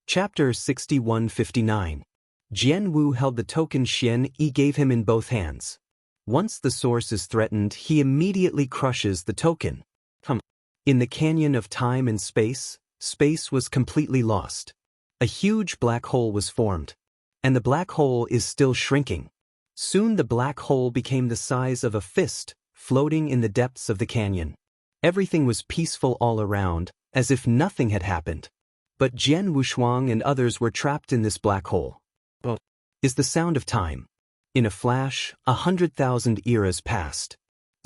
Chapter 6159. Jian Wu held the token Xian Yi gave him in both hands. Once the source is threatened, he immediately crushes the token. In the canyon of time and space, space was completely lost. A huge black hole was formed. And the black hole is still shrinking. Soon the black hole became the size of a fist, floating in the depths of the canyon. Everything was peaceful all around, as if nothing had happened. But Jian Wushuang and others were trapped in this black hole. Is the sound of time. In a flash, 100,000 eras passed.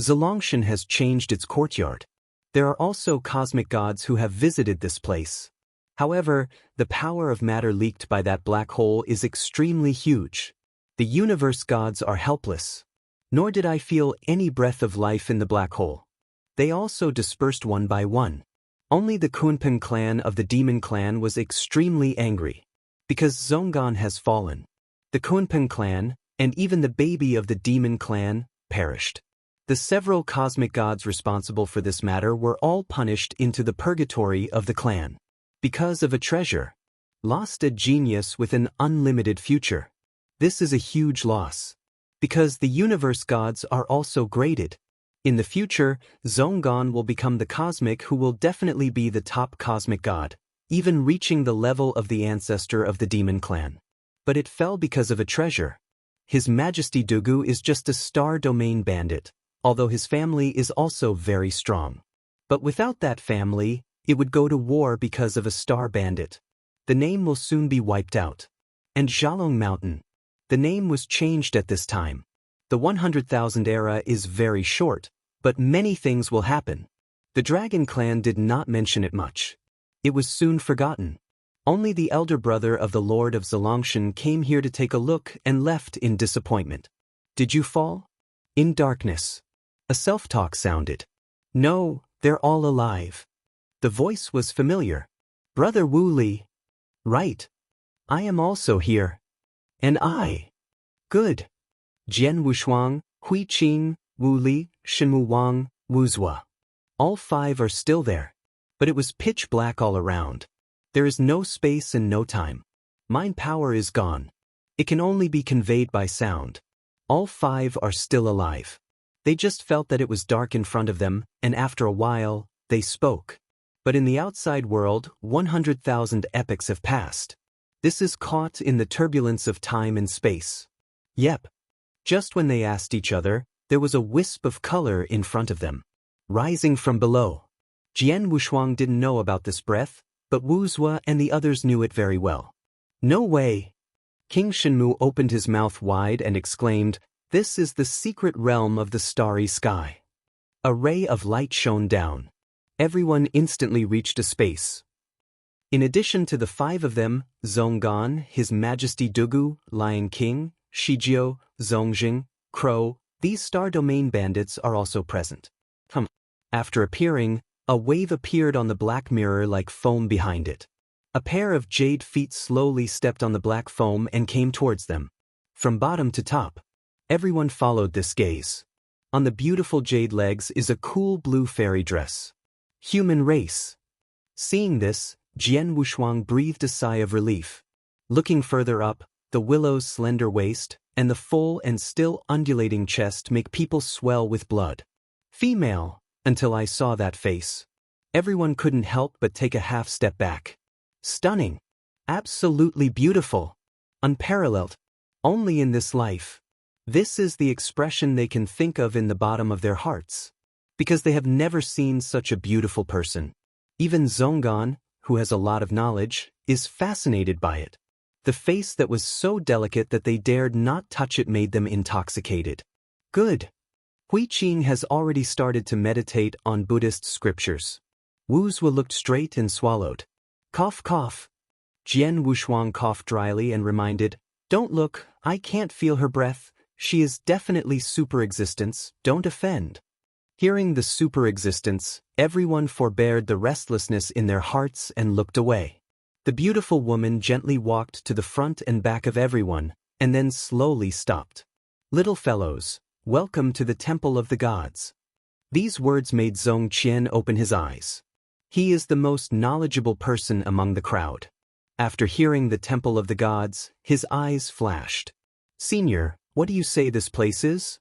Zolongshan has changed its courtyard. There are also cosmic gods who have visited this place. However, the power of matter leaked by that black hole is extremely huge. The universe gods are helpless. Nor did I feel any breath of life in the black hole. They also dispersed one by one. Only the Kunpeng clan of the demon clan was extremely angry. Because Zhonggan has fallen. The Kunpeng clan, and even the baby of the demon clan, perished. The several cosmic gods responsible for this matter were all punished into the purgatory of the clan. Because of a treasure. Lost a genius with an unlimited future. This is a huge loss. Because the universe gods are also graded. In the future, Zhonggan will become the cosmic who will definitely be the top cosmic god, even reaching the level of the ancestor of the demon clan. But it fell because of a treasure. His Majesty Dugu is just a star domain bandit, although his family is also very strong. But without that family, it would go to war because of a star bandit. The name will soon be wiped out. And Zhalong Mountain. The name was changed at this time. The 100,000 era is very short, but many things will happen. The Dragon Clan did not mention it much. It was soon forgotten. Only the elder brother of the Lord of Zolongshan came here to take a look and left in disappointment. Did you fall? In darkness. A self-talk sounded. No, they're all alive. The voice was familiar. Brother Wu Li. Right. I am also here. And I. Good. Jian Wushuang, Hui Qing, Wu Li, Shenmu Wang, Wu Zua. All five are still there. But it was pitch black all around. There is no space and no time. Mind power is gone. It can only be conveyed by sound. All five are still alive. They just felt that it was dark in front of them, and after a while, they spoke. But in the outside world, 100,000 epochs have passed. This is caught in the turbulence of time and space. Yep. Just when they asked each other, there was a wisp of color in front of them. Rising from below. Jian Wushuang didn't know about this breath, but Wu Zua and the others knew it very well. No way! King Shenmu opened his mouth wide and exclaimed, "This is the secret realm of the starry sky." A ray of light shone down. Everyone instantly reached a space. In addition to the five of them, Zhonggan, His Majesty Dugu, Lion King, Shijiao, Zongjing, Crow, these star domain bandits are also present. After appearing, a wave appeared on the black mirror like foam behind it. A pair of jade feet slowly stepped on the black foam and came towards them. From bottom to top, everyone followed this gaze. On the beautiful jade legs is a cool blue fairy dress. Human race. Seeing this, Jian Wushuang breathed a sigh of relief. Looking further up, the willow's slender waist and the full and still undulating chest make people swell with blood. Female. Until I saw that face. Everyone couldn't help but take a half step back. Stunning. Absolutely beautiful. Unparalleled. Only in this life. This is the expression they can think of in the bottom of their hearts. Because they have never seen such a beautiful person. Even Zhonggan, who has a lot of knowledge, is fascinated by it. The face that was so delicate that they dared not touch it made them intoxicated. Good. Hui Qing has already started to meditate on Buddhist scriptures. Wu Zua looked straight and swallowed. Cough, cough. Jian Wushuang coughed dryly and reminded, "Don't look, I can't feel her breath. She is definitely superexistence, don't offend." Hearing the superexistence, everyone forbeared the restlessness in their hearts and looked away. The beautiful woman gently walked to the front and back of everyone, and then slowly stopped. "Little fellows, welcome to the Temple of the Gods." These words made Zong Qian open his eyes. He is the most knowledgeable person among the crowd. After hearing the Temple of the Gods, his eyes flashed. "Senior, what do you say this place is?"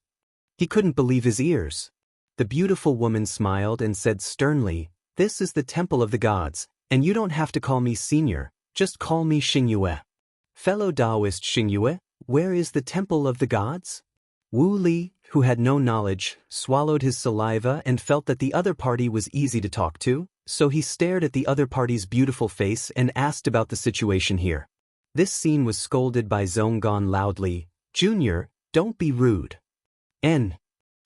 He couldn't believe his ears. The beautiful woman smiled and said sternly, "This is the Temple of the Gods, and you don't have to call me Senior, just call me Xingyue." "Fellow Taoist Xingyue, where is the Temple of the Gods?" Wu Li, who had no knowledge, swallowed his saliva and felt that the other party was easy to talk to, so he stared at the other party's beautiful face and asked about the situation here. This scene was scolded by Zhonggan loudly, "Junior, don't be rude." N.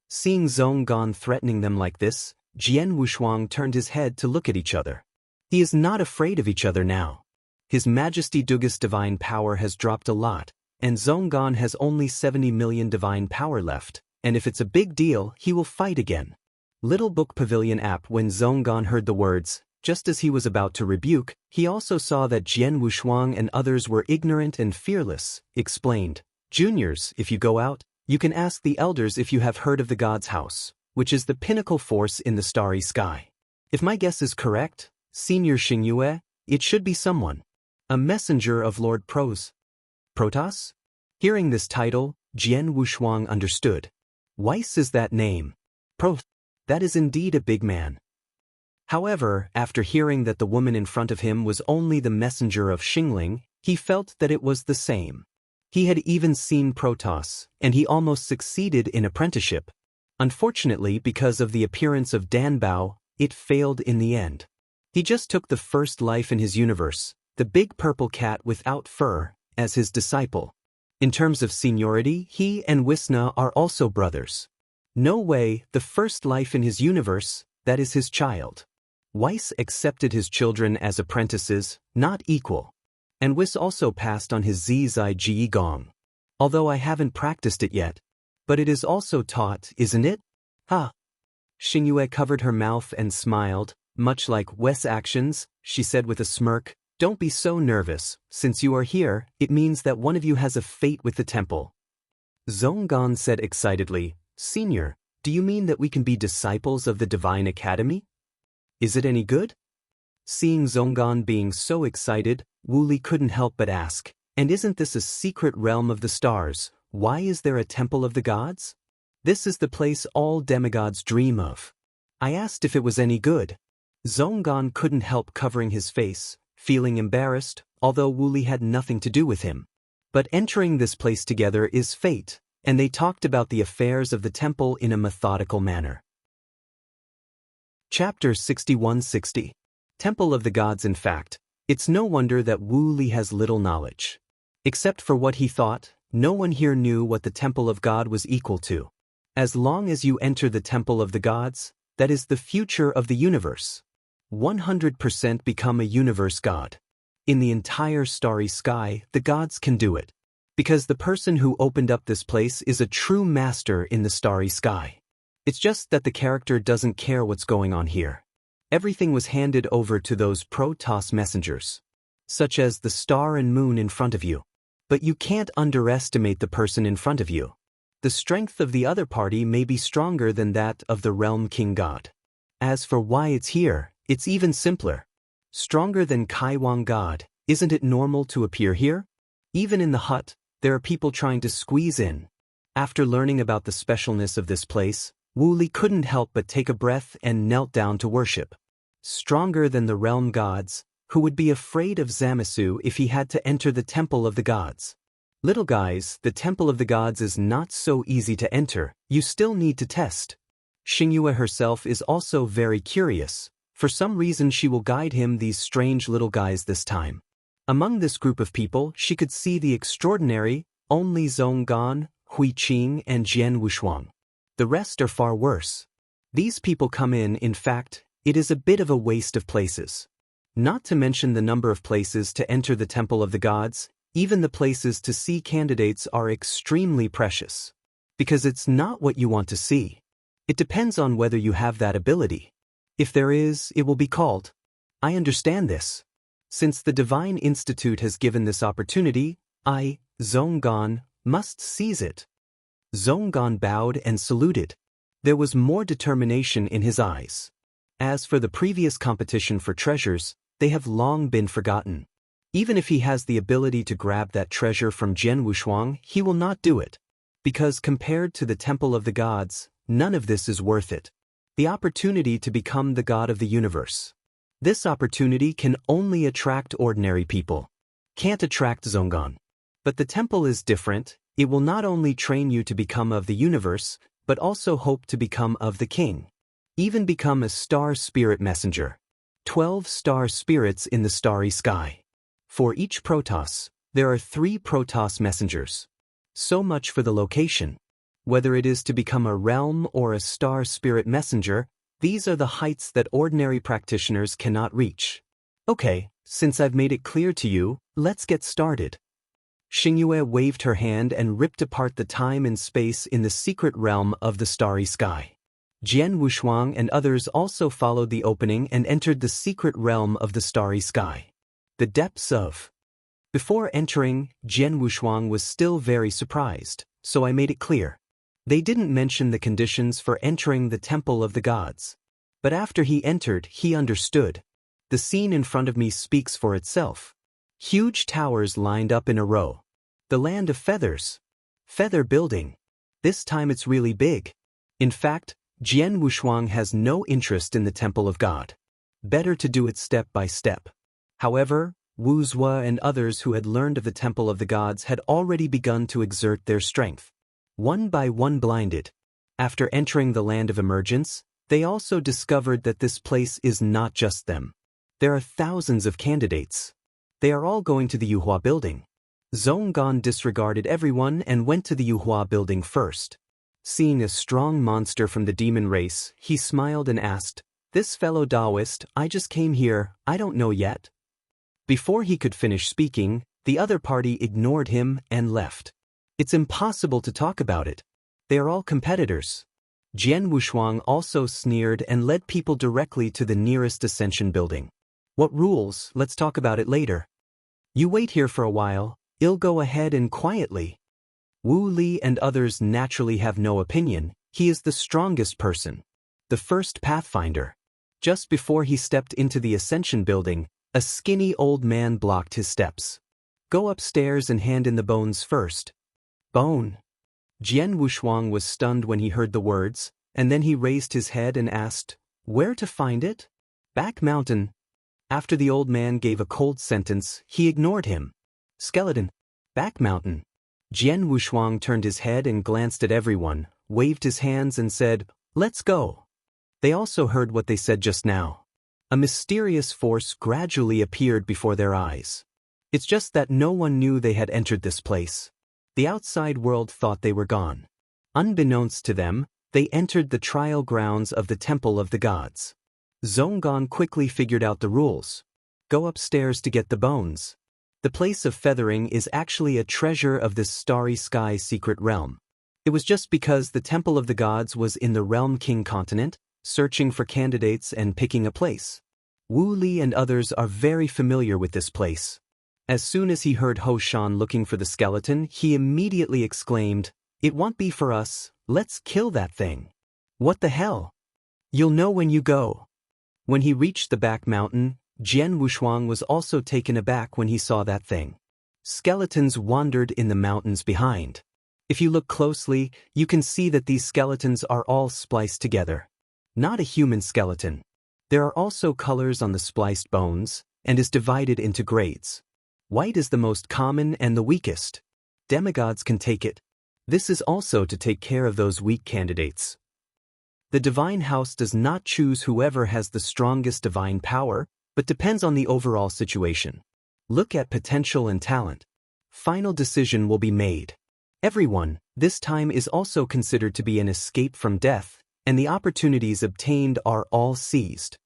Seeing Zhonggan threatening them like this, Jian Wushuang turned his head to look at each other. He is not afraid of each other now. His Majesty Dugas' divine power has dropped a lot, and Zhonggan has only 70 million divine power left, and if it's a big deal, he will fight again. Little Book Pavilion app. When Zhonggan heard the words, just as he was about to rebuke, he also saw that Jian Wushuang and others were ignorant and fearless, explained, "Juniors, if you go out, you can ask the elders if you have heard of the God's House, which is the pinnacle force in the starry sky. If my guess is correct, Senior Xingyue, it should be someone. A messenger of Lord Protas?" Hearing this title, Jian Wushuang understood. Weiss is that name. That is indeed a big man. However, after hearing that the woman in front of him was only the messenger of Xingling, he felt that it was the same. He had even seen Protoss, and he almost succeeded in apprenticeship. Unfortunately, because of the appearance of Danbao, it failed in the end. He just took the first life in his universe, the big purple cat without fur, as his disciple. In terms of seniority, he and Wisna are also brothers. No way, the first life in his universe, that is his child. Weiss accepted his children as apprentices, not equal. And Weiss also passed on his Zizai Ji Gong. Although I haven't practiced it yet. But it is also taught, isn't it? Ha! Xingyue covered her mouth and smiled, much like Weiss' actions, she said with a smirk, "Don't be so nervous, since you are here, it means that one of you has a fate with the temple." Zhonggan said excitedly, "Senior, do you mean that we can be disciples of the Divine Academy? Is it any good?" Seeing Zhonggan being so excited, Wu Li couldn't help but ask, "And isn't this a secret realm of the stars? Why is there a temple of the gods? This is the place all demigods dream of." I asked if it was any good. Zhonggan couldn't help covering his face, feeling embarrassed, although Wu Li had nothing to do with him. But entering this place together is fate, and they talked about the affairs of the temple in a methodical manner. Chapter 6160. Temple of the Gods. In fact, it's no wonder that Wu Li has little knowledge. Except for what he thought, no one here knew what the Temple of God was equal to. As long as you enter the Temple of the Gods, that is the future of the universe. 100% become a universe god. In the entire starry sky, the gods can do it. Because the person who opened up this place is a true master in the starry sky. It's just that the character doesn't care what's going on here. Everything was handed over to those Protoss messengers. Such as the star and moon in front of you. But you can't underestimate the person in front of you. The strength of the other party may be stronger than that of the realm king god. As for why it's here, it's even simpler. Stronger than Kaiwang God, isn't it normal to appear here? Even in the hut, there are people trying to squeeze in. After learning about the specialness of this place, Wu Li couldn't help but take a breath and knelt down to worship. Stronger than the realm gods, who would be afraid of Zamasu if he had to enter the temple of the gods. Little guys, the temple of the gods is not so easy to enter, you still need to test. Xingyue herself is also very curious. For some reason she will guide him these strange little guys this time. Among this group of people she could see the extraordinary, only Zhonggan, Hui Qing and Jian Wushuang. The rest are far worse. These people come in fact, it is a bit of a waste of places. Not to mention the number of places to enter the Temple of the Gods, even the places to see candidates are extremely precious. Because it's not what you want to see. It depends on whether you have that ability. If there is, it will be called. I understand this. Since the Divine Institute has given this opportunity, I, Zhonggan, must seize it. Zhonggan bowed and saluted. There was more determination in his eyes. As for the previous competition for treasures, they have long been forgotten. Even if he has the ability to grab that treasure from Jian Wushuang, he will not do it. Because compared to the Temple of the Gods, none of this is worth it. The opportunity to become the god of the universe. This opportunity can only attract ordinary people. Can't attract Zongan. But the temple is different. It will not only train you to become of the universe, but also hope to become of the king. Even become a star spirit messenger. 12 star spirits in the starry sky. For each Protoss, there are 3 Protoss messengers. So much for the location. Whether it is to become a realm or a star spirit messenger, these are the heights that ordinary practitioners cannot reach. Okay, since I've made it clear to you, let's get started. Xingyue waved her hand and ripped apart the time and space in the secret realm of the starry sky. Jian Wushuang and others also followed the opening and entered the secret realm of the starry sky. The depths of. Before entering, Jian Wushuang was still very surprised, so I made it clear. They didn't mention the conditions for entering the Temple of the Gods. But after he entered, he understood. The scene in front of me speaks for itself. Huge towers lined up in a row. The land of feathers. Feather building. This time it's really big. In fact, Jian Wushuang has no interest in the Temple of God. Better to do it step by step. However, Wu Zhuo and others who had learned of the Temple of the Gods had already begun to exert their strength. One by one blinded. After entering the land of emergence, they also discovered that this place is not just them. There are thousands of candidates. They are all going to the Yuhua building. Zonggan disregarded everyone and went to the Yuhua building first. Seeing a strong monster from the demon race, he smiled and asked, "This fellow Taoist, I just came here, I don't know yet." Before he could finish speaking, the other party ignored him and left. It's impossible to talk about it. They are all competitors. Jian Wushuang also sneered and led people directly to the nearest ascension building. What rules? Let's talk about it later. You wait here for a while, I'll go ahead and quietly. Wu Li and others naturally have no opinion. He is the strongest person. The first pathfinder. Just before he stepped into the ascension building, a skinny old man blocked his steps. Go upstairs and hand in the bones first. Bone. Jian Wushuang was stunned when he heard the words, and then he raised his head and asked, "Where to find it?" "Back mountain." After the old man gave a cold sentence, he ignored him. "Skeleton." "Back mountain." Jian Wushuang turned his head and glanced at everyone, waved his hands and said, "Let's go." They also heard what they said just now. A mysterious force gradually appeared before their eyes. It's just that no one knew they had entered this place. The outside world thought they were gone. Unbeknownst to them, they entered the trial grounds of the Temple of the Gods. Zonggan quickly figured out the rules. Go upstairs to get the bones. The place of feathering is actually a treasure of this starry sky secret realm. It was just because the Temple of the Gods was in the Realm King continent, searching for candidates and picking a place. Wu Li and others are very familiar with this place. As soon as he heard Ho Shan looking for the skeleton, he immediately exclaimed, "It won't be for us, let's kill that thing." "What the hell?" "You'll know when you go." When he reached the back mountain, Jian Wushuang was also taken aback when he saw that thing. Skeletons wandered in the mountains behind. If you look closely, you can see that these skeletons are all spliced together. Not a human skeleton. There are also colors on the spliced bones, and is divided into grades. White is the most common and the weakest. Demigods can take it. This is also to take care of those weak candidates. The divine house does not choose whoever has the strongest divine power, but depends on the overall situation. Look at potential and talent. Final decision will be made. Everyone, this time is also considered to be an escape from death, and the opportunities obtained are all seized.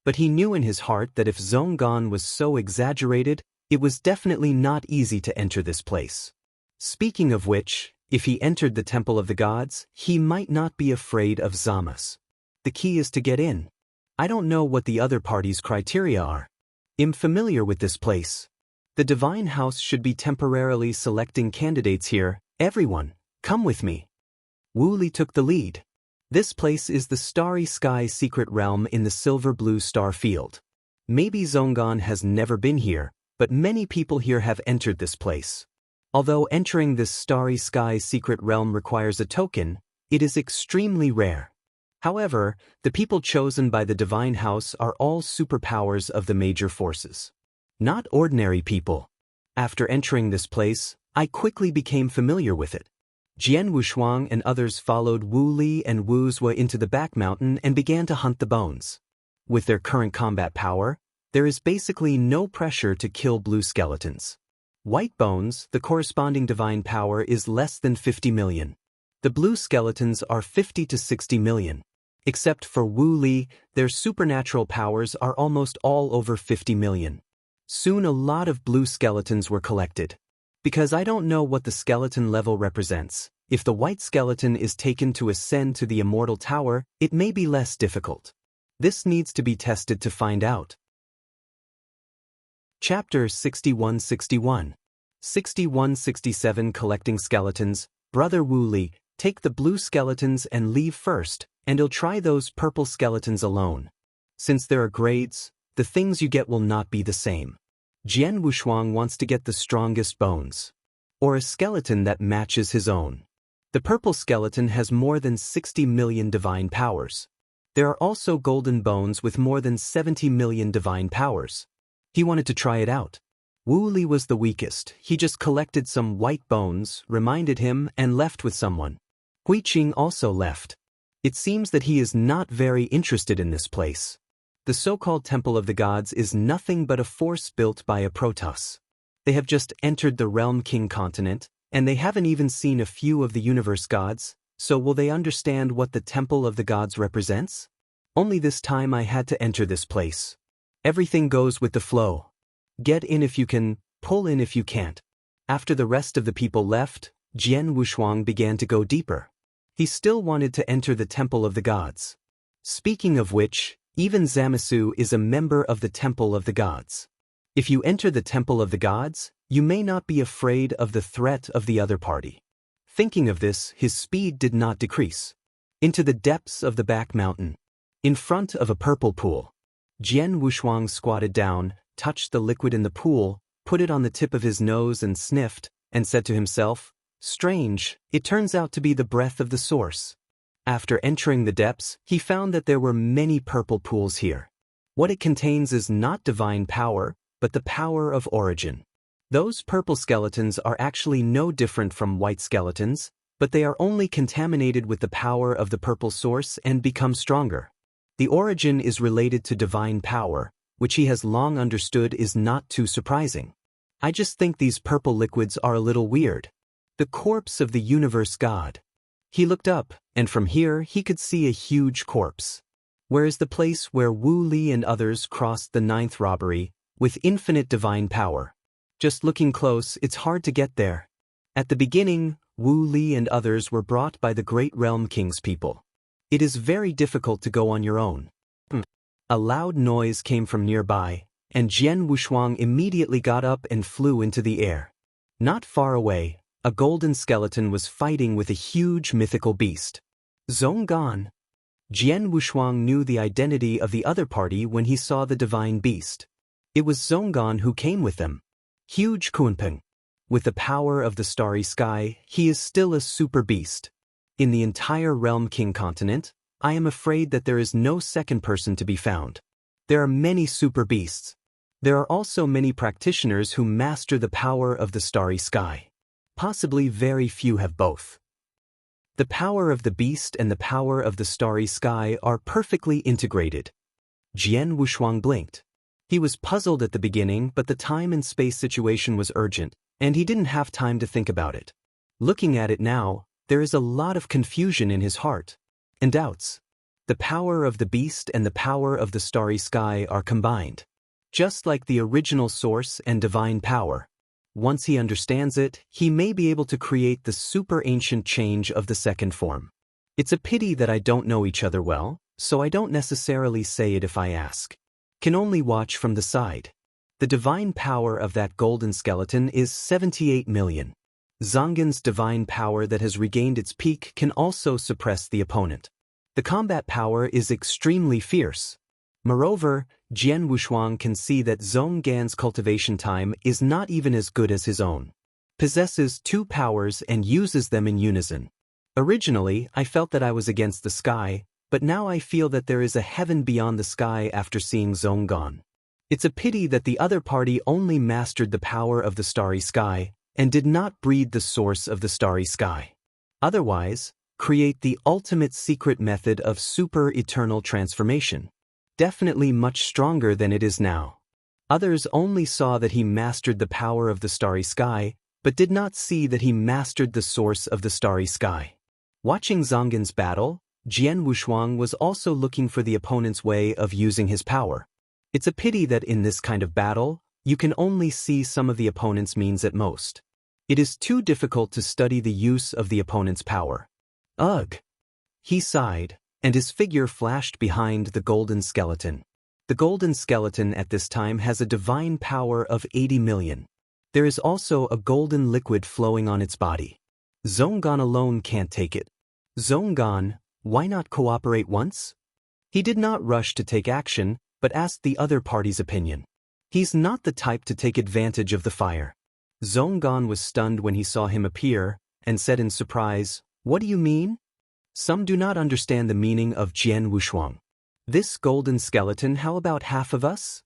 But he knew in his heart that if Zonggan was so exaggerated, it was definitely not easy to enter this place. Speaking of which, if he entered the Temple of the Gods, he might not be afraid of Zamas. The key is to get in. I don't know what the other party's criteria are. I'm familiar with this place. The Divine House should be temporarily selecting candidates here. Everyone, come with me. Wu Li took the lead. This place is the Starry Sky secret realm in the silver blue star field. Maybe Zonggan has never been here, but many people here have entered this place. Although entering this starry sky secret realm requires a token, it is extremely rare. However, the people chosen by the divine house are all superpowers of the major forces. Not ordinary people. After entering this place, I quickly became familiar with it. Jian Wushuang and others followed Wu Li and Wu Zue into the back mountain and began to hunt the bones. With their current combat power, there is basically no pressure to kill blue skeletons. White bones, the corresponding divine power is less than 50 million. The blue skeletons are 50 to 60 million. Except for Wu Li, their supernatural powers are almost all over 50 million. Soon a lot of blue skeletons were collected. Because I don't know what the skeleton level represents, if the white skeleton is taken to ascend to the immortal tower, it may be less difficult. This needs to be tested to find out. Chapter 6161. 6167 Collecting Skeletons. Brother Wu Li, take the blue skeletons and leave first, and you'll try those purple skeletons alone. Since there are grades, the things you get will not be the same. Jian Wushuang wants to get the strongest bones, or a skeleton that matches his own. The purple skeleton has more than 60 million divine powers. There are also golden bones with more than 70 million divine powers. He wanted to try it out. Wu Li was the weakest. He just collected some white bones, reminded him, and left with someone. Hui Qing also left. It seems that he is not very interested in this place. The so-called Temple of the Gods is nothing but a force built by a Protoss. They have just entered the Realm King continent, and they haven't even seen a few of the universe gods, so will they understand what the Temple of the Gods represents? Only this time I had to enter this place. Everything goes with the flow. Get in if you can, pull in if you can't. After the rest of the people left, Jian Wushuang began to go deeper. He still wanted to enter the Temple of the Gods. Speaking of which, even Zamasu is a member of the Temple of the Gods. If you enter the Temple of the Gods, you may not be afraid of the threat of the other party. Thinking of this, his speed did not decrease. Into the depths of the back mountain. In front of a purple pool. Jian Wushuang squatted down, touched the liquid in the pool, put it on the tip of his nose and sniffed, and said to himself, "Strange, it turns out to be the breath of the source." After entering the depths, he found that there were many purple pools here. What it contains is not divine power, but the power of origin. Those purple skeletons are actually no different from white skeletons, but they are only contaminated with the power of the purple source and become stronger. The origin is related to divine power, which he has long understood is not too surprising. I just think these purple liquids are a little weird. The corpse of the universe god. He looked up, and from here he could see a huge corpse. Where is the place where Wu Li and others crossed the 9th robbery, with infinite divine power? Just looking close, it's hard to get there. At the beginning, Wu Li and others were brought by the Great Realm King's people. It is very difficult to go on your own. A loud noise came from nearby, and Jian Wushuang immediately got up and flew into the air. Not far away, a golden skeleton was fighting with a huge mythical beast. Zonggan. Jian Wushuang knew the identity of the other party when he saw the divine beast. It was Zonggan who came with them. Huge Kunpeng. With the power of the starry sky, he is still a super beast. In the entire Realm King continent, I am afraid that there is no second person to be found. There are many super beasts. There are also many practitioners who master the power of the starry sky. Possibly very few have both. The power of the beast and the power of the starry sky are perfectly integrated. Jian Wushuang blinked. He was puzzled at the beginning, but the time and space situation was urgent, and he didn't have time to think about it. Looking at it now, there is a lot of confusion in his heart. And doubts. The power of the beast and the power of the starry sky are combined. Just like the original source and divine power. Once he understands it, he may be able to create the super ancient change of the second form. It's a pity that I don't know each other well, so I don't necessarily say it if I ask. Can only watch from the side. The divine power of that golden skeleton is 78 million. Zonggan's divine power that has regained its peak can also suppress the opponent. The combat power is extremely fierce. Moreover, Jian Wushuang can see that Zhong Gan's cultivation time is not even as good as his own. Possesses two powers and uses them in unison. Originally, I felt that I was against the sky, but now I feel that there is a heaven beyond the sky after seeing Zhong Gan. It's a pity that the other party only mastered the power of the starry sky and did not breed the source of the starry sky. Otherwise, create the ultimate secret method of super-eternal transformation. Definitely much stronger than it is now. Others only saw that he mastered the power of the starry sky, but did not see that he mastered the source of the starry sky. Watching Zhong Gan's battle, Jian Wushuang was also looking for the opponent's way of using his power. It's a pity that in this kind of battle, you can only see some of the opponent's means at most. It is too difficult to study the use of the opponent's power. Ugh! He sighed, and his figure flashed behind the golden skeleton. The golden skeleton at this time has a divine power of 80 million. There is also a golden liquid flowing on its body. Zhong Gan alone can't take it. Zhong Gan, why not cooperate once? He did not rush to take action, but asked the other party's opinion. He's not the type to take advantage of the fire. Zhong Gan was stunned when he saw him appear, and said in surprise, "What do you mean?" Some do not understand the meaning of Jian Wushuang. This golden skeleton, how about half of us?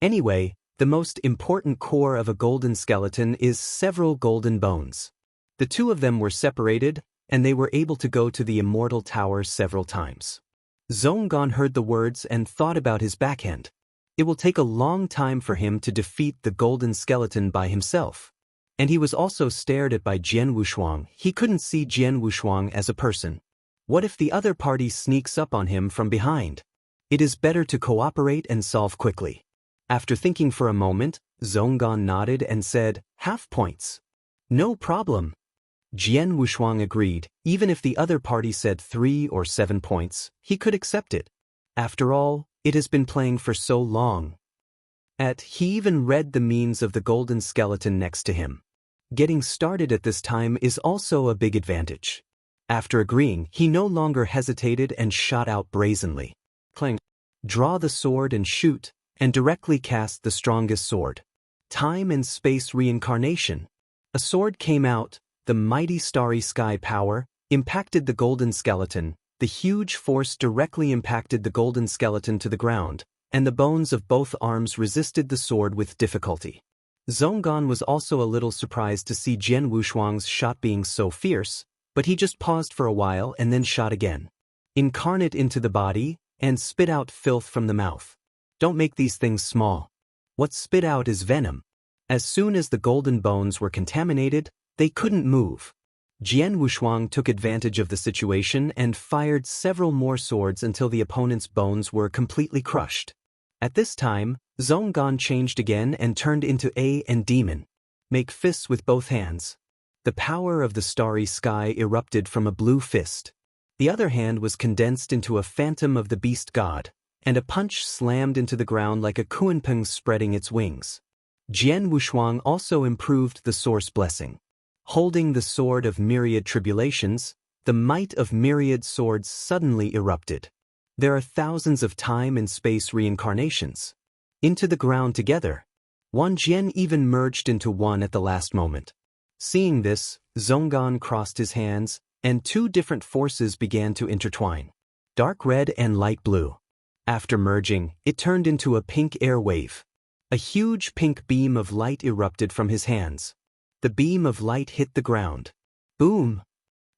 Anyway, the most important core of a golden skeleton is several golden bones. The two of them were separated, and they were able to go to the immortal tower several times. Zhong Gan heard the words and thought about his backhand. It will take a long time for him to defeat the golden skeleton by himself. And he was also stared at by Jian Wushuang. He couldn't see Jian Wushuang as a person. What if the other party sneaks up on him from behind? It is better to cooperate and solve quickly. After thinking for a moment, Zhong Gan nodded and said, "Half points." "No problem." Jian Wushuang agreed. Even if the other party said 3 or 7 points, he could accept it. After all, it has been playing for so long. He even read the means of the golden skeleton next to him. Getting started at this time is also a big advantage. After agreeing, he no longer hesitated and shot out brazenly. Clang. Draw the sword and shoot, and directly cast the strongest sword. Time and space reincarnation. A sword came out. The mighty starry sky power impacted the golden skeleton. The huge force directly impacted the golden skeleton to the ground, and the bones of both arms resisted the sword with difficulty. Zhong Gan was also a little surprised to see Jian Wushuang's shot being so fierce, but he just paused for a while and then shot again. Incarnate into the body, and spit out filth from the mouth. Don't make these things small. What spit out is venom. As soon as the golden bones were contaminated, they couldn't move. Jian Wushuang took advantage of the situation and fired several more swords until the opponent's bones were completely crushed. At this time, Zhong Gan changed again and turned into a demon. Make fists with both hands. The power of the starry sky erupted from a blue fist. The other hand was condensed into a phantom of the beast god, and a punch slammed into the ground like a kunpeng spreading its wings. Jian Wushuang also improved the source blessing. Holding the sword of myriad tribulations, the might of myriad swords suddenly erupted. There are thousands of time and space reincarnations. Into the ground together. One Jian even merged into one at the last moment. Seeing this, Zhong Gan crossed his hands, and two different forces began to intertwine. Dark red and light blue. After merging, it turned into a pink air wave. A huge pink beam of light erupted from his hands. The beam of light hit the ground. Boom!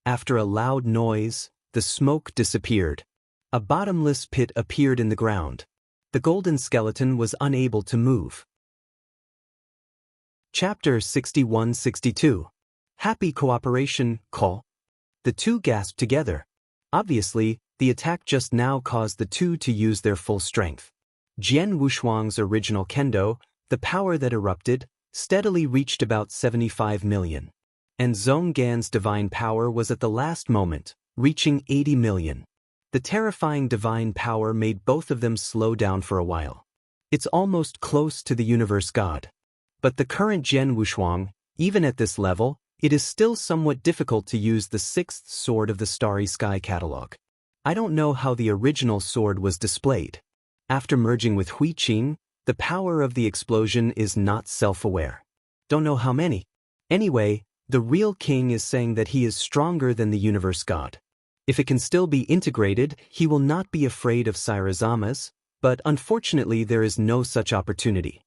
After a loud noise, the smoke disappeared. A bottomless pit appeared in the ground. The golden skeleton was unable to move. Chapter 61-62. Happy cooperation, call. The two gasped together. Obviously, the attack just now caused the two to use their full strength. Jian Wushuang's original kendo, the power that erupted, steadily reached about 75 million. And Zhong Gan's divine power was at the last moment, reaching 80 million. The terrifying divine power made both of them slow down for a while. It's almost close to the universe god. But the current Jian Wushuang, even at this level, it is still somewhat difficult to use the sixth sword of the Starry Sky catalog. I don't know how the original sword was displayed. After merging with Hui Qing, the power of the explosion is not self-aware. Don't know how many. Anyway, the real king is saying that he is stronger than the universe god. If it can still be integrated, he will not be afraid of Sairazamas, but unfortunately there is no such opportunity.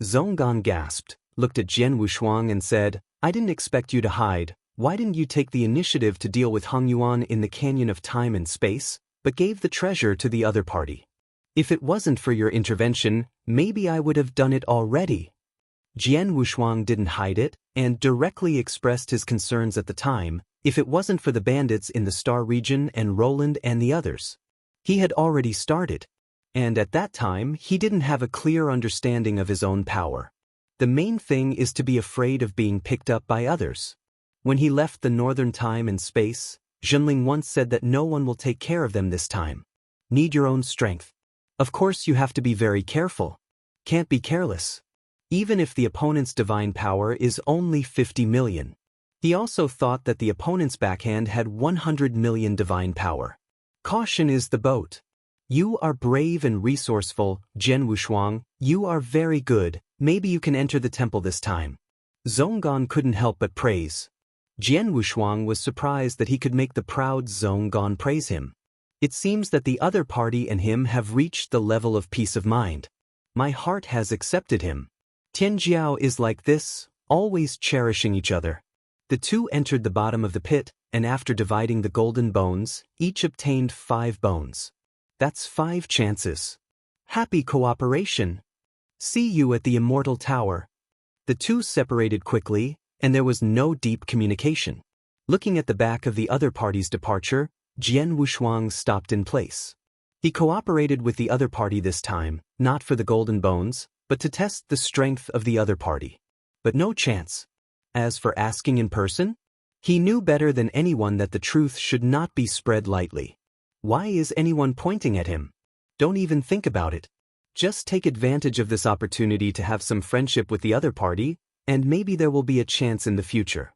Zhonggan gasped, looked at Jian Wushuang and said, I didn't expect you to hide. Why didn't you take the initiative to deal with Hong Yuan in the Canyon of Time and Space, but gave the treasure to the other party? If it wasn't for your intervention, maybe I would have done it already. Jian Wushuang didn't hide it, and directly expressed his concerns at the time, if it wasn't for the bandits in the Star region and Roland and the others. He had already started. And at that time, he didn't have a clear understanding of his own power. The main thing is to be afraid of being picked up by others. When he left the Northern Time and Space, Zhenling once said that no one will take care of them this time. Need your own strength. Of course you have to be very careful. Can't be careless. Even if the opponent's divine power is only 50 million. He also thought that the opponent's backhand had 100 million divine power. Caution is the boat. You are brave and resourceful, Jian Wushuang, you are very good, maybe you can enter the temple this time. Zhonggan couldn't help but praise. Jian Wushuang was surprised that he could make the proud Zhonggan praise him. It seems that the other party and him have reached the level of peace of mind. My heart has accepted him. Tianjiao is like this, always cherishing each other. The two entered the bottom of the pit, and after dividing the golden bones, each obtained 5 bones. That's 5 chances. Happy cooperation. See you at the Immortal Tower. The two separated quickly, and there was no deep communication. Looking at the back of the other party's departure, Jian Wushuang stopped in place. He cooperated with the other party this time, not for the golden bones, but to test the strength of the other party. But no chance. As for asking in person, he knew better than anyone that the truth should not be spread lightly. Why is anyone pointing at him? Don't even think about it. Just take advantage of this opportunity to have some friendship with the other party, and maybe there will be a chance in the future.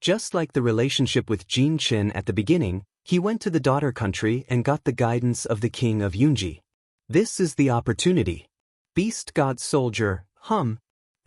Just like the relationship with Jin Chen at the beginning, he went to the daughter country and got the guidance of the king of Yunji. This is the opportunity. Beast God Soldier,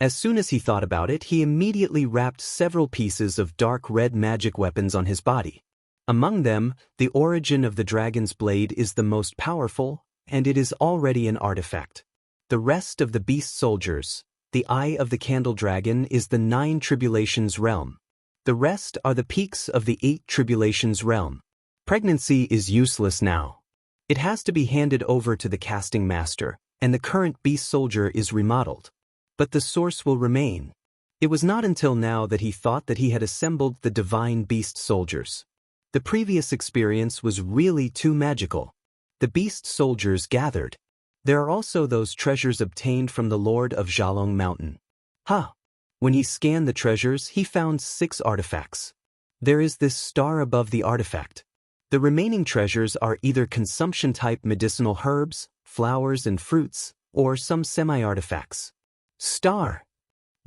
As soon as he thought about it, he immediately wrapped several pieces of dark red magic weapons on his body. Among them, the origin of the dragon's blade is the most powerful, and it is already an artifact. The rest of the beast soldiers, the eye of the candle dragon is the 9 tribulations realm. The rest are the peaks of the 8 tribulations realm. Pregnancy is useless now. It has to be handed over to the casting master, and the current beast soldier is remodeled. But the source will remain. It was not until now that he thought that he had assembled the divine beast soldiers. The previous experience was really too magical. The beast soldiers gathered. There are also those treasures obtained from the Lord of Zhalong Mountain. When he scanned the treasures, he found 6 artifacts. There is this star above the artifact. The remaining treasures are either consumption-type medicinal herbs, flowers and fruits, or some semi-artifacts. Star.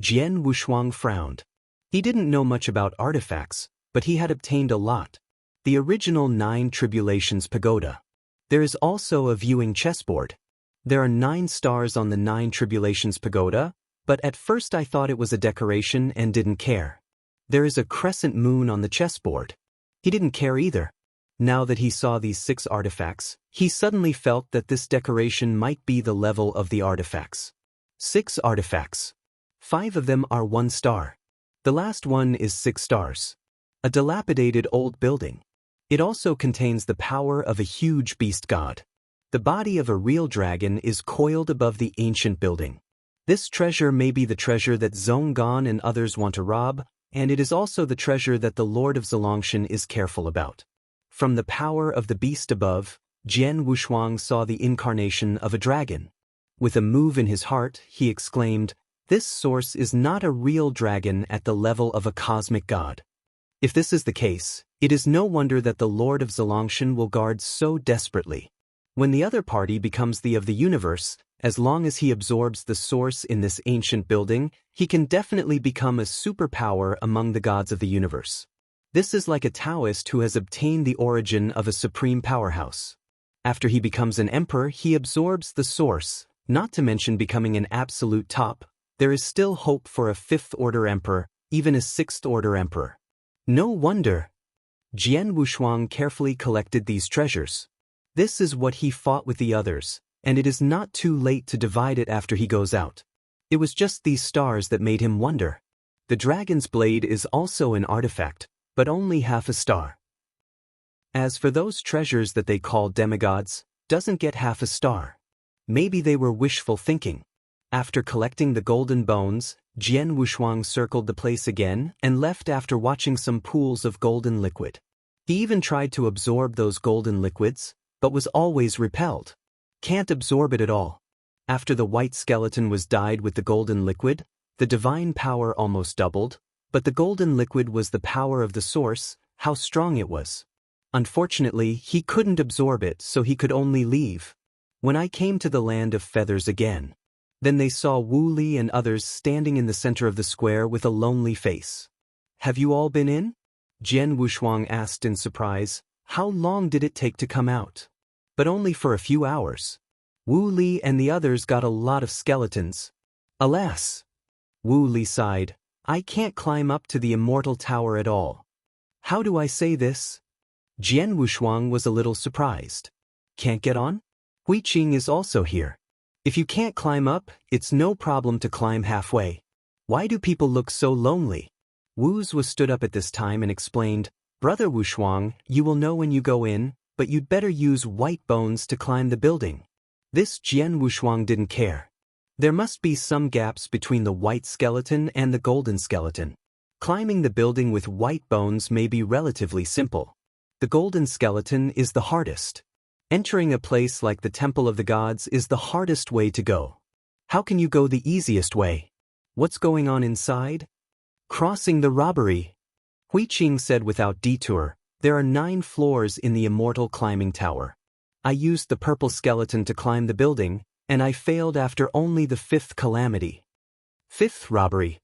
Jian Wushuang frowned. He didn't know much about artifacts, but he had obtained a lot. The original 9 Tribulations Pagoda. There is also a viewing chessboard. There are 9 stars on the 9 Tribulations Pagoda, but at first I thought it was a decoration and didn't care. There is a crescent moon on the chessboard. He didn't care either. Now that he saw these 6 artifacts, he suddenly felt that this decoration might be the level of the artifacts. 6 artifacts. 5 of them are 1 star. The last one is 6 stars. A dilapidated old building. It also contains the power of a huge beast god. The body of a real dragon is coiled above the ancient building. This treasure may be the treasure that Zhonggan and others want to rob, and it is also the treasure that the Lord of Zalangshan is careful about. From the power of the beast above, Jian Wushuang saw the incarnation of a dragon. With a move in his heart, he exclaimed, "This source is not a real dragon at the level of a cosmic god." If this is the case, it is no wonder that the Lord of Zalangshan will guard so desperately. When the other party becomes the of the universe, as long as he absorbs the source in this ancient building, he can definitely become a superpower among the gods of the universe. This is like a Taoist who has obtained the origin of a supreme powerhouse. After he becomes an emperor, he absorbs the source, not to mention becoming an absolute top. There is still hope for a 5th-order emperor, even a 6th-order emperor. No wonder. Jian Wushuang carefully collected these treasures. This is what he fought with the others, and it is not too late to divide it after he goes out. It was just these stars that made him wonder. The dragon's blade is also an artifact, but only half a star. As for those treasures that they call demigods, doesn't get half a star. Maybe they were wishful thinking. After collecting the golden bones, Jian Wushuang circled the place again and left after watching some pools of golden liquid. He even tried to absorb those golden liquids, but was always repelled. Can't absorb it at all. After the white skeleton was dyed with the golden liquid, the divine power almost doubled, but the golden liquid was the power of the source, how strong it was. Unfortunately, he couldn't absorb it, so he could only leave. When I came to the land of feathers again, then they saw Wu Li and others standing in the center of the square with a lonely face. Have you all been in? Jian Wushuang asked in surprise. How long did it take to come out? But only for a few hours. Wu Li and the others got a lot of skeletons. Alas! Wu Li sighed. I can't climb up to the immortal tower at all. How do I say this? Jian Wushuang was a little surprised. Can't get on? Hui Qing is also here. If you can't climb up, it's no problem to climb halfway. Why do people look so lonely? Wu's was stood up at this time and explained, Brother Wushuang, you will know when you go in, but you'd better use white bones to climb the building. This Jian Wushuang didn't care. There must be some gaps between the white skeleton and the golden skeleton. Climbing the building with white bones may be relatively simple. The golden skeleton is the hardest. Entering a place like the Temple of the Gods is the hardest way to go. How can you go the easiest way? What's going on inside? Crossing the robbery. Hui Qing said without detour, there are 9 floors in the immortal climbing tower. I used the purple skeleton to climb the building, and I failed after only the 5th calamity. 5th robbery.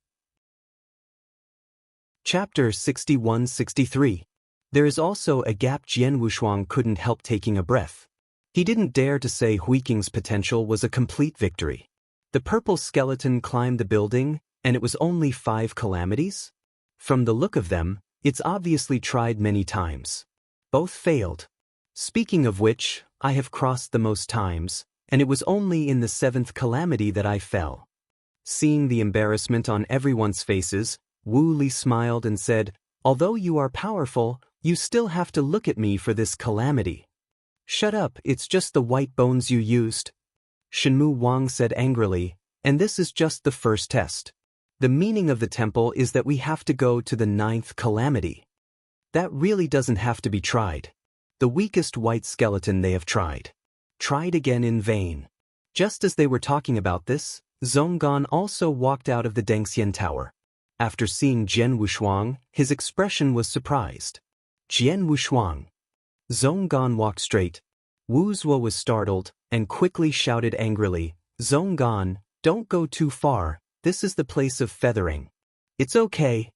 Chapter 61-63. There is also a gap. Jian Wushuang couldn't help taking a breath. He didn't dare to say Hui Qing's potential was a complete victory. The purple skeleton climbed the building, and it was only 5 calamities? From the look of them, it's obviously tried many times. Both failed. Speaking of which, I have crossed the most times, and it was only in the 7th calamity that I fell. Seeing the embarrassment on everyone's faces, Wu Li smiled and said, Although you are powerful, you still have to look at me for this calamity. Shut up, it's just the white bones you used. Shenmu Wang said angrily, and this is just the first test. The meaning of the temple is that we have to go to the 9th calamity. That really doesn't have to be tried. The weakest white skeleton they have tried. Tried again in vain. Just as they were talking about this, Zhonggan also walked out of the Dengxian Tower. After seeing Jian Wushuang, his expression was surprised. Jian Wushuang. Zhonggan walked straight. Wu Zuo was startled, and quickly shouted angrily, Zhonggan, don't go too far, this is the place of feathering. It's okay.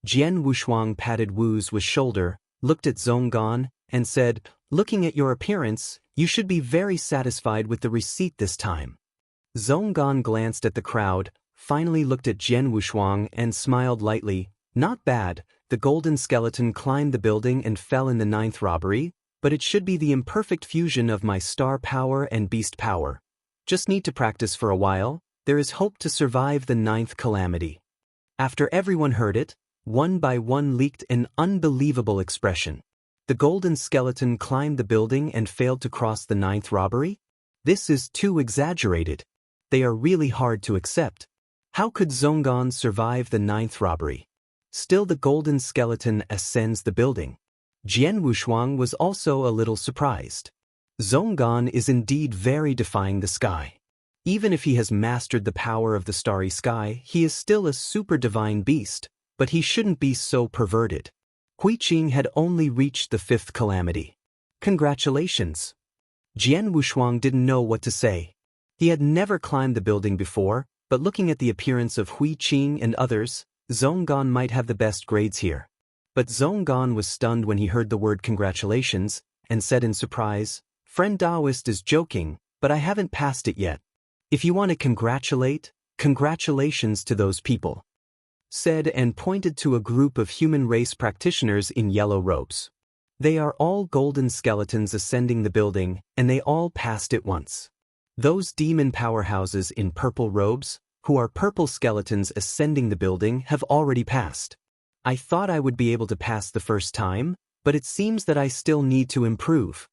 Jian Wushuang patted Wu Zuo's shoulder, looked at Zhonggan, and said, Looking at your appearance, you should be very satisfied with the receipt this time. Zhonggan glanced at the crowd, finally looked at Jian Wushuang and smiled lightly. Not bad, the golden skeleton climbed the building and fell in the 9th robbery, but it should be the imperfect fusion of my star power and beast power. Just need to practice for a while, there is hope to survive the 9th calamity. After everyone heard it, one by one leaked an unbelievable expression. The golden skeleton climbed the building and failed to cross the 9th robbery? This is too exaggerated. They are really hard to accept. How could Zhonggan survive the 9th robbery? Still the golden skeleton ascends the building. Jian Wushuang was also a little surprised. Zhonggan is indeed very defying the sky. Even if he has mastered the power of the starry sky, he is still a super divine beast, but he shouldn't be so perverted. Hui Qing had only reached the 5th calamity. Congratulations. Jian Wushuang didn't know what to say. He had never climbed the building before, but looking at the appearance of Hui Qing and others, Zhonggan might have the best grades here. But Zhonggan was stunned when he heard the word congratulations, and said in surprise, Friend Taoist is joking, but I haven't passed it yet. If you want to congratulate, congratulations to those people," said and pointed to a group of human race practitioners in yellow robes. They are all golden skeletons ascending the building, and they all passed it once. Those demon powerhouses in purple robes, who are purple skeletons ascending the building, have already passed. I thought I would be able to pass the first time, but it seems that I still need to improve.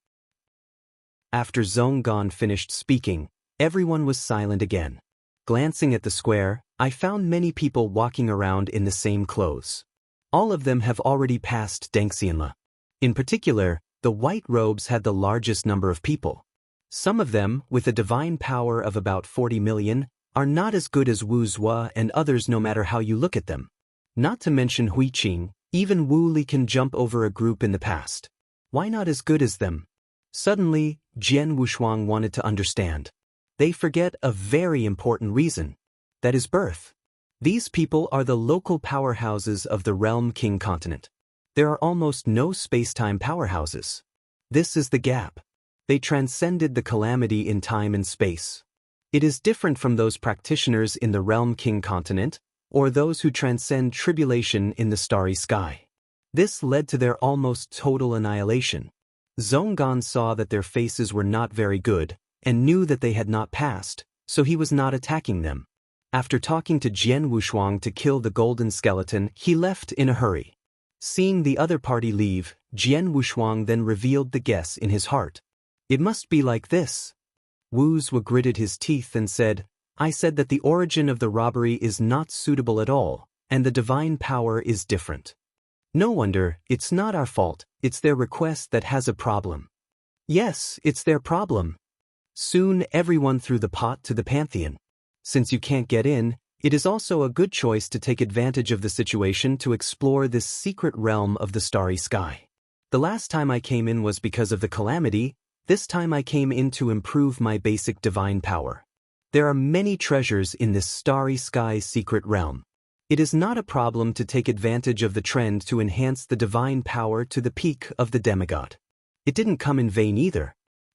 After Zhonggan finished speaking, everyone was silent again. Glancing at the square, I found many people walking around in the same clothes. All of them have already passed Dengxianle. In particular, the white robes had the largest number of people. Some of them, with a divine power of about 40 million, are not as good as Wu Zhuo and others no matter how you look at them. Not to mention Hui Qing, even Wu Li can jump over a group in the past. Why not as good as them? Suddenly, Jian Wushuang wanted to understand. They forget a very important reason. That is birth. These people are the local powerhouses of the Realm King continent. There are almost no space-time powerhouses. This is the gap. They transcended the calamity in time and space. It is different from those practitioners in the Realm King continent, or those who transcend tribulation in the starry sky. This led to their almost total annihilation. Zhonggan saw that their faces were not very good, and knew that they had not passed, so he was not attacking them. After talking to Jian Wushuang to kill the golden skeleton, he left in a hurry. Seeing the other party leave, Jian Wushuang then revealed the guess in his heart. It must be like this. Wu Zhuo gritted his teeth and said, I said that the origin of the robbery is not suitable at all, and the divine power is different. No wonder, it's not our fault, it's their request that has a problem. Yes, it's their problem. Soon everyone threw the pot to the pantheon. Since you can't get in, it is also a good choice to take advantage of the situation to explore this secret realm of the starry sky. The last time I came in was because of the calamity, this time I came in to improve my basic divine power. There are many treasures in this starry sky secret realm. It is not a problem to take advantage of the trend to enhance the divine power to the peak of the demigod. It didn't come in vain either.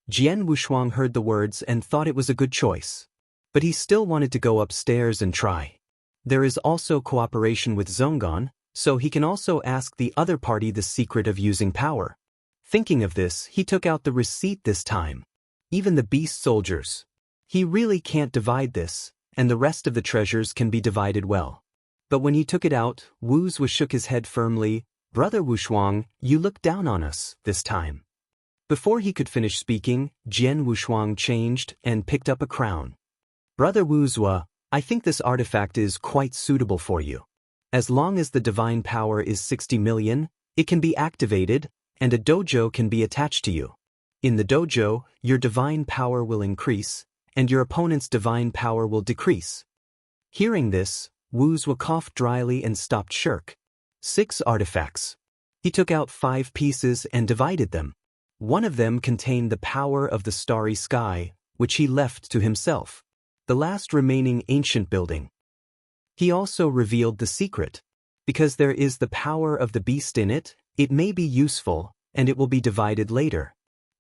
Jian Wushuang heard the words and thought it was a good choice. But he still wanted to go upstairs and try. There is also cooperation with Zhonggan, so he can also ask the other party the secret of using power. Thinking of this, he took out the receipt this time. Even the beast soldiers. He really can't divide this, and the rest of the treasures can be divided well. But when he took it out, Wu Zhuo shook his head firmly. Brother Wushuang, you look down on us this time. Before he could finish speaking, Jian Wushuang changed and picked up a crown. Brother Wu Zhuo, I think this artifact is quite suitable for you. As long as the divine power is 60 million, it can be activated, and a dojo can be attached to you. In the dojo, your divine power will increase, and your opponent's divine power will decrease. Hearing this, Wu Zhuo coughed dryly and stopped shirk. 6 artifacts. He took out 5 pieces and divided them. One of them contained the power of the starry sky, which he left to himself. The last remaining ancient building. He also revealed the secret. Because there is the power of the beast in it, it may be useful, and it will be divided later.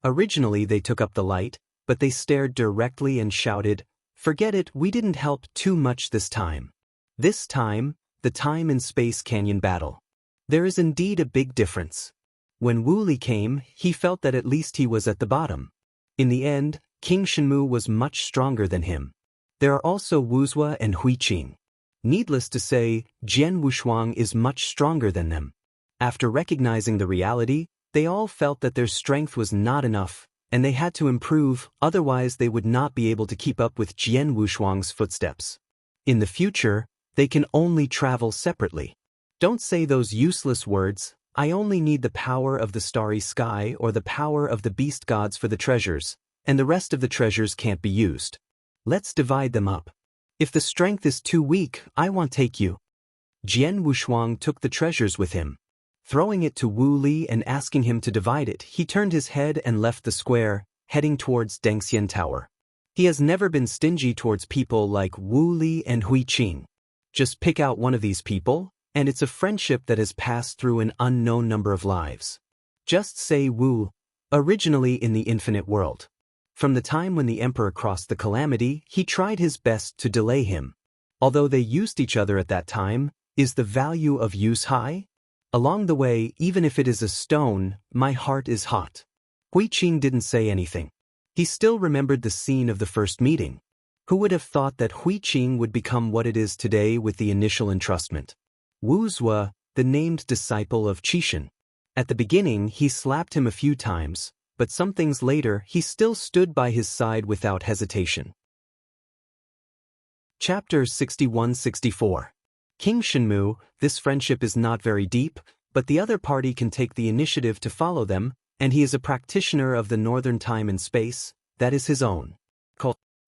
Originally they took up the light, but they stared directly and shouted, Forget it, we didn't help too much this time. This time, the time and space canyon battle. There is indeed a big difference. When Wu Li came, he felt that at least he was at the bottom. In the end, King Shenmu was much stronger than him. There are also Wu Zhuo and Hui Qing. Needless to say, Jian Wushuang is much stronger than them. After recognizing the reality, they all felt that their strength was not enough, and they had to improve, otherwise they would not be able to keep up with Jian Wushuang's footsteps. In the future, they can only travel separately. Don't say those useless words, I only need the power of the starry sky or the power of the beast gods for the treasures, and the rest of the treasures can't be used. Let's divide them up. If the strength is too weak, I won't take you. Jian Wushuang took the treasures with him. Throwing it to Wu Li and asking him to divide it, he turned his head and left the square, heading towards Dengxian Tower. He has never been stingy towards people like Wu Li and Hui Qing. Just pick out one of these people, and it's a friendship that has passed through an unknown number of lives. Just say Wu, originally in the infinite world. From the time when the emperor crossed the calamity, he tried his best to delay him. Although they used each other at that time, is the value of use high? Along the way, even if it is a stone, my heart is hot. Hui Qing didn't say anything. He still remembered the scene of the first meeting. Who would have thought that Hui Qing would become what it is today with the initial entrustment? Wu Zue, the named disciple of Qishan. At the beginning, he slapped him a few times, but some things later he still stood by his side without hesitation. Chapter 61-64. King Shenmu, this friendship is not very deep, but the other party can take the initiative to follow them, and he is a practitioner of the northern time and space, that is his own.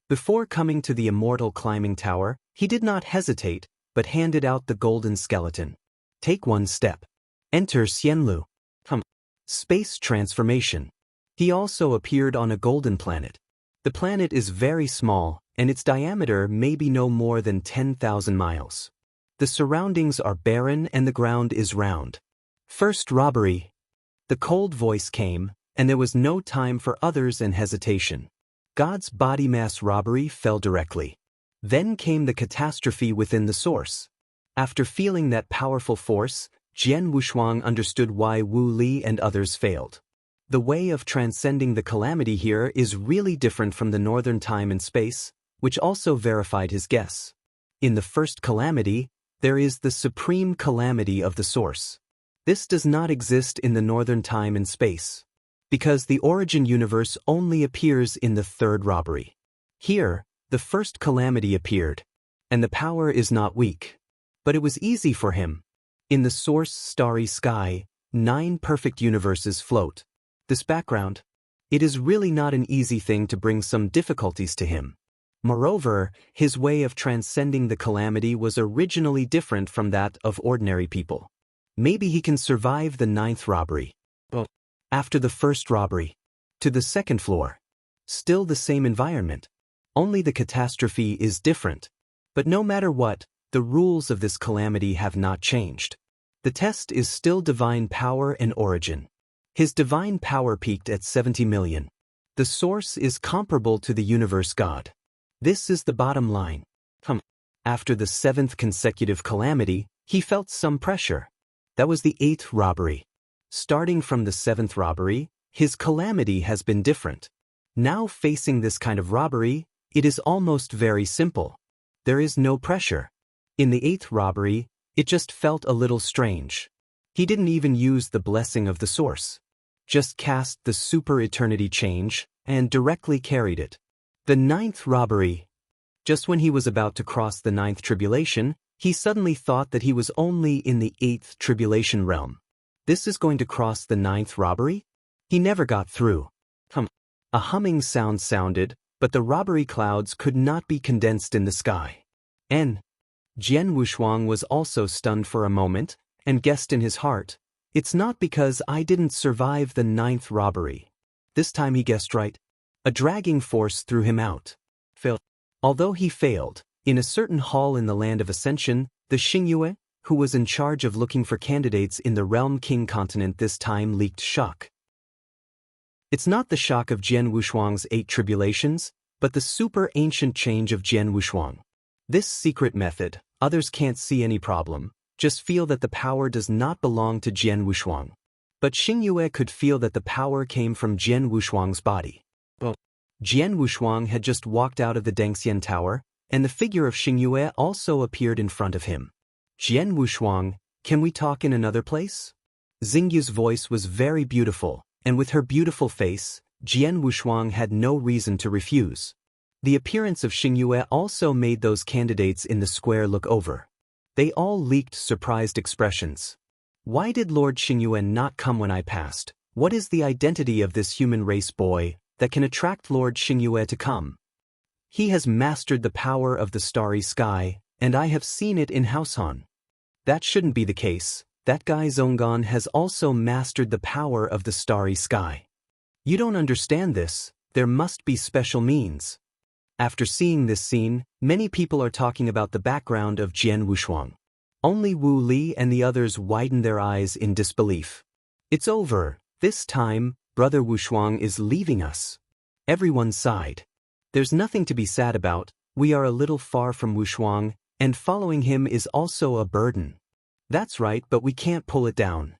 Before coming to the immortal climbing tower, he did not hesitate, but handed out the golden skeleton. Take one step. Enter Xianlu. Space transformation. He also appeared on a golden planet. The planet is very small, and its diameter may be no more than 10,000 miles. The surroundings are barren and the ground is round. First robbery. The cold voice came, and there was no time for others and hesitation. God's body mass robbery fell directly. Then came the catastrophe within the source. After feeling that powerful force, Jian Wushuang understood why Wu Li and others failed. The way of transcending the calamity here is really different from the northern time and space, which also verified his guess. In the first calamity, there is the supreme calamity of the source. This does not exist in the northern time and space, because the origin universe only appears in the third robbery. Here, the first calamity appeared, and the power is not weak. But it was easy for him. In the source starry sky, 9 perfect universes float. This background, it is really not an easy thing to bring some difficulties to him. Moreover, his way of transcending the calamity was originally different from that of ordinary people. Maybe he can survive the 9th robbery. But after the first robbery, to the 2nd floor. Still the same environment. Only the catastrophe is different. But no matter what, the rules of this calamity have not changed. The test is still divine power and origin. His divine power peaked at 70 million. The source is comparable to the universe God. This is the bottom line. After the 7th consecutive calamity, he felt some pressure. That was the 8th robbery. Starting from the 7th robbery, his calamity has been different. Now facing this kind of robbery, it is almost very simple. There is no pressure. In the 8th robbery, it just felt a little strange. He didn't even use the blessing of the source. Just cast the super eternity change and directly carried it. The 9th robbery. Just when he was about to cross the 9th tribulation, he suddenly thought that he was only in the 8th tribulation realm. This is going to cross the 9th robbery? He never got through. A humming sound sounded, but the robbery clouds could not be condensed in the sky. Jian Wushuang was also stunned for a moment, and guessed in his heart, "It's not because I didn't survive the 9th robbery." This time he guessed right. A dragging force threw him out. Although he failed, in a certain hall in the land of Ascension, the Xingyue, who was in charge of looking for candidates in the Realm King continent this time leaked shock. It's not the shock of Jian Wushuang's 8 tribulations, but the super ancient change of Jian Wushuang. This secret method, others can't see any problem, just feel that the power does not belong to Jian Wushuang. But Xingyue could feel that the power came from Jian Wushuang's body. Jian Wushuang had just walked out of the Dengxian Tower, and the figure of Xingyue also appeared in front of him. "Jian Wushuang, can we talk in another place?" Xingyu's voice was very beautiful, and with her beautiful face, Jian Wushuang had no reason to refuse. The appearance of Xingyue also made those candidates in the square look over. They all leaked surprised expressions. Why did Lord Xingyue not come when I passed? What is the identity of this human race boy that can attract Lord Xingyue to come? He has mastered the power of the starry sky, and I have seen it in Haoshan. That shouldn't be the case. That guy Zonggan has also mastered the power of the starry sky. You don't understand this. There must be special means. After seeing this scene, many people are talking about the background of Jian Wushuang. Only Wu Li and the others widen their eyes in disbelief. It's over. This time, brother Wushuang is leaving us. Everyone sighed. There's nothing to be sad about, we are a little far from Wushuang, and following him is also a burden. That's right, but we can't pull it down.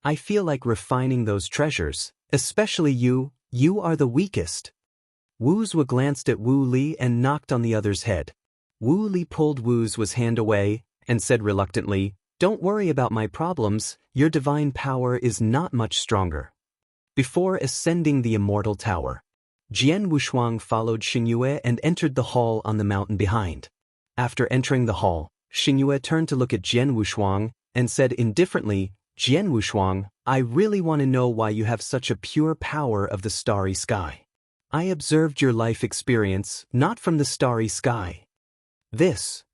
I feel like refining those treasures, especially you are the weakest. Wu Zue glanced at Wu Li and knocked on the other's head. Wu Li pulled Wu Zue's hand away and said reluctantly, "Don't worry about my problems, your divine power is not much stronger." Before ascending the immortal tower, Jian Wushuang followed Xingyue and entered the hall on the mountain behind. After entering the hall, Xingyue turned to look at Jian Wushuang and said indifferently, "Jian Wushuang, I really want to know why you have such a pure power of the starry sky. I observed your life experience, not from the starry sky." This.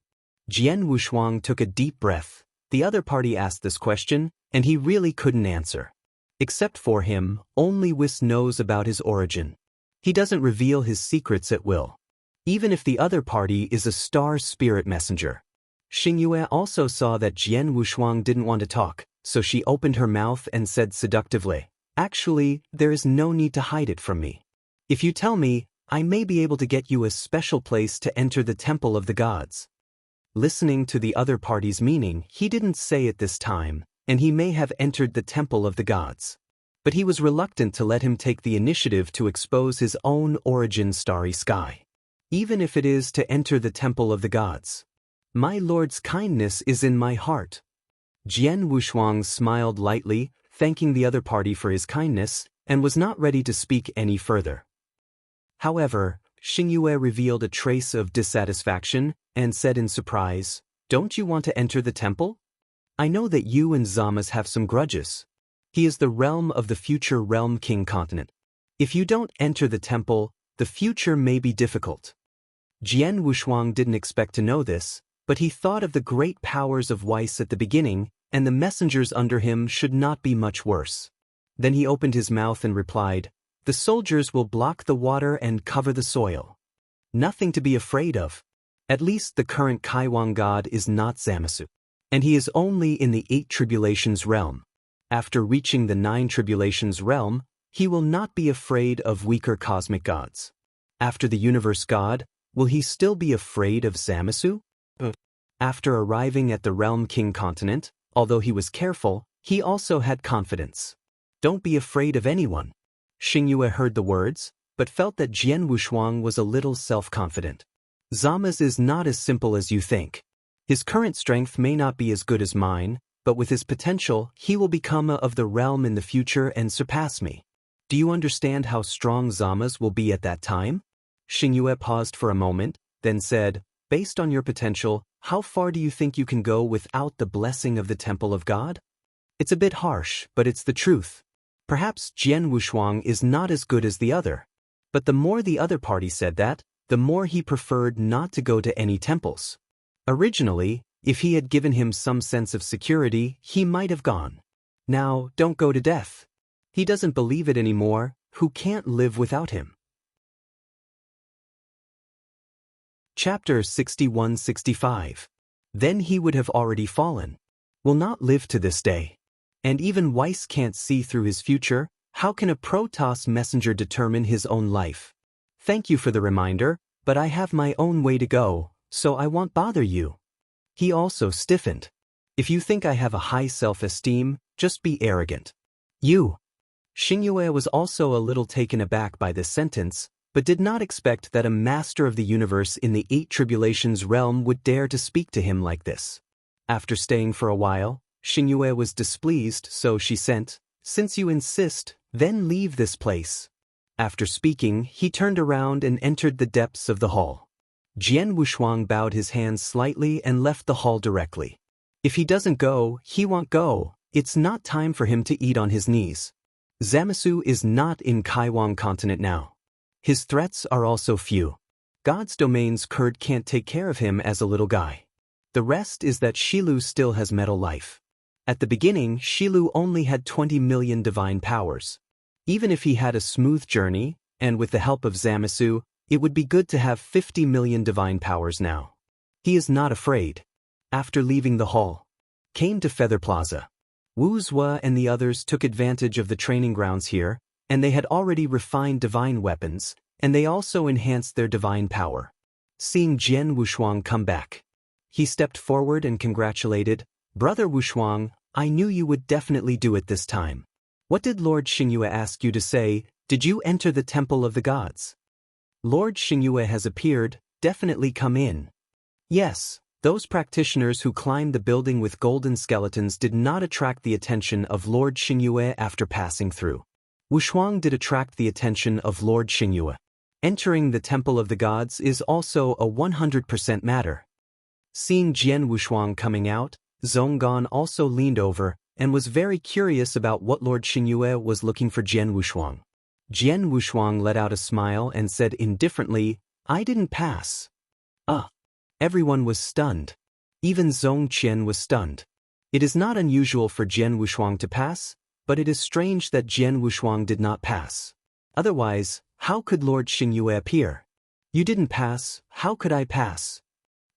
Jian Wushuang took a deep breath. The other party asked this question, and he really couldn't answer. Except for him, only Whis knows about his origin. He doesn't reveal his secrets at will. Even if the other party is a star spirit messenger. Xingyue also saw that Jian Wushuang didn't want to talk, so she opened her mouth and said seductively, "Actually, there is no need to hide it from me. If you tell me, I may be able to get you a special place to enter the temple of the gods." Listening to the other party's meaning, he didn't say it this time, and he may have entered the temple of the gods. But he was reluctant to let him take the initiative to expose his own origin starry sky. Even if it is to enter the temple of the gods. My lord's kindness is in my heart. Jian Wushuang smiled lightly, thanking the other party for his kindness, and was not ready to speak any further. However, Xingyue revealed a trace of dissatisfaction and said in surprise, "Don't you want to enter the temple? I know that you and Zamas have some grudges. He is the realm of the future realm king continent. If you don't enter the temple, the future may be difficult." Jian Wushuang didn't expect to know this, but he thought of the great powers of Weiss at the beginning, and the messengers under him should not be much worse. Then he opened his mouth and replied, "The soldiers will block the water and cover the soil. Nothing to be afraid of. At least the current Kaiwang god is not Zamasu. And he is only in the 8 tribulations realm. After reaching the 9 tribulations realm, he will not be afraid of weaker cosmic gods. After the universe god, will he still be afraid of Zamasu?" After arriving at the realm king continent, although he was careful, he also had confidence. "Don't be afraid of anyone." Xingyue heard the words, but felt that Jian Wushuang was a little self-confident. Zamas is not as simple as you think. His current strength may not be as good as mine, but with his potential, he will become of the realm in the future and surpass me. Do you understand how strong Zamas will be at that time? Xingyue paused for a moment, then said, "Based on your potential, how far do you think you can go without the blessing of the Temple of God?" It's a bit harsh, but it's the truth. Perhaps Jian Wushuang is not as good as the other. But the more the other party said that, the more he preferred not to go to any temples. Originally, if he had given him some sense of security, he might have gone. Now, don't go to death. He doesn't believe it anymore, who can't live without him. Chapter 61-65. Then he would have already fallen. Will not live to this day. And even Weiss can't see through his future. How can a Protoss messenger determine his own life? Thank you for the reminder, but I have my own way to go, so I won't bother you. He also stiffened. If you think I have a high self-esteem, just be arrogant. You. Xingyue was also a little taken aback by this sentence, but did not expect that a master of the universe in the 8 tribulations realm would dare to speak to him like this. After staying for a while, Xingyue was displeased, so she sent, "Since you insist, then leave this place." After speaking, he turned around and entered the depths of the hall. Jian Wushuang bowed his hands slightly and left the hall directly. If he doesn't go, he won't go. It's not time for him to eat on his knees. Zamasu is not in Kaiwang continent now. His threats are also few. God's domain's Kurd can't take care of him as a little guy. The rest is that Shilu still has metal life. At the beginning, Shilu only had 20 million divine powers. Even if he had a smooth journey, and with the help of Zamasu, it would be good to have 50 million divine powers now. He is not afraid. After leaving the hall, came to Feather Plaza. Wu Zue and the others took advantage of the training grounds here, and they had already refined divine weapons, and they also enhanced their divine power. Seeing Jian Wushuang come back, he stepped forward and congratulated, "Brother Wushuang, I knew you would definitely do it this time. What did Lord Xingyue ask you to say? Did you enter the Temple of the Gods?" "Lord Xingyue has appeared, definitely come in." Yes, those practitioners who climbed the building with golden skeletons did not attract the attention of Lord Xingyue after passing through. Wushuang did attract the attention of Lord Xingyue. Entering the Temple of the Gods is also a 100% matter. Seeing Jian Wushuang coming out, Zhonggan also leaned over and was very curious about what Lord Xingyue was looking for Jian Wushuang. Jian Wushuang let out a smile and said indifferently, "I didn't pass." Everyone was stunned. Even Zhong Qian was stunned. It is not unusual for Jian Wushuang to pass, but it is strange that Jian Wushuang did not pass. Otherwise, how could Lord Xingyue appear? "You didn't pass, how could I pass?"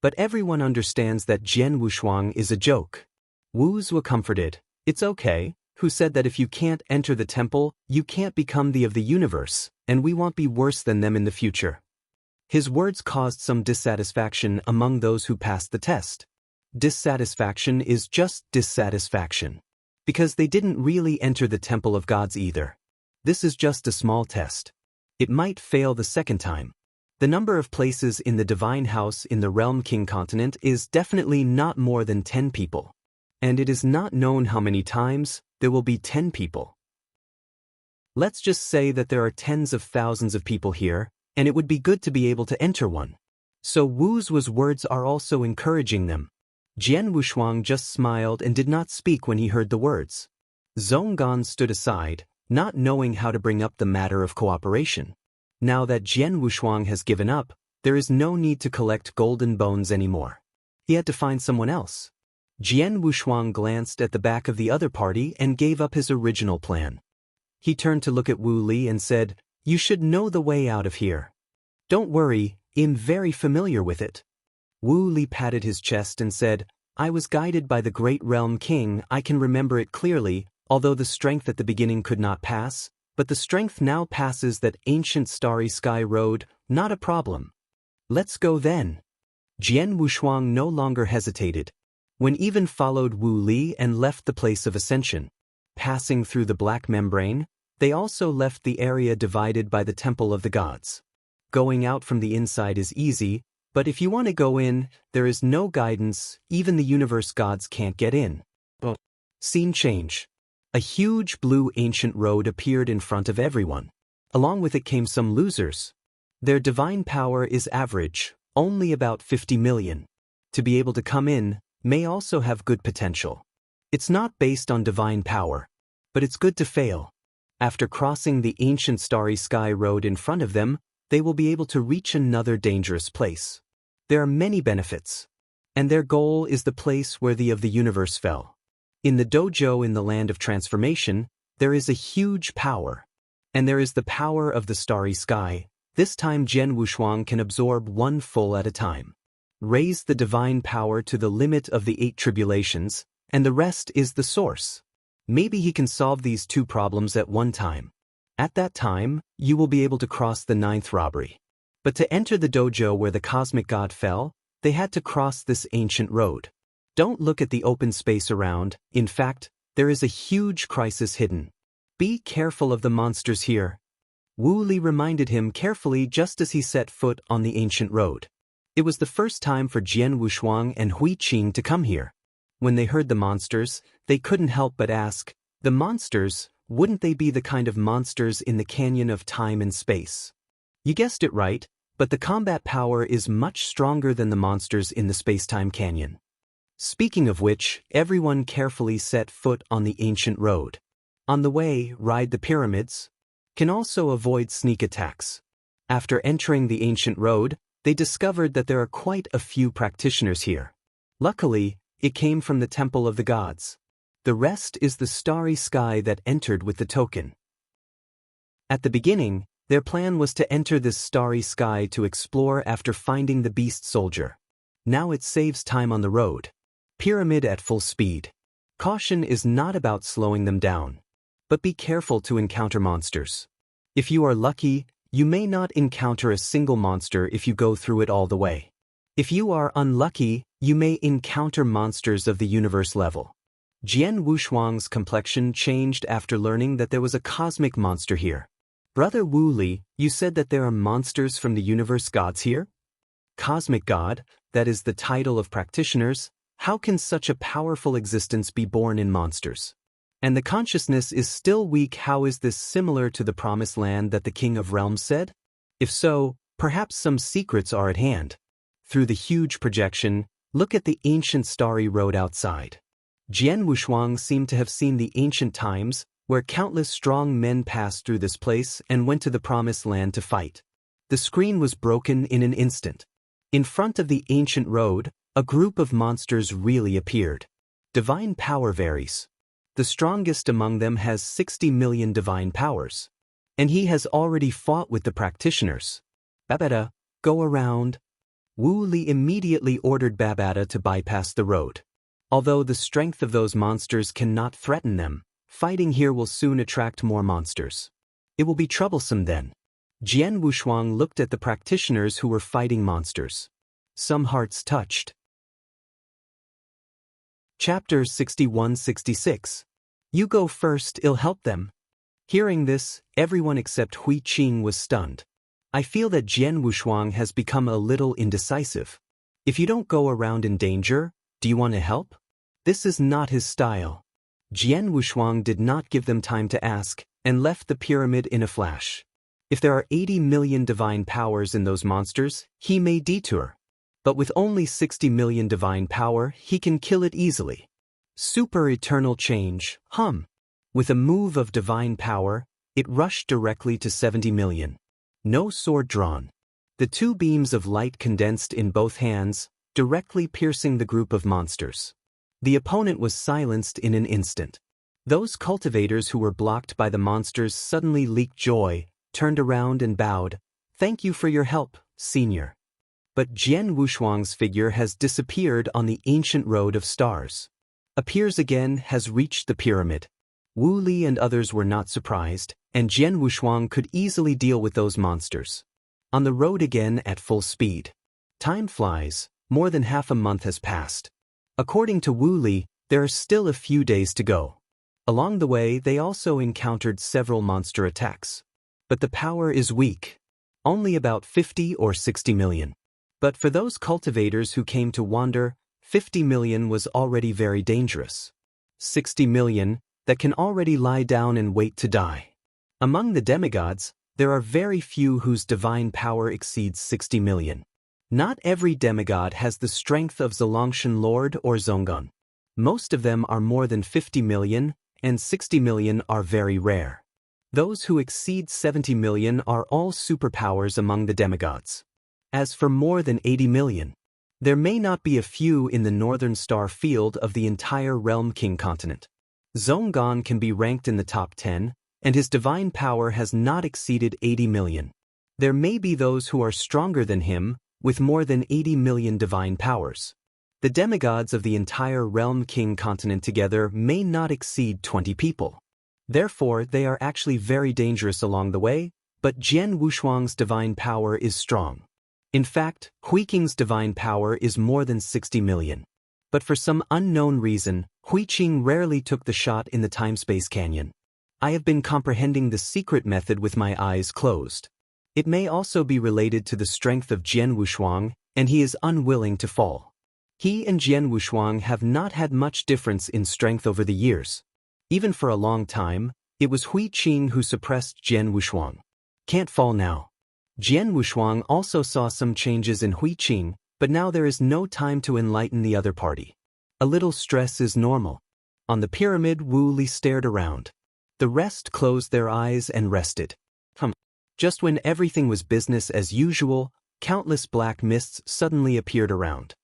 But everyone understands that Jian Wushuang is a joke. Wu Zhuo comforted, "It's okay," who said that if you can't enter the temple, you can't become the of the universe, and we won't be worse than them in the future. His words caused some dissatisfaction among those who passed the test. Dissatisfaction is just dissatisfaction. Because they didn't really enter the Temple of Gods either. This is just a small test. It might fail the second time. The number of places in the Divine House in the Realm King continent is definitely not more than 10 people. And it is not known how many times there will be 10 people. Let's just say that there are tens of thousands of people here, and it would be good to be able to enter one. So Wu Zhuo's words are also encouraging them. Jian Wushuang just smiled and did not speak when he heard the words. Zhonggan stood aside, not knowing how to bring up the matter of cooperation. Now that Jian Wushuang has given up, there is no need to collect golden bones anymore. He had to find someone else. Jian Wushuang glanced at the back of the other party and gave up his original plan. He turned to look at Wu Li and said, "You should know the way out of here." "Don't worry, I'm very familiar with it." Wu Li patted his chest and said, "I was guided by the great realm king. I can remember it clearly, although the strength at the beginning could not pass, but the strength now passes that ancient starry sky road, not a problem. Let's go then." Jian Wushuang no longer hesitated. When even followed Wu Li and left the place of ascension. Passing through the black membrane, they also left the area divided by the Temple of the Gods. Going out from the inside is easy, but if you want to go in, there is no guidance, even the universe gods can't get in. Scene change. A huge blue ancient road appeared in front of everyone. Along with it came some losers. Their divine power is average, only about 50 million. To be able to come in, may also have good potential. It's not based on divine power, but it's good to fail. After crossing the ancient starry sky road in front of them, they will be able to reach another dangerous place. There are many benefits, and their goal is the place where the of the universe fell. In the dojo in the land of transformation, there is a huge power, and there is the power of the starry sky. This time Jian Wushuang can absorb one full at a time. Raise the divine power to the limit of the 8 tribulations, and the rest is the source. Maybe he can solve these 2 problems at one time. At that time, you will be able to cross the 9th robbery. But to enter the dojo where the cosmic god fell, they had to cross this ancient road. Don't look at the open space around. In fact, there is a huge crisis hidden. Be careful of the monsters here. Wu Li reminded him carefully just as he set foot on the ancient road. It was the first time for Jian Wushuang and Hui Qing to come here. When they heard the monsters, they couldn't help but ask, "The monsters, wouldn't they be the kind of monsters in the canyon of time and space?" You guessed it right, but the combat power is much stronger than the monsters in the space-time canyon. Speaking of which, everyone carefully set foot on the ancient road. On the way, ride the pyramids. Can also avoid sneak attacks. After entering the ancient road, they discovered that there are quite a few practitioners here. Luckily, it came from the Temple of the Gods. The rest is the starry sky that entered with the token. At the beginning, their plan was to enter this starry sky to explore after finding the beast soldier. Now it saves time on the road. Pyramid at full speed. Caution is not about slowing them down. But be careful to encounter monsters. If you are lucky, you may not encounter a single monster if you go through it all the way. If you are unlucky, you may encounter monsters of the universe level. Jian Wushuang's complexion changed after learning that there was a cosmic monster here. Brother Wu Li, you said that there are monsters from the universe gods here? Cosmic god, that is the title of practitioners. How can such a powerful existence be born in monsters? And the consciousness is still weak. How is this similar to the promised land that the King of Realms said? If so, perhaps some secrets are at hand. Through the huge projection, look at the ancient starry road outside. Jian Wushuang seemed to have seen the ancient times, where countless strong men passed through this place and went to the promised land to fight. The screen was broken in an instant. In front of the ancient road, a group of monsters really appeared. Divine power varies. The strongest among them has 60 million divine powers. And he has already fought with the practitioners. Babada, go around. Wu Li immediately ordered Babada to bypass the road. Although the strength of those monsters cannot threaten them, fighting here will soon attract more monsters. It will be troublesome then. Jian Wushuang looked at the practitioners who were fighting monsters. Some hearts touched. Chapter 61-66. You go first, it'll help them. Hearing this, everyone except Hui Qing was stunned. I feel that Jian Wushuang has become a little indecisive. If you don't go around in danger, do you want to help? This is not his style. Jian Wushuang did not give them time to ask, and left the pyramid in a flash. If there are 80 million divine powers in those monsters, he may detour. But with only 60 million divine power, he can kill it easily. Super eternal change, With a move of divine power, it rushed directly to 70 million. No sword drawn. The two beams of light condensed in both hands, directly piercing the group of monsters. The opponent was silenced in an instant. Those cultivators who were blocked by the monsters suddenly leaked joy, turned around and bowed. Thank you for your help, senior. But Jian Wushuang's figure has disappeared on the ancient road of stars. Appears again, has reached the pyramid. Wu Li and others were not surprised, and Jian Wushuang could easily deal with those monsters. On the road again at full speed. Time flies, more than half a month has passed. According to Wu Li, there are still a few days to go. Along the way, they also encountered several monster attacks. But the power is weak. Only about 50 or 60 million. But for those cultivators who came to wander, 50 million was already very dangerous. 60 million, that can already lie down and wait to die. Among the demigods, there are very few whose divine power exceeds 60 million. Not every demigod has the strength of Zolongshan Lord or Zonggun. Most of them are more than 50 million, and 60 million are very rare. Those who exceed 70 million are all superpowers among the demigods. As for more than 80 million, there may not be a few in the northern star field of the entire Realm King continent. Zonggon can be ranked in the top 10, and his divine power has not exceeded 80 million. There may be those who are stronger than him, with more than 80 million divine powers. The demigods of the entire Realm King continent together may not exceed 20 people. Therefore, they are actually very dangerous along the way, but Jian Wushuang's divine power is strong. In fact, Hui Qing's divine power is more than 60 million. But for some unknown reason, Hui Qing rarely took the shot in the time-space canyon. I have been comprehending the secret method with my eyes closed. It may also be related to the strength of Jian Wushuang, and he is unwilling to fall. He and Jian Wushuang have not had much difference in strength over the years. Even for a long time, it was Hui Qing who suppressed Jian Wushuang. Can't fall now. Jian Wushuang also saw some changes in Hui Qing, but now there is no time to enlighten the other party. A little stress is normal. On the pyramid, Wu Li stared around. The rest closed their eyes and rested. Just when everything was business as usual, countless black mists suddenly appeared around.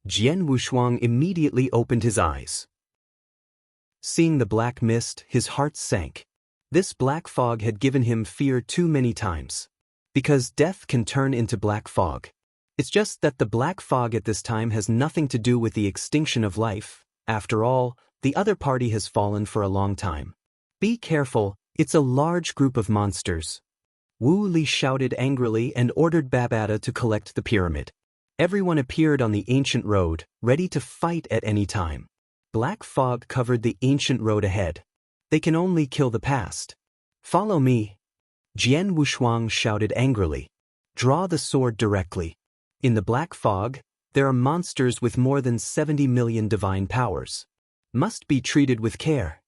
Jian Wushuang immediately opened his eyes. Seeing the black mist, his heart sank. This black fog had given him fear too many times. Because death can turn into black fog. It's just that the black fog at this time has nothing to do with the extinction of life. After all, the other party has fallen for a long time. Be careful, it's a large group of monsters. Wu Li shouted angrily and ordered Babata to collect the pyramid. Everyone appeared on the ancient road, ready to fight at any time. Black fog covered the ancient road ahead. They can only kill the past. Follow me. Jian Wushuang shouted angrily. Draw the sword directly. In the black fog, there are monsters with more than 70 million divine powers. Must be treated with care.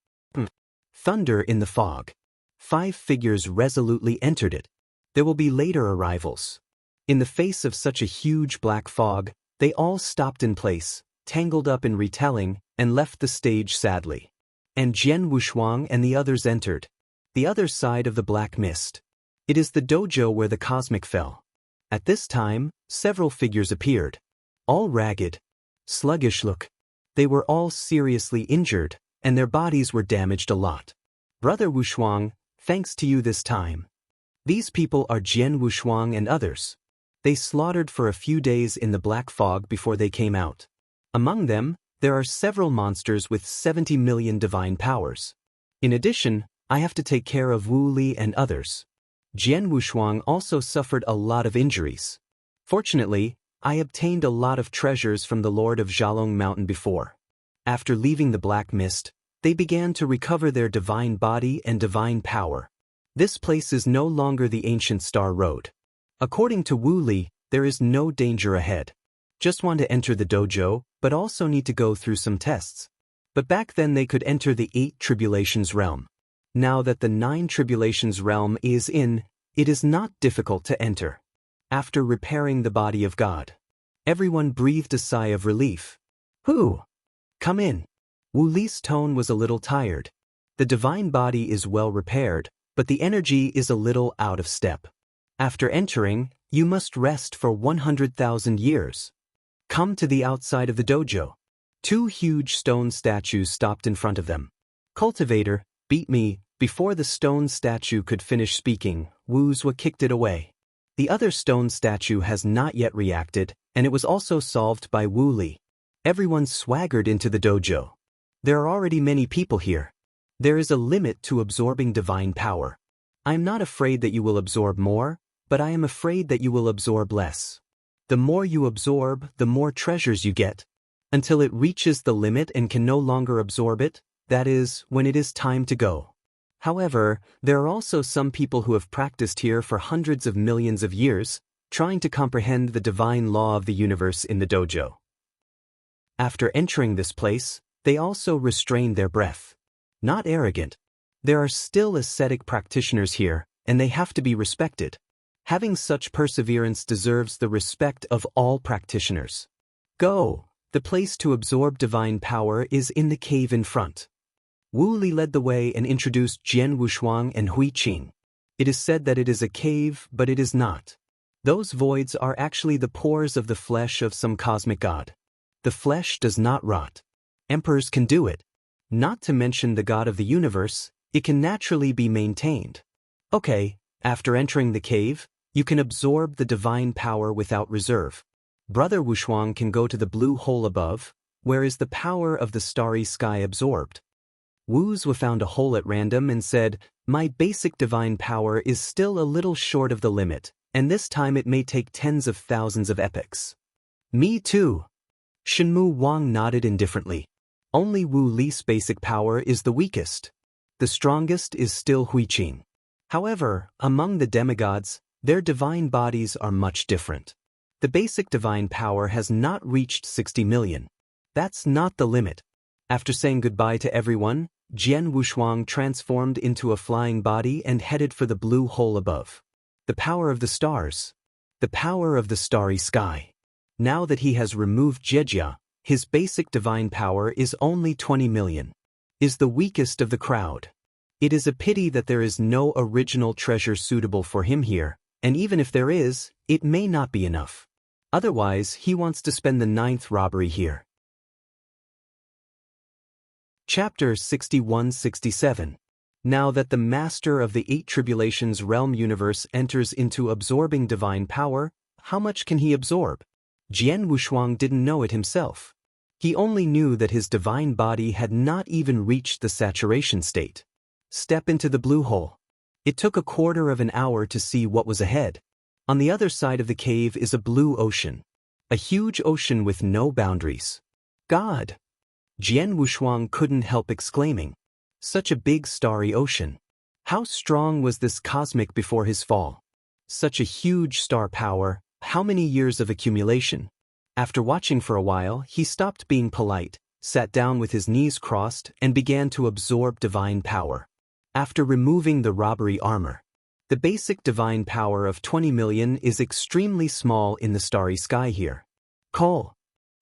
Thunder in the fog. 5 figures resolutely entered it. There will be later arrivals. In the face of such a huge black fog, they all stopped in place, tangled up in retelling, and left the stage sadly. And Jian Wushuang and the others entered. The other side of the black mist. It is the dojo where the cosmic fell. At this time, several figures appeared. All ragged. Sluggish look. They were all seriously injured, and their bodies were damaged a lot. Brother Wushuang, thanks to you this time. These people are Jian Wushuang and others. They slaughtered for a few days in the black fog before they came out. Among them, there are several monsters with 70 million divine powers. In addition, I have to take care of Wu Li and others. Jian Wushuang also suffered a lot of injuries. Fortunately, I obtained a lot of treasures from the Lord of Zhalong Mountain before. After leaving the black mist, they began to recover their divine body and divine power. This place is no longer the ancient Star Road. According to Wu Li, there is no danger ahead. Just want to enter the dojo, but also need to go through some tests. But back then they could enter the 8 tribulations realm. Now that the 9 tribulations realm is in, it is not difficult to enter. After repairing the body of God, everyone breathed a sigh of relief. Who? Come in. Wu Li's tone was a little tired. The divine body is well repaired, but the energy is a little out of step. After entering, you must rest for 100,000 years. Come to the outside of the dojo. 2 huge stone statues stopped in front of them. Cultivator, beat me. Before the stone statue could finish speaking, Wu Zhua kicked it away. The other stone statue has not yet reacted, and it was also solved by Wu Li. Everyone swaggered into the dojo. There are already many people here. There is a limit to absorbing divine power. I am not afraid that you will absorb more, but I am afraid that you will absorb less. The more you absorb, the more treasures you get. Until it reaches the limit and can no longer absorb it, that is, when it is time to go. However, there are also some people who have practiced here for hundreds of millions of years, trying to comprehend the divine law of the universe in the dojo. After entering this place, they also restrain their breath. Not arrogant. There are still ascetic practitioners here, and they have to be respected. Having such perseverance deserves the respect of all practitioners. Go! The place to absorb divine power is in the cave in front. Wu Li led the way and introduced Jian Wushuang and Hui Qing. It is said that it is a cave, but it is not. Those voids are actually the pores of the flesh of some cosmic god. The flesh does not rot. Emperors can do it. Not to mention the god of the universe, it can naturally be maintained. Okay, after entering the cave, you can absorb the divine power without reserve. Brother Wushuang can go to the blue hole above, where is the power of the starry sky absorbed. Wu Zhua found a hole at random and said, my basic divine power is still a little short of the limit, and this time it may take tens of thousands of epochs. Me too. Shenmu Wang nodded indifferently. Only Wu Li's basic power is the weakest. The strongest is still Hui Qing. However, among the demigods, their divine bodies are much different. The basic divine power has not reached 60 million. That's not the limit. After saying goodbye to everyone, Jian Wushuang transformed into a flying body and headed for the blue hole above. The power of the stars. The power of the starry sky. Now that he has removed Jejia, his basic divine power is only 20 million. Is the weakest of the crowd. It is a pity that there is no original treasure suitable for him here, and even if there is, it may not be enough. Otherwise, he wants to spend the 9th robbery here. Chapter 61-67. Now that the master of the 8 tribulations realm universe enters into absorbing divine power, how much can he absorb? Jian Wushuang didn't know it himself. He only knew that his divine body had not even reached the saturation state. Step into the blue hole. It took a quarter of an hour to see what was ahead. On the other side of the cave is a blue ocean. A huge ocean with no boundaries. God! Jian Wushuang couldn't help exclaiming. Such a big starry ocean. How strong was this cosmic before his fall? Such a huge star power, how many years of accumulation? After watching for a while, he stopped being polite, sat down with his knees crossed, and began to absorb divine power. After removing the robbery armor, the basic divine power of 20 million is extremely small in the starry sky here. Call.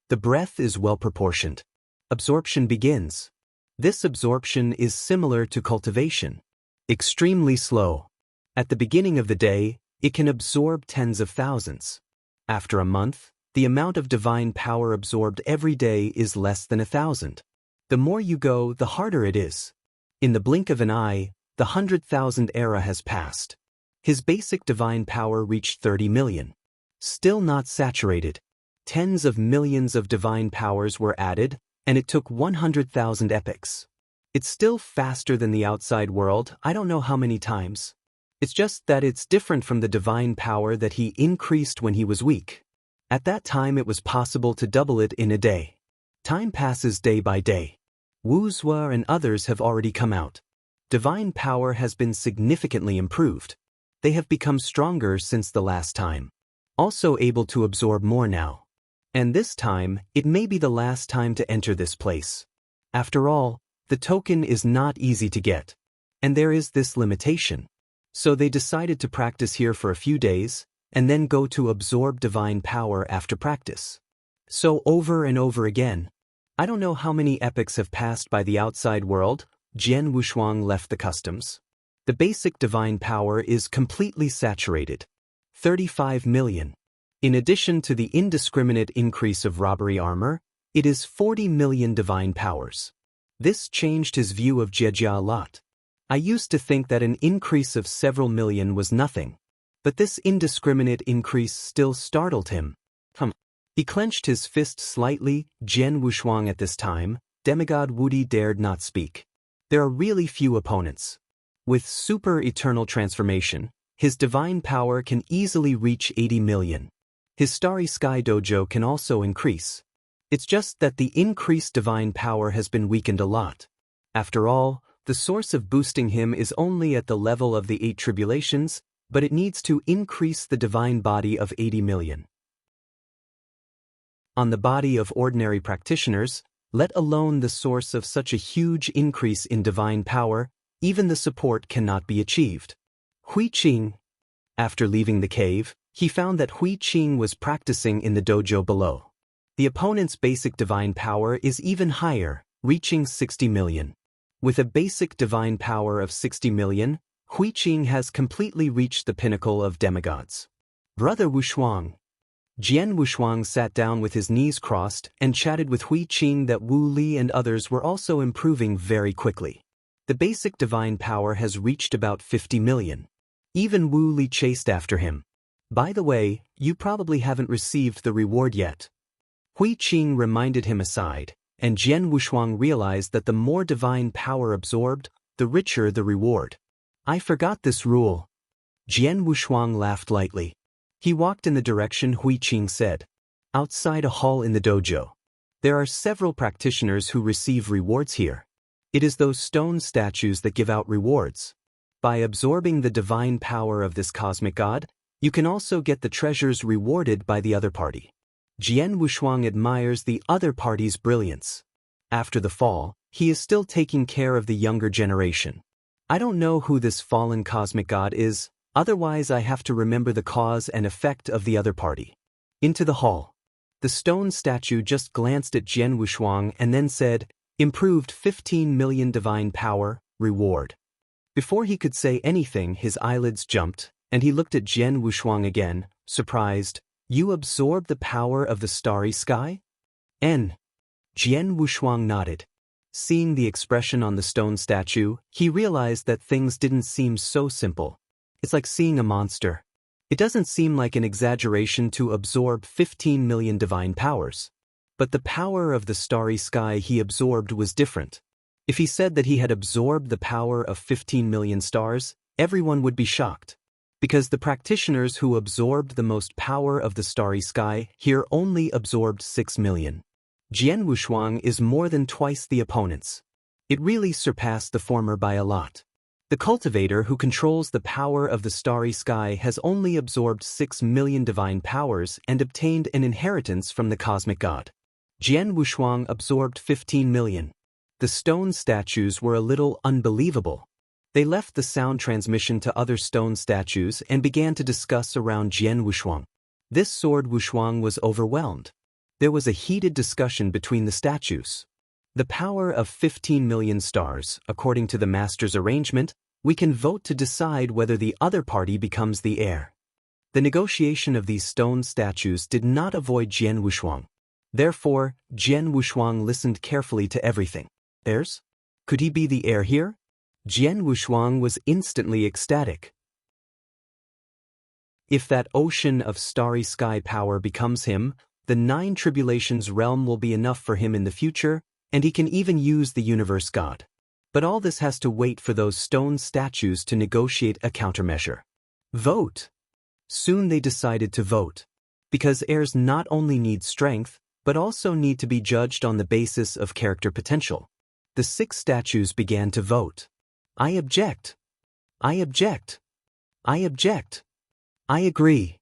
The breath is well proportioned. Absorption begins. This absorption is similar to cultivation. Extremely slow. At the beginning of the day, it can absorb tens of thousands. After a month, the amount of divine power absorbed every day is less than 1,000. The more you go, the harder it is. In the blink of an eye, the 100,000 era has passed. His basic divine power reached 30 million. Still not saturated. Tens of millions of divine powers were added, and it took 100,000 epochs. It's still faster than the outside world, I don't know how many times. It's just that it's different from the divine power that he increased when he was weak. At that time it was possible to double it in a day. Time passes day by day. Wu Zhuo and others have already come out. Divine power has been significantly improved. They have become stronger since the last time. Also able to absorb more now. And this time, it may be the last time to enter this place. After all, the token is not easy to get. And there is this limitation. So they decided to practice here for a few days, and then go to absorb divine power after practice. So over and over again. I don't know how many epochs have passed by the outside world. Jian Wushuang left the customs. The basic divine power is completely saturated. 35 million. In addition to the indiscriminate increase of robbery armor, it is 40 million divine powers. This changed his view of Jejia a lot. I used to think that an increase of several million was nothing. But this indiscriminate increase still startled him. He clenched his fist slightly. Jian Wushuang at this time, demigod Wudi dared not speak. There are really few opponents. With super eternal transformation, his divine power can easily reach 80 million. His starry sky dojo can also increase. It's just that the increased divine power has been weakened a lot. After all, the source of boosting him is only at the level of the 8 tribulations, but it needs to increase the divine body of 80 million. On the body of ordinary practitioners, let alone the source of such a huge increase in divine power, even the support cannot be achieved. Hui Qing. After leaving the cave, he found that Hui Qing was practicing in the dojo below. The opponent's basic divine power is even higher, reaching 60 million. With a basic divine power of 60 million, Hui Qing has completely reached the pinnacle of demigods. Brother Wushuang. Jian Wushuang sat down with his knees crossed and chatted with Hui Qing that Wu Li and others were also improving very quickly. The basic divine power has reached about 50 million. Even Wu Li chased after him. By the way, you probably haven't received the reward yet. Hui Qing reminded him aside, and Jian Wushuang realized that the more divine power absorbed, the richer the reward. I forgot this rule. Jian Wushuang laughed lightly. He walked in the direction Hui Qing said. Outside a hall in the dojo. There are several practitioners who receive rewards here. It is those stone statues that give out rewards. By absorbing the divine power of this cosmic god, you can also get the treasures rewarded by the other party. Jian Wushuang admires the other party's brilliance. After the fall, he is still taking care of the younger generation. I don't know who this fallen cosmic god is. Otherwise I have to remember the cause and effect of the other party. Into the hall. The stone statue just glanced at Jian Wushuang and then said, improved 15 million divine power, reward. Before he could say anything, his eyelids jumped, and he looked at Jian Wushuang again, surprised. You absorb the power of the starry sky? Jian Wushuang nodded. Seeing the expression on the stone statue, he realized that things didn't seem so simple. It's like seeing a monster. It doesn't seem like an exaggeration to absorb 15 million divine powers. But the power of the starry sky he absorbed was different. If he said that he had absorbed the power of 15 million stars, everyone would be shocked. Because the practitioners who absorbed the most power of the starry sky here only absorbed 6 million. Jian Wushuang is more than twice the opponents. It really surpassed the former by a lot. The cultivator who controls the power of the starry sky has only absorbed 6 million divine powers and obtained an inheritance from the cosmic god. Jian Wushuang absorbed 15 million. The stone statues were a little unbelievable. They left the sound transmission to other stone statues and began to discuss around Jian Wushuang. This sword Wushuang was overwhelmed. There was a heated discussion between the statues. The power of 15 million stars, according to the master's arrangement, we can vote to decide whether the other party becomes the heir. The negotiation of these stone statues did not avoid Jian Wushuang. Therefore, Jian Wushuang listened carefully to everything. Heirs? Could he be the heir here? Jian Wushuang was instantly ecstatic. If that ocean of starry sky power becomes him, the 9 tribulations realm will be enough for him in the future, and he can even use the universe god. But all this has to wait for those stone statues to negotiate a countermeasure. Vote. Soon they decided to vote. Because heirs not only need strength, but also need to be judged on the basis of character potential. The 6 statues began to vote. I object. I object. I object. I agree.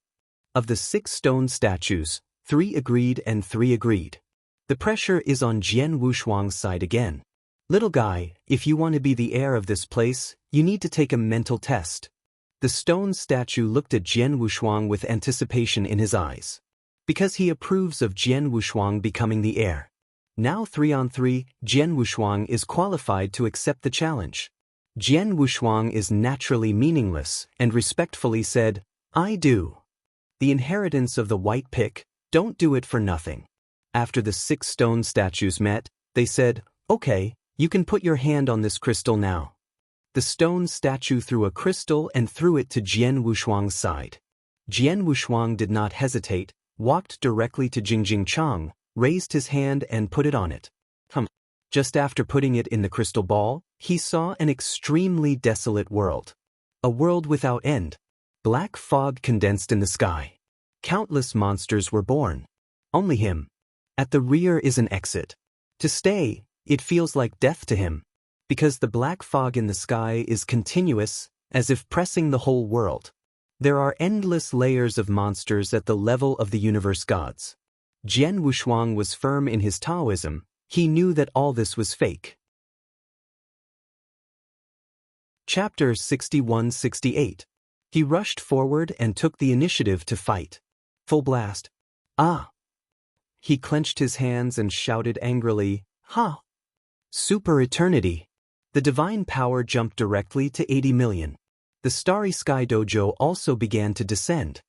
Of the 6 stone statues, 3 agreed and 3 agreed. The pressure is on Jian Wushuang's side again. Little guy, if you want to be the heir of this place, you need to take a mental test. The stone statue looked at Jian Wushuang with anticipation in his eyes. Because he approves of Jian Wushuang becoming the heir. Now 3-on-3, Jian Wushuang is qualified to accept the challenge. Jian Wushuang is naturally meaningless and respectfully said, I do. The inheritance of the white pick, don't do it for nothing. After the 6 stone statues met, they said, okay, you can put your hand on this crystal now. The stone statue threw a crystal and threw it to Jian Wushuang's side. Jian Wushuang did not hesitate, walked directly to Jingjing Chang, raised his hand and put it on it. Just after putting it in the crystal ball, he saw an extremely desolate world. A world without end. Black fog condensed in the sky. Countless monsters were born. Only him. At the rear is an exit. To stay, it feels like death to him. Because the black fog in the sky is continuous, as if pressing the whole world. There are endless layers of monsters at the level of the universe gods. Jian Wushuang was firm in his Taoism. He knew that all this was fake. Chapter 61-68. He rushed forward and took the initiative to fight. Full blast. Ah! He clenched his hands and shouted angrily, Ha! Super Eternity! The divine power jumped directly to 80 million. The Starry Sky Dojo also began to descend.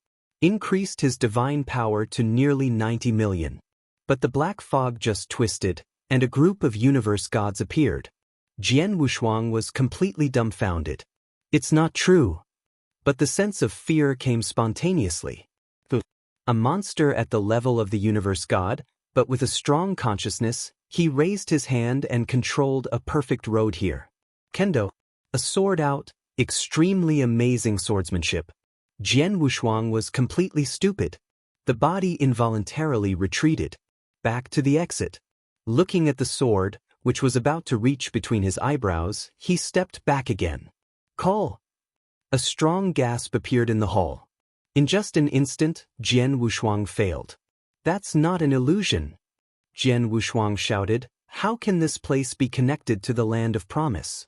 Increased his divine power to nearly 90 million. But the black fog just twisted, and a group of universe gods appeared. Jian Wushuang was completely dumbfounded. It's not true. But the sense of fear came spontaneously. A monster at the level of the universe god, but with a strong consciousness, he raised his hand and controlled a perfect road here. Kendo. A sword out, extremely amazing swordsmanship. Jian Wushuang was completely stupid. The body involuntarily retreated. Back to the exit. Looking at the sword, which was about to reach between his eyebrows, he stepped back again. Call! A strong gasp appeared in the hall. In just an instant, Jian Wushuang failed. That's not an illusion. Jian Wushuang shouted, how can this place be connected to the land of promise?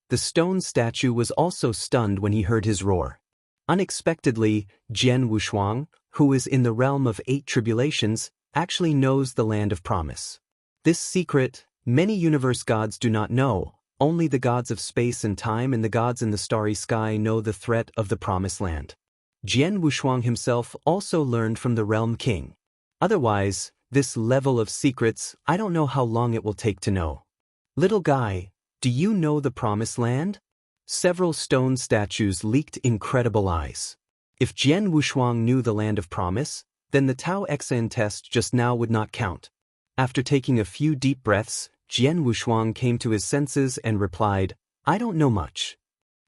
The stone statue was also stunned when he heard his roar. Unexpectedly, Jian Wushuang, who is in the realm of 8 tribulations, actually knows the land of promise. This secret, many universe gods do not know. Only the gods of space and time and the gods in the starry sky know the threat of the promised land. Jian Wushuang himself also learned from the realm king. Otherwise, this level of secrets, I don't know how long it will take to know. Little guy, do you know the promised land? Several stone statues leaked incredible eyes. If Jian Wushuang knew the land of promise, then the Tao Xan test just now would not count. After taking a few deep breaths, Jian Wushuang came to his senses and replied, "I don't know much."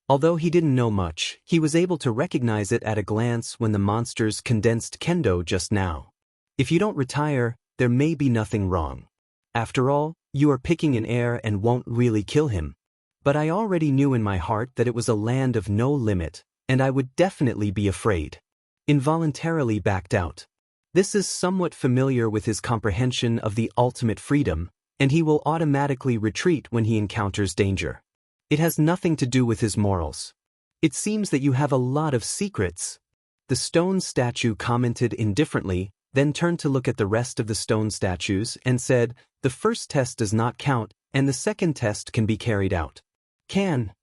Although he didn't know much, he was able to recognize it at a glance when the monsters condensed kendo just now. If you don't retire, there may be nothing wrong. After all, you are picking an heir and won't really kill him. But I already knew in my heart that it was a land of no limit, and I would definitely be afraid. Involuntarily backed out. This is somewhat familiar with his comprehension of the ultimate freedom, and he will automatically retreat when he encounters danger. It has nothing to do with his morals. It seems that you have a lot of secrets. The stone statue commented indifferently, then turned to look at the rest of the stone statues and said, "The first test does not count, and the second test can be carried out." Can?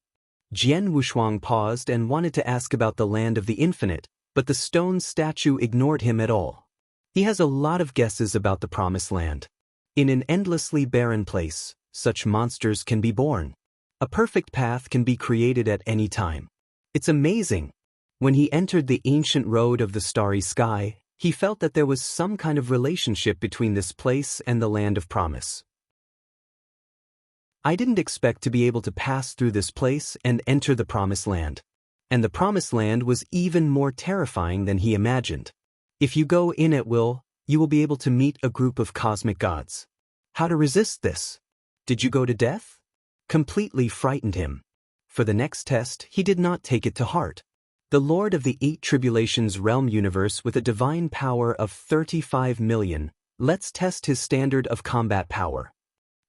Jian Wushuang paused and wanted to ask about the land of the infinite, but the stone statue ignored him at all. He has a lot of guesses about the promised land. In an endlessly barren place, such monsters can be born. A perfect path can be created at any time. It's amazing. When he entered the ancient road of the starry sky, he felt that there was some kind of relationship between this place and the land of promise. I didn't expect to be able to pass through this place and enter the promised land. And the promised land was even more terrifying than he imagined. If you go in at will, you will be able to meet a group of cosmic gods. How to resist this? Did you go to death? Completely frightened him. For the next test, he did not take it to heart. The Lord of the Eight Tribulations realm universe with a divine power of 35 million, let's test his standard of combat power.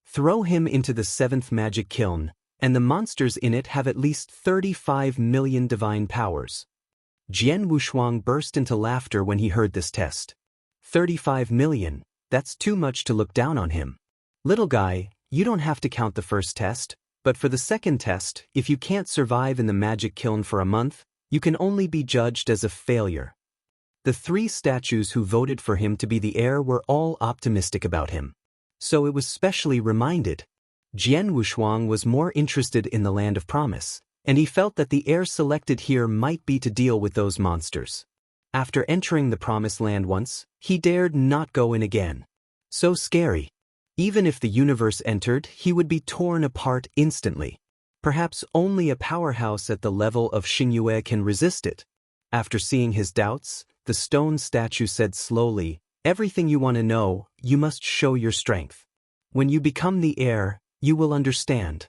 Throw him into the seventh magic kiln, and the monsters in it have at least 35 million divine powers. Jian Wushuang burst into laughter when he heard this test. 35 million, that's too much to look down on him. Little guy, you don't have to count the first test, but for the second test, if you can't survive in the magic kiln for a month, you can only be judged as a failure. The three statues who voted for him to be the heir were all optimistic about him. So it was specially reminded. Jian Wushuang was more interested in the land of promise, and he felt that the heir selected here might be to deal with those monsters. After entering the promised land once, he dared not go in again. So scary. Even if the universe entered, he would be torn apart instantly. Perhaps only a powerhouse at the level of Xingyue can resist it. After seeing his doubts, the stone statue said slowly, "Everything you want to know, you must show your strength. When you become the heir, you will understand."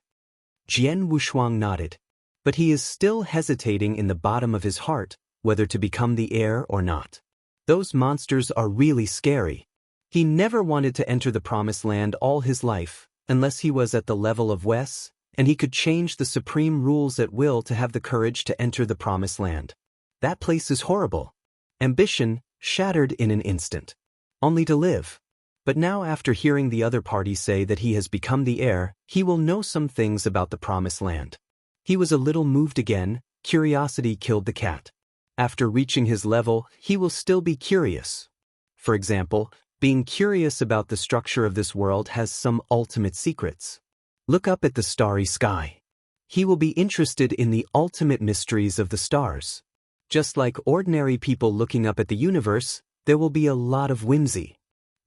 Jian Wushuang nodded. But he is still hesitating in the bottom of his heart, whether to become the heir or not. Those monsters are really scary. He never wanted to enter the promised land all his life, unless he was at the level of Wes, and he could change the supreme rules at will to have the courage to enter the promised land. That place is horrible. Ambition, shattered in an instant. Only to live. But now after hearing the other party say that he has become the heir, he will know some things about the promised land. He was a little moved again, curiosity killed the cat. After reaching his level, he will still be curious. For example, being curious about the structure of this world has some ultimate secrets. Look up at the starry sky. He will be interested in the ultimate mysteries of the stars. Just like ordinary people looking up at the universe, there will be a lot of whimsy.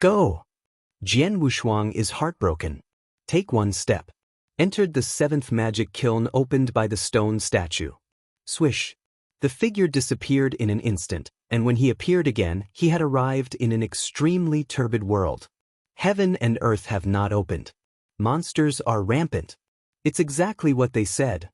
Go! Jian Wushuang is heartbroken. Take one step. Entered the seventh magic kiln opened by the stone statue. Swish. The figure disappeared in an instant, and when he appeared again, he had arrived in an extremely turbid world. Heaven and earth have not opened. Monsters are rampant. It's exactly what they said.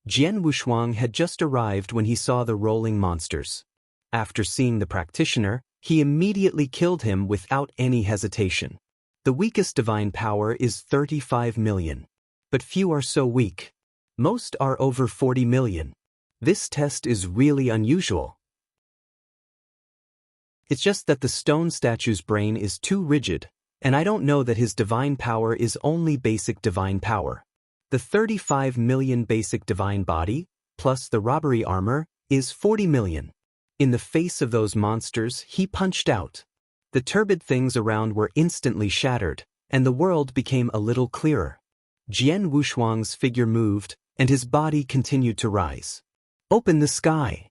Jian Wushuang had just arrived when he saw the rolling monsters. After seeing the practitioner, he immediately killed him without any hesitation. The weakest divine power is 35 million. But few are so weak. Most are over 40 million. This test is really unusual. It's just that the stone statue's brain is too rigid, and I don't know that his divine power is only basic divine power. The 35 million basic divine body, plus the robbery armor, is 40 million. In the face of those monsters, he punched out. The turbid things around were instantly shattered, and the world became a little clearer. Jian Wushuang's figure moved, and his body continued to rise. Open the sky.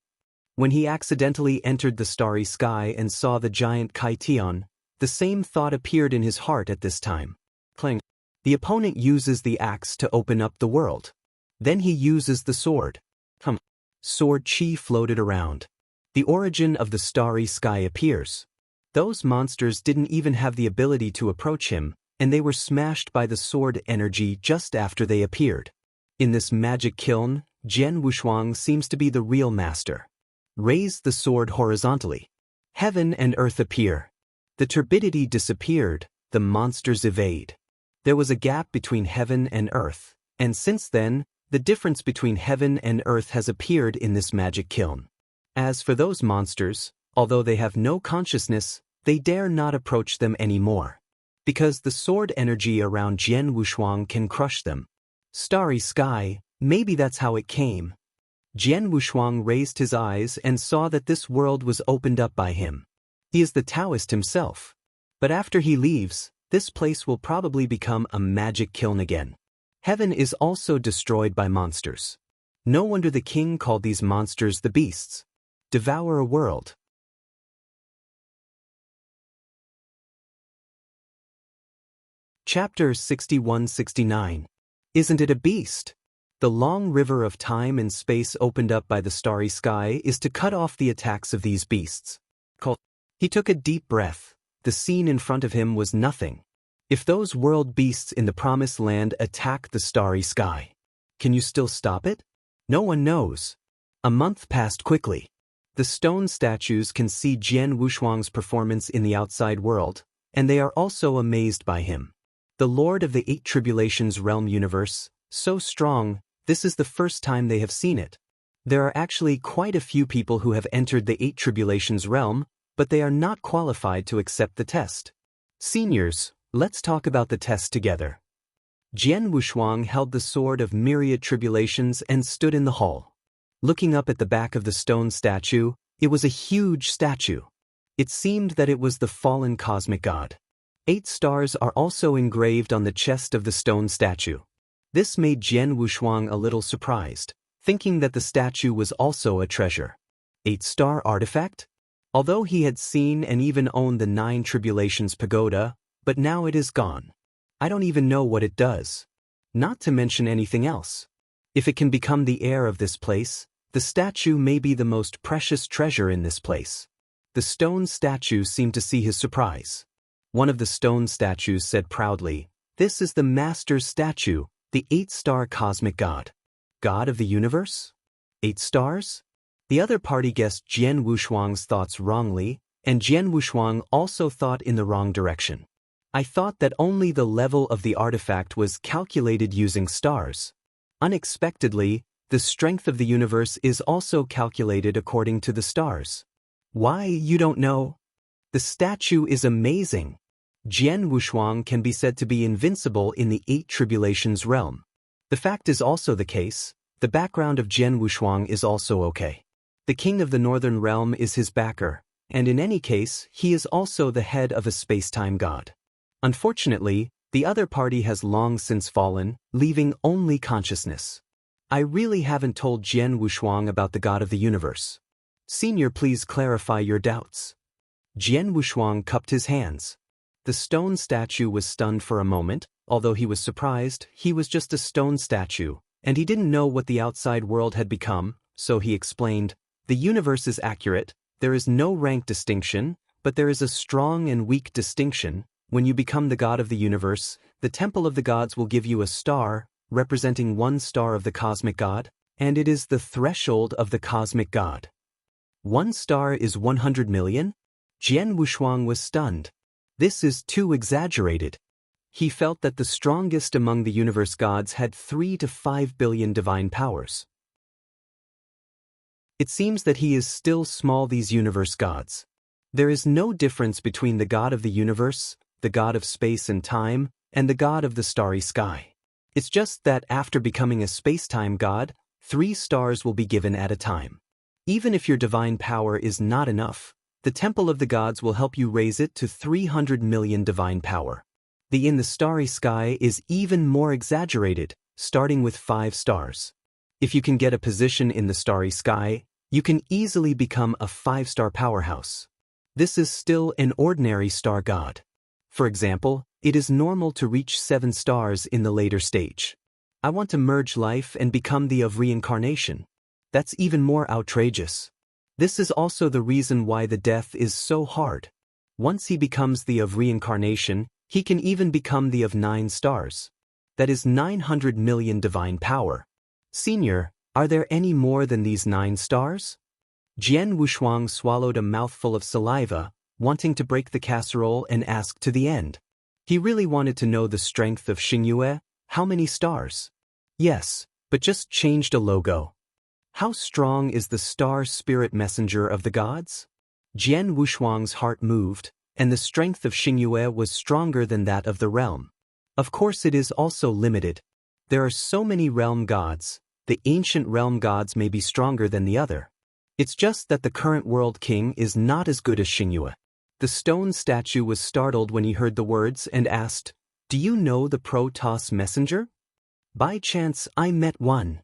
When he accidentally entered the starry sky and saw the giant Kaitian, the same thought appeared in his heart at this time. Clang. The opponent uses the axe to open up the world. Then he uses the sword. Sword chi floated around. The origin of the starry sky appears. Those monsters didn't even have the ability to approach him, and they were smashed by the sword energy just after they appeared. In this magic kiln, Jian Wushuang seems to be the real master. Raise the sword horizontally. Heaven and earth appear. The turbidity disappeared, the monsters evade. There was a gap between heaven and earth, and since then, the difference between heaven and earth has appeared in this magic kiln. As for those monsters, although they have no consciousness, they dare not approach them anymore. Because the sword energy around Jian Wushuang can crush them. Starry sky, maybe that's how it came. Jian Wushuang raised his eyes and saw that this world was opened up by him. He is the Taoist himself. But after he leaves, this place will probably become a magic kiln again. Heaven is also destroyed by monsters. No wonder the king called these monsters the beasts. Devour a world. Chapter 61-69. Isn't it a beast? The long river of time and space opened up by the starry sky is to cut off the attacks of these beasts. He took a deep breath. The scene in front of him was nothing. If those world beasts in the promised land attack the starry sky, can you still stop it? No one knows. A month passed quickly. The stone statues can see Jian Wushuang's performance in the outside world, and they are also amazed by him. The Lord of the Eight Tribulations realm universe, so strong, this is the first time they have seen it. There are actually quite a few people who have entered the Eight Tribulations realm, but they are not qualified to accept the test. Seniors, let's talk about the test together. Jian Wushuang held the sword of myriad tribulations and stood in the hall. Looking up at the back of the stone statue, it was a huge statue. It seemed that it was the fallen cosmic god. 8 stars are also engraved on the chest of the stone statue. This made Jian Wushuang a little surprised, thinking that the statue was also a treasure. 8-star artifact? Although he had seen and even owned the 9 Tribulations pagoda, but now it is gone. I don't even know what it does. Not to mention anything else. If it can become the heir of this place, the statue may be the most precious treasure in this place. The stone statue seemed to see his surprise. One of the stone statues said proudly, "This is the master's statue, the 8-star cosmic god. God of the universe? 8 stars?" The other party guessed Jian Wushuang's thoughts wrongly, and Jian Wushuang also thought in the wrong direction. I thought that only the level of the artifact was calculated using stars. Unexpectedly, the strength of the universe is also calculated according to the stars. Why, you don't know? The statue is amazing. Jian Wushuang can be said to be invincible in the 8 Tribulations realm. The fact is also the case. The background of Jian Wushuang is also okay. The king of the northern realm is his backer, and in any case, he is also the head of a space-time god. Unfortunately, the other party has long since fallen, leaving only consciousness. I really haven't told Jian Wushuang about the god of the universe. Senior, please clarify your doubts. Jian Wushuang cupped his hands. The stone statue was stunned for a moment. Although he was surprised, he was just a stone statue, and he didn't know what the outside world had become, so he explained, "The universe is accurate, there is no rank distinction, but there is a strong and weak distinction. When you become the god of the universe, the temple of the gods will give you a star, representing 1 star of the cosmic god, and it is the threshold of the cosmic god." 1 star is 100 million? Jian Wushuang was stunned. This is too exaggerated. He felt that the strongest among the universe gods had 3 to 5 billion divine powers. It seems that he is still small, these universe gods. There is no difference between the god of the universe, the god of space and time, and the god of the starry sky. It's just that after becoming a space-time god, 3 stars will be given at a time. Even if your divine power is not enough, the temple of the gods will help you raise it to 300 million divine power. The in the starry sky is even more exaggerated, starting with 5 stars. If you can get a position in the starry sky, you can easily become a 5-star powerhouse. This is still an ordinary star god. For example, It is normal to reach 7 stars in the later stage. I want to merge life and become the of reincarnation. That's even more outrageous. This is also the reason why the death is so hard. Once he becomes the of reincarnation, he can even become the of 9 stars. That is 900 million divine power. Senior, are there any more than these 9 stars? Jian Wushuang swallowed a mouthful of saliva, wanting to break the casserole and ask to the end. He really wanted to know the strength of Xingyue. How many stars? Yes, but just changed a logo. How strong is the star spirit messenger of the gods? Jian Wushuang's heart moved, and the strength of Xingyue was stronger than that of the realm. Of course it is also limited. There are so many realm gods. The ancient realm gods may be stronger than the other. It's just that the current world king is not as good as Xingyue. The stone statue was startled when he heard the words and asked, "Do you know the Protoss messenger?" "By chance I met one."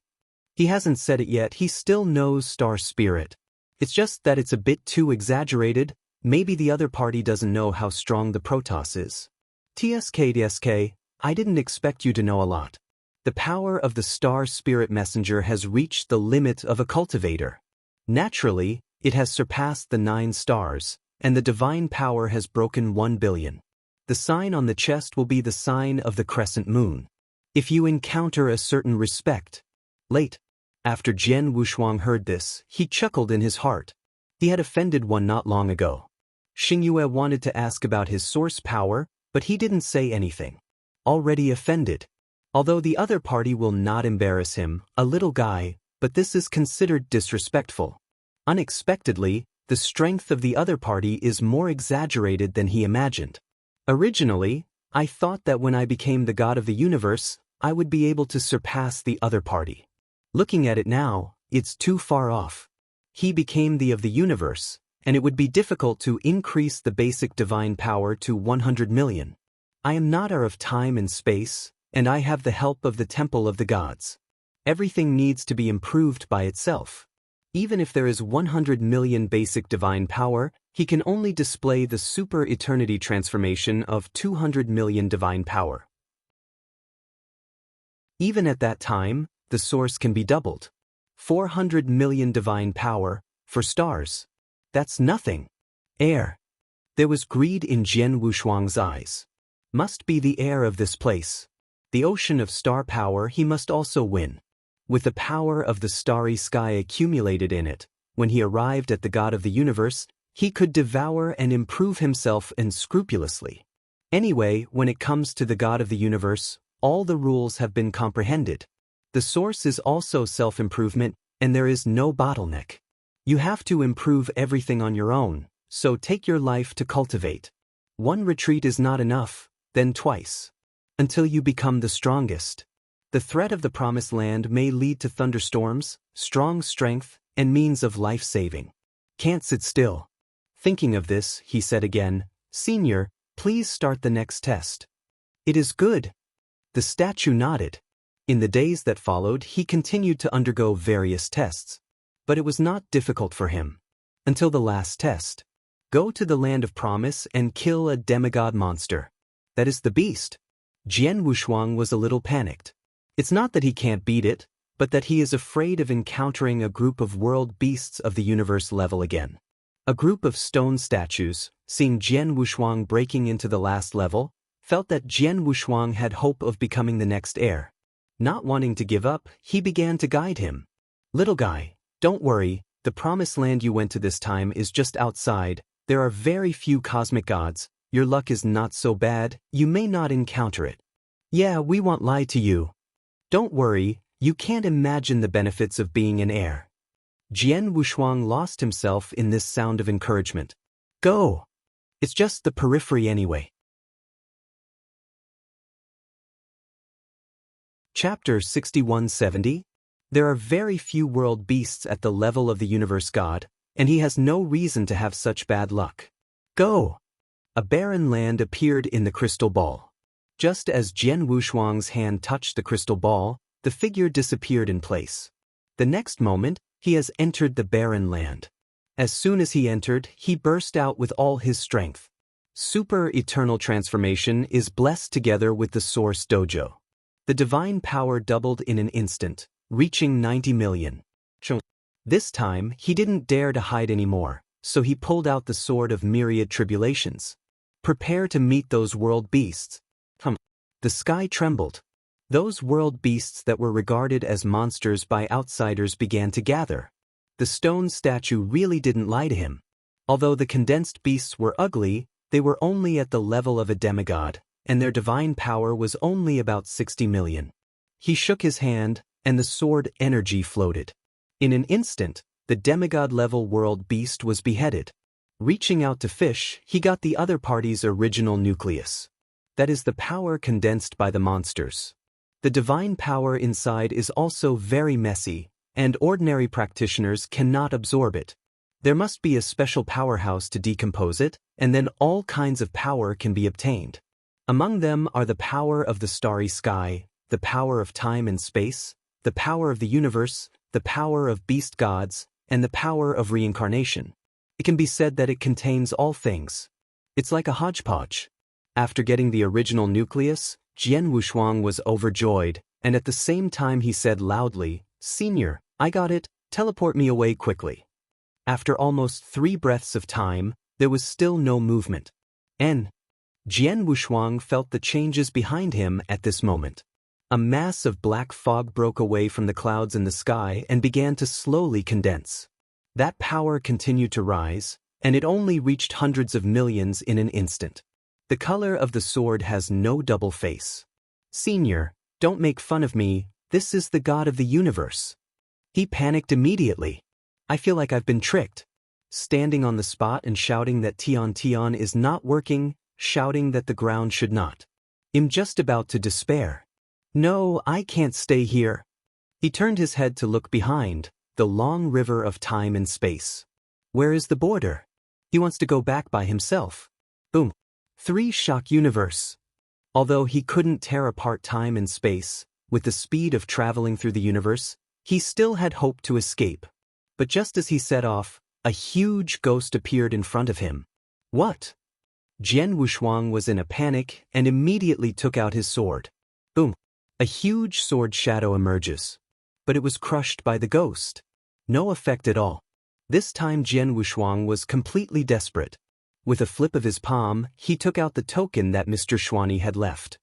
He hasn't said it yet, he still knows star spirit. It's just that it's a bit too exaggerated. Maybe the other party doesn't know how strong the Protoss is. TSK, I didn't expect you to know a lot. The power of the star spirit messenger has reached the limit of a cultivator. Naturally, it has surpassed the 9 stars, and the divine power has broken 1 billion. The sign on the chest will be the sign of the crescent moon. If you encounter a certain respect. After Jian Wushuang heard this, he chuckled in his heart. He had offended one not long ago. Xingyue wanted to ask about his source power, but he didn't say anything. Already offended. Although the other party will not embarrass him, a little guy, but this is considered disrespectful. Unexpectedly, the strength of the other party is more exaggerated than he imagined. Originally, I thought that when I became the god of the universe, I would be able to surpass the other party. Looking at it now, it's too far off. He became the of the universe, and it would be difficult to increase the basic divine power to 100 million. I am not of time and space, and I have the help of the temple of the gods. Everything needs to be improved by itself. Even if there is 100 million basic divine power, he can only display the super eternity transformation of 200 million divine power. Even at that time, the source can be doubled. 400 million divine power, for stars. That's nothing. Air. There was greed in Jian Wushuang's eyes. Must be the air of this place. The ocean of star power he must also win. With the power of the starry sky accumulated in it, when he arrived at the God of the universe, he could devour and improve himself unscrupulously. Anyway, when it comes to the God of the universe, all the rules have been comprehended. The source is also self-improvement, and there is no bottleneck. You have to improve everything on your own, so take your life to cultivate. One retreat is not enough, then twice. Until you become the strongest. The threat of the promised land may lead to thunderstorms, strong strength, and means of life-saving. Can't sit still. Thinking of this, he said again, "Senior, please start the next test." "It is good." The statue nodded. In the days that followed, he continued to undergo various tests. But it was not difficult for him. Until the last test. Go to the land of promise and kill a demigod monster. That is the beast. Jian Wushuang was a little panicked. It's not that he can't beat it, but that he is afraid of encountering a group of world beasts of the universe level again. A group of stone statues, seeing Jian Wushuang breaking into the last level, felt that Jian Wushuang had hope of becoming the next heir. Not wanting to give up, he began to guide him. "Little guy, don't worry, the promised land you went to this time is just outside. There are very few cosmic gods. Your luck is not so bad, you may not encounter it." "Yeah, we won't lie to you. Don't worry, you can't imagine the benefits of being an heir." Jian Wushuang lost himself in this sound of encouragement. "Go! It's just the periphery anyway." Chapter 6170. There are very few world beasts at the level of the universe god, and he has no reason to have such bad luck. Go! A barren land appeared in the crystal ball. Just as Jian Wushuang's hand touched the crystal ball, the figure disappeared in place. The next moment, he has entered the barren land. As soon as he entered, he burst out with all his strength. Super eternal transformation is blessed together with the source dojo. The divine power doubled in an instant, reaching 90 million. This time, he didn't dare to hide anymore, so he pulled out the sword of myriad tribulations. Prepare to meet those world beasts. The sky trembled. Those world beasts that were regarded as monsters by outsiders began to gather. The stone statue really didn't lie to him. Although the condensed beasts were ugly, they were only at the level of a demigod, and their divine power was only about 60 million. He shook his hand, and the sword energy floated. In an instant, the demigod-level world beast was beheaded. Reaching out to fish, he got the other party's original nucleus. That is the power condensed by the monsters. The divine power inside is also very messy, and ordinary practitioners cannot absorb it. There must be a special powerhouse to decompose it, and then all kinds of power can be obtained. Among them are the power of the starry sky, the power of time and space, the power of the universe, the power of beast gods, and the power of reincarnation. It can be said that it contains all things. It's like a hodgepodge. After getting the original nucleus, Jian Wushuang was overjoyed, and at the same time he said loudly, "Senior, I got it, teleport me away quickly." After almost 3 breaths of time, there was still no movement. Jian Wushuang felt the changes behind him at this moment. A mass of black fog broke away from the clouds in the sky and began to slowly condense. That power continued to rise, and it only reached hundreds of millions in an instant. The color of the sword has no double face. "Senior, don't make fun of me, this is the god of the universe." He panicked immediately. "I feel like I've been tricked." Standing on the spot and shouting that Tian is not working, shouting that the ground should not. I'm just about to despair. "No, I can't stay here." He turned his head to look behind, the long river of time and space. Where is the border? He wants to go back by himself. Boom. 3 shock universe. Although he couldn't tear apart time and space, with the speed of traveling through the universe, he still had hope to escape. But just as he set off, a huge ghost appeared in front of him. What? Jian Wushuang was in a panic and immediately took out his sword. Boom. A huge sword shadow emerges. But it was crushed by the ghost. No effect at all. This time Jian Wushuang was completely desperate. With a flip of his palm, he took out the token that Mr. Xuanyi had left,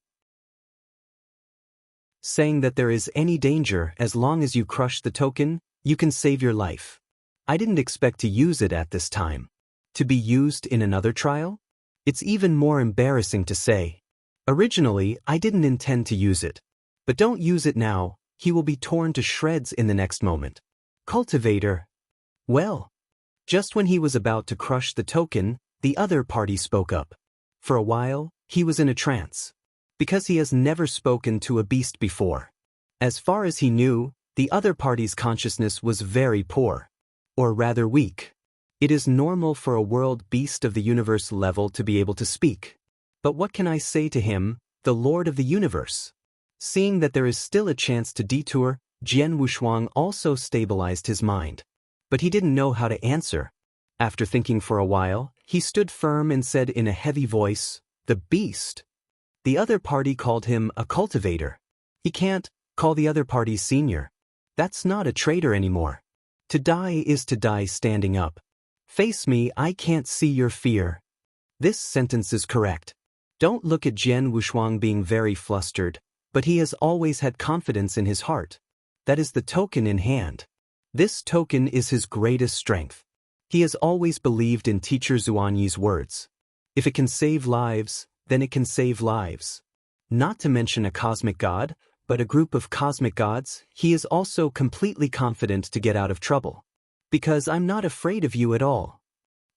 saying that there is any danger as long as you crush the token, you can save your life. I didn't expect to use it at this time. To be used in another trial? It's even more embarrassing to say. Originally, I didn't intend to use it. But don't use it now, he will be torn to shreds in the next moment. Cultivator. Well, just when he was about to crush the token, the other party spoke up. For a while, he was in a trance. Because he has never spoken to a beast before. As far as he knew, the other party's consciousness was very poor. Or rather weak. It is normal for a world beast of the universe level to be able to speak. But what can I say to him, the Lord of the universe? Seeing that there is still a chance to detour, Jian Wushuang also stabilized his mind. But he didn't know how to answer. After thinking for a while, he stood firm and said in a heavy voice, "The beast." The other party called him a cultivator. He can't call the other party senior. That's not a traitor anymore. To die is to die standing up. Face me, I can't see your fear. This sentence is correct. Don't look at Jian Wushuang being very flustered, but he has always had confidence in his heart. That is the token in hand. This token is his greatest strength. He has always believed in Teacher Zuanyi's words. If it can save lives, then it can save lives. Not to mention a cosmic god, but a group of cosmic gods, he is also completely confident to get out of trouble. Because I'm not afraid of you at all.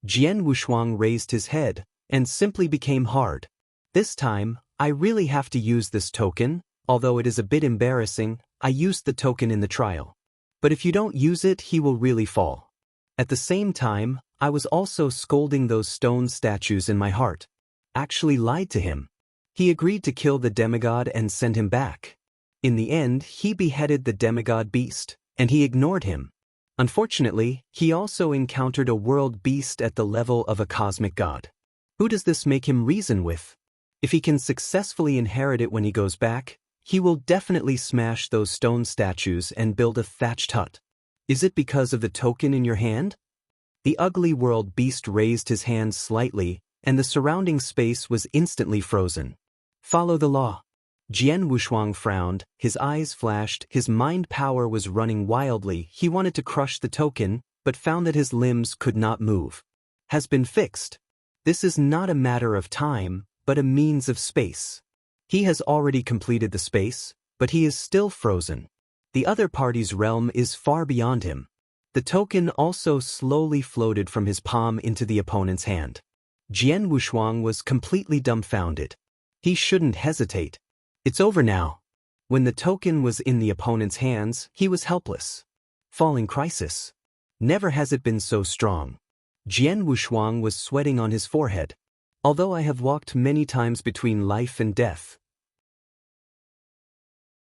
Jian Wushuang raised his head, and simply became hard. This time, I really have to use this token, although it is a bit embarrassing, I used the token in the trial. But if you don't use it, he will really fall. At the same time, I was also scolding those stone statues in my heart. Actually lied to him. He agreed to kill the demigod and send him back. In the end, he beheaded the demigod beast, and he ignored him. Unfortunately, he also encountered a world beast at the level of a cosmic god. Who does this make him reason with? If he can successfully inherit it when he goes back, he will definitely smash those stone statues and build a thatched hut. Is it because of the token in your hand? The ugly world beast raised his hand slightly, and the surrounding space was instantly frozen. Follow the law. Jian Wushuang frowned, his eyes flashed, his mind power was running wildly. He wanted to crush the token, but found that his limbs could not move. Has been fixed. This is not a matter of time, but a means of space. He has already completed the space, but he is still frozen. The other party's realm is far beyond him. The token also slowly floated from his palm into the opponent's hand. Jian Wushuang was completely dumbfounded. He shouldn't hesitate. It's over now. When the token was in the opponent's hands, he was helpless. Falling crisis. Never has it been so strong. Jian Wushuang was sweating on his forehead. Although I have walked many times between life and death,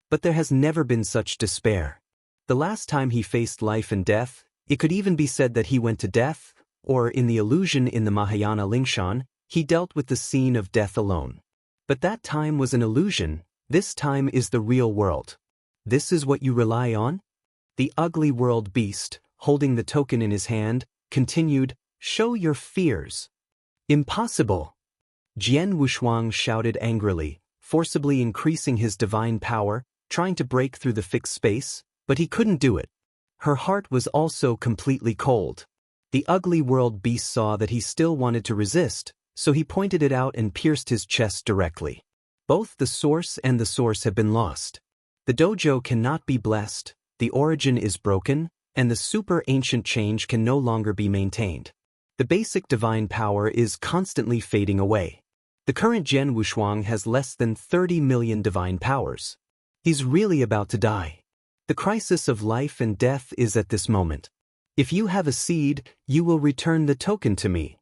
but there has never been such despair. The last time he faced life and death, it could even be said that he went to death, or in the illusion in the Mahayana Lingshan, he dealt with the scene of death alone. But that time was an illusion, this time is the real world. This is what you rely on? The ugly world beast, holding the token in his hand, continued, "Show your fears." Impossible! Jian Wushuang shouted angrily, forcibly increasing his divine power, trying to break through the fixed space, but he couldn't do it. Her heart was also completely cold. The ugly world beast saw that he still wanted to resist, so he pointed it out and pierced his chest directly. Both the source and the source have been lost. The dojo cannot be blessed, the origin is broken, and the super ancient change can no longer be maintained. The basic divine power is constantly fading away. The current Jian Wushuang has less than 30 million divine powers. He's really about to die. The crisis of life and death is at this moment. If you have a seed, you will return the token to me.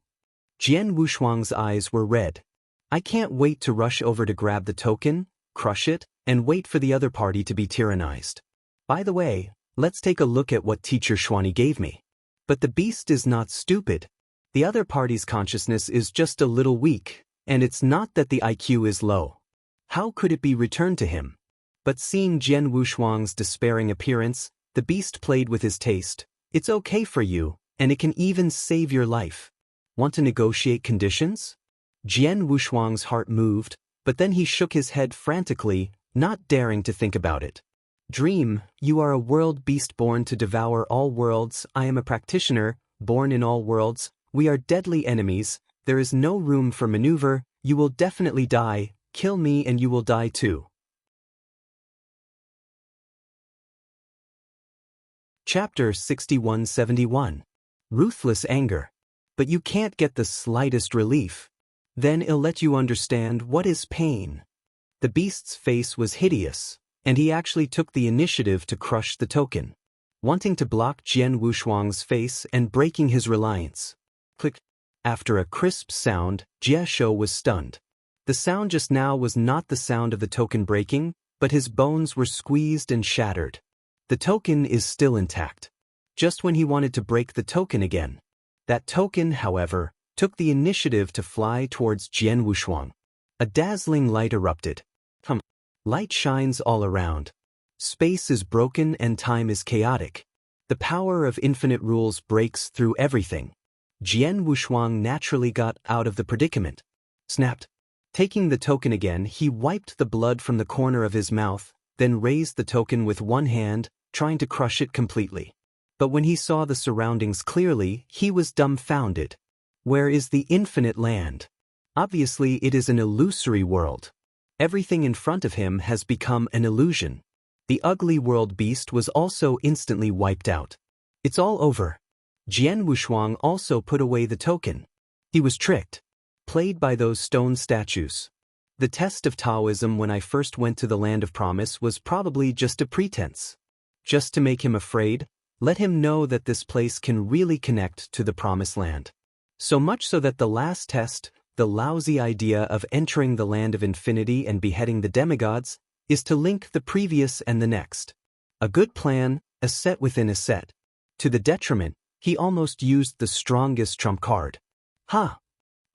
Jian Wushuang's eyes were red. I can't wait to rush over to grab the token, crush it, and wait for the other party to be tyrannized. By the way, let's take a look at what Teacher Xuani gave me. But the beast is not stupid. The other party's consciousness is just a little weak, and it's not that the IQ is low. How could it be returned to him? But seeing Jian Wushuang's despairing appearance, the beast played with his taste. It's okay for you, and it can even save your life. Want to negotiate conditions? Jian Wushuang's heart moved, but then he shook his head frantically, not daring to think about it. Dream, you are a world beast born to devour all worlds. I am a practitioner, born in all worlds. We are deadly enemies. There is no room for maneuver. You will definitely die. Kill me and you will die too. Chapter 6171. Ruthless Anger. But you can't get the slightest relief. Then I'll let you understand what is pain. The beast's face was hideous, and he actually took the initiative to crush the token, wanting to block Jian Wushuang's face and breaking his reliance. Click. After a crisp sound, Jie Shou was stunned. The sound just now was not the sound of the token breaking, but his bones were squeezed and shattered. The token is still intact. Just when he wanted to break the token again. That token, however, took the initiative to fly towards Jian Wushuang. A dazzling light erupted. Light shines all around. Space is broken and time is chaotic. The power of infinite rules breaks through everything. Jian Wushuang naturally got out of the predicament. Snapped. Taking the token again, he wiped the blood from the corner of his mouth, then raised the token with one hand, trying to crush it completely. But when he saw the surroundings clearly, he was dumbfounded. Where is the infinite land? Obviously, it is an illusory world. Everything in front of him has become an illusion. The ugly world beast was also instantly wiped out. It's all over. Jian Wushuang also put away the token. He was tricked. Played by those stone statues. The test of Taoism when I first went to the Land of Promise was probably just a pretense. Just to make him afraid, let him know that this place can really connect to the Promised Land. So much so that the last test, the lousy idea of entering the Land of Infinity and beheading the demigods, is to link the previous and the next. A good plan, a set within a set. To the detriment, he almost used the strongest trump card. Ha!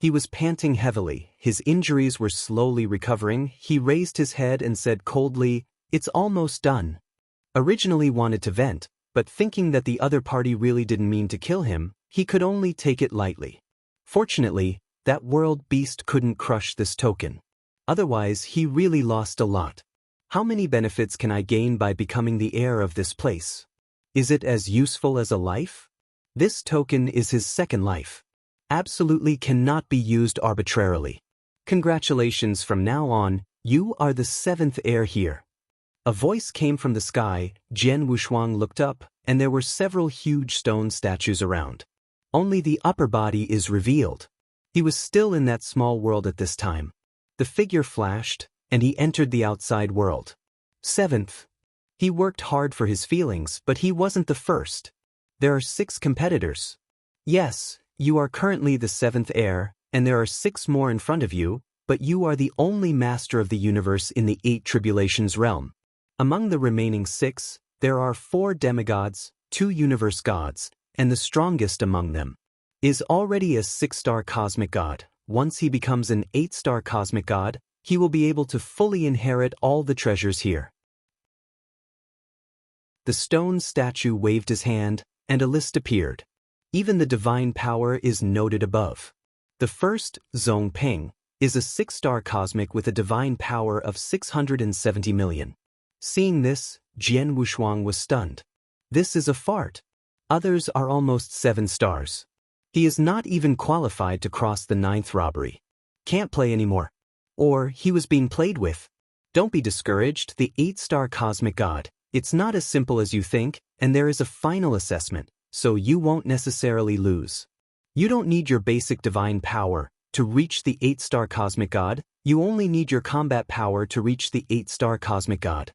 He was panting heavily, his injuries were slowly recovering. He raised his head and said coldly, "It's almost done." Originally wanted to vent, but thinking that the other party really didn't mean to kill him, he could only take it lightly. Fortunately, that world beast couldn't crush this token. Otherwise, he really lost a lot. How many benefits can I gain by becoming the heir of this place? Is it as useful as a life? This token is his second life. Absolutely cannot be used arbitrarily. Congratulations, from now on, you are the seventh heir here. A voice came from the sky. Jian Wushuang looked up, and there were several huge stone statues around. Only the upper body is revealed. He was still in that small world at this time. The figure flashed, and he entered the outside world. Seventh. He worked hard for his feelings, but he wasn't the first. There are 6 competitors. Yes, you are currently the 7th heir, and there are 6 more in front of you, but you are the only master of the universe in the 8 tribulations realm. Among the remaining 6, there are 4 demigods, 2 universe gods, and the strongest among them is already a 6-star cosmic god. Once he becomes an 8-star cosmic god, he will be able to fully inherit all the treasures here. The stone statue waved his hand, and a list appeared. Even the divine power is noted above. The first, Zhong Ping, is a 6-star cosmic with a divine power of 670 million. Seeing this, Jian Wushuang was stunned. This is a fart. Others are almost 7 stars. He is not even qualified to cross the 9th robbery. Can't play anymore. Or he was being played with. Don't be discouraged, the 8-star cosmic god. It's not as simple as you think, and there is a final assessment, so you won't necessarily lose. You don't need your basic divine power to reach the 8-star cosmic god, you only need your combat power to reach the 8-star cosmic god.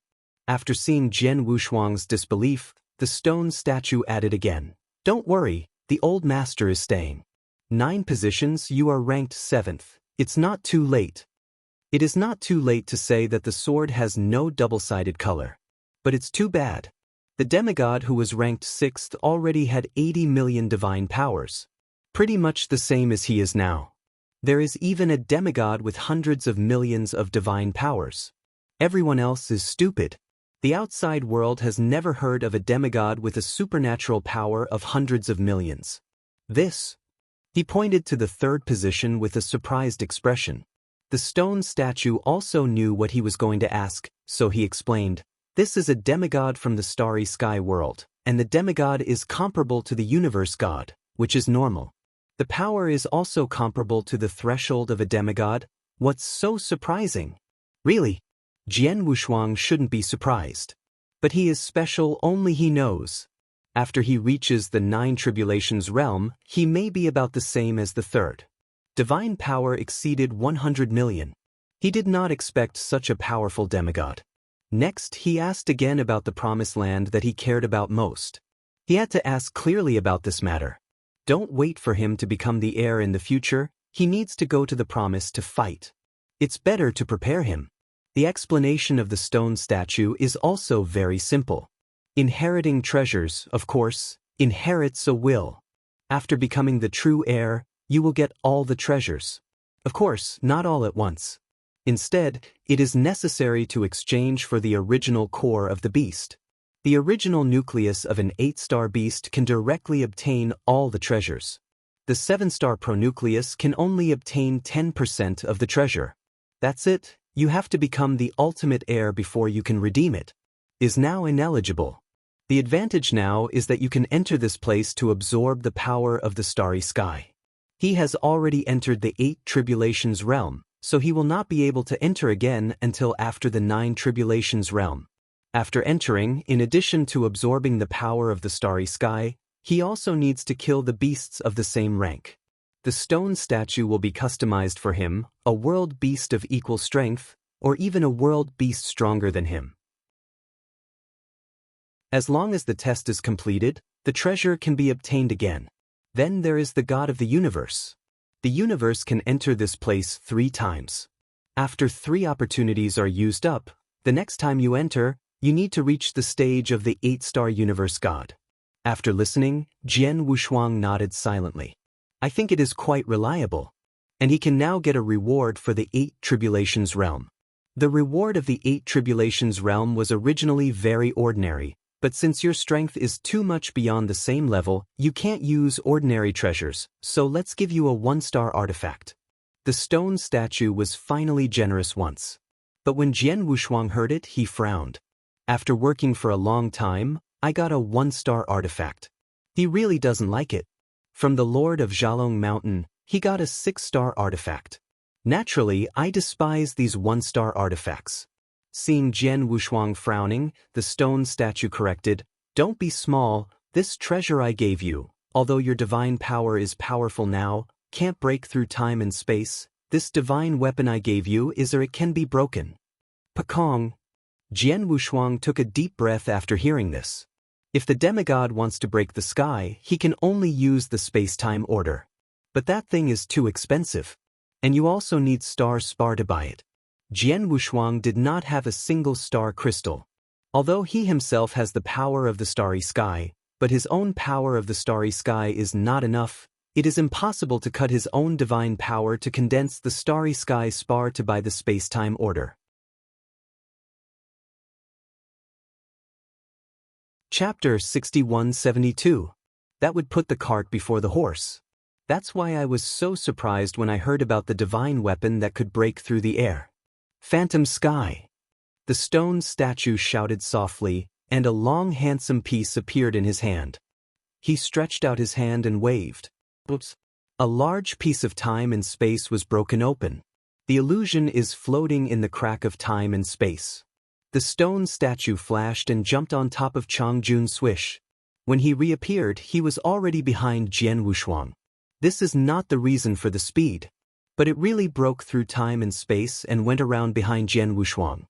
After seeing Jian Wushuang's disbelief, the stone statue added again. Don't worry, the old master is staying. 9 positions, you are ranked 7th. It's not too late. It is not too late to say that the sword has no double-sided color. But it's too bad. The demigod who was ranked 6th already had 80 million divine powers. Pretty much the same as he is now. There is even a demigod with hundreds of millions of divine powers. Everyone else is stupid. The outside world has never heard of a demigod with a supernatural power of hundreds of millions. This. He pointed to the 3rd position with a surprised expression. The stone statue also knew what he was going to ask, so he explained, "This is a demigod from the starry sky world, and the demigod is comparable to the universe god, which is normal. The power is also comparable to the threshold of a demigod. What's so surprising?" Really? Jian Wushuang shouldn't be surprised. But he is special, only he knows. After he reaches the 9 tribulations realm, he may be about the same as the 3rd. Divine power exceeded 100 million. He did not expect such a powerful demigod. Next, he asked again about the promised land that he cared about most. He had to ask clearly about this matter. Don't wait for him to become the heir in the future, he needs to go to the promise to fight. It's better to prepare him. The explanation of the stone statue is also very simple. Inheriting treasures, of course, inherits a will. After becoming the true heir, you will get all the treasures. Of course, not all at once. Instead, it is necessary to exchange for the original core of the beast. The original nucleus of an 8-star beast can directly obtain all the treasures. The 7-star pronucleus can only obtain 10% of the treasure. That's it, you have to become the ultimate heir before you can redeem it. Is now ineligible. The advantage now is that you can enter this place to absorb the power of the starry sky. He has already entered the 8 tribulations realm, so he will not be able to enter again until after the 9 tribulations realm. After entering, in addition to absorbing the power of the starry sky, he also needs to kill the beasts of the same rank. The stone statue will be customized for him, a world beast of equal strength, or even a world beast stronger than him. As long as the test is completed, the treasure can be obtained again. Then there is the God of the universe. The universe can enter this place 3 times. After 3 opportunities are used up, the next time you enter, you need to reach the stage of the 8-star universe god. After listening, Jian Wushuang nodded silently. I think it is quite reliable. and he can now get a reward for the 8 Tribulations realm. The reward of the 8 Tribulations realm was originally very ordinary, but since your strength is too much beyond the same level, you can't use ordinary treasures, so let's give you a 1-star artifact. The stone statue was finally generous once. But when Jian Wushuang heard it, he frowned. After working for a long time, I got a 1-star artifact. He really doesn't like it. From the Lord of Zhalong Mountain, he got a 6-star artifact. Naturally, I despise these 1-star artifacts. Seeing Jian Wushuang frowning, the stone statue corrected, "Don't be small, this treasure I gave you, although your divine power is powerful now, can't break through time and space. This divine weapon I gave you is or it can be broken." Pakong. Jian Wushuang took a deep breath after hearing this. If the demigod wants to break the sky, he can only use the space-time order. But that thing is too expensive. And you also need star spar to buy it. Jian Wushuang did not have a single star crystal. Although he himself has the power of the starry sky, but his own power of the starry sky is not enough. It is impossible to cut his own divine power to condense the starry sky spar to buy the space-time order. Chapter 6172. That would put the cart before the horse. That's why I was so surprised when I heard about the divine weapon that could break through the air. Phantom Sky. The stone statue shouted softly, and a long handsome piece appeared in his hand. He stretched out his hand and waved. Oops. A large piece of time and space was broken open. The illusion is floating in the crack of time and space. The stone statue flashed and jumped on top of Chang Jun's swish. When he reappeared, he was already behind Jian Wushuang. This is not the reason for the speed, but it really broke through time and space and went around behind Jian Wushuang.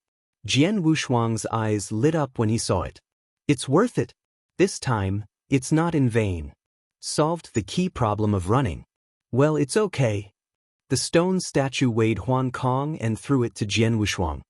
Jian Wushuang's eyes lit up when he saw it. It's worth it. This time, it's not in vain. Solved the key problem of running. Well, it's okay. The stone statue weighed Huan Kong and threw it to Jian Wushuang.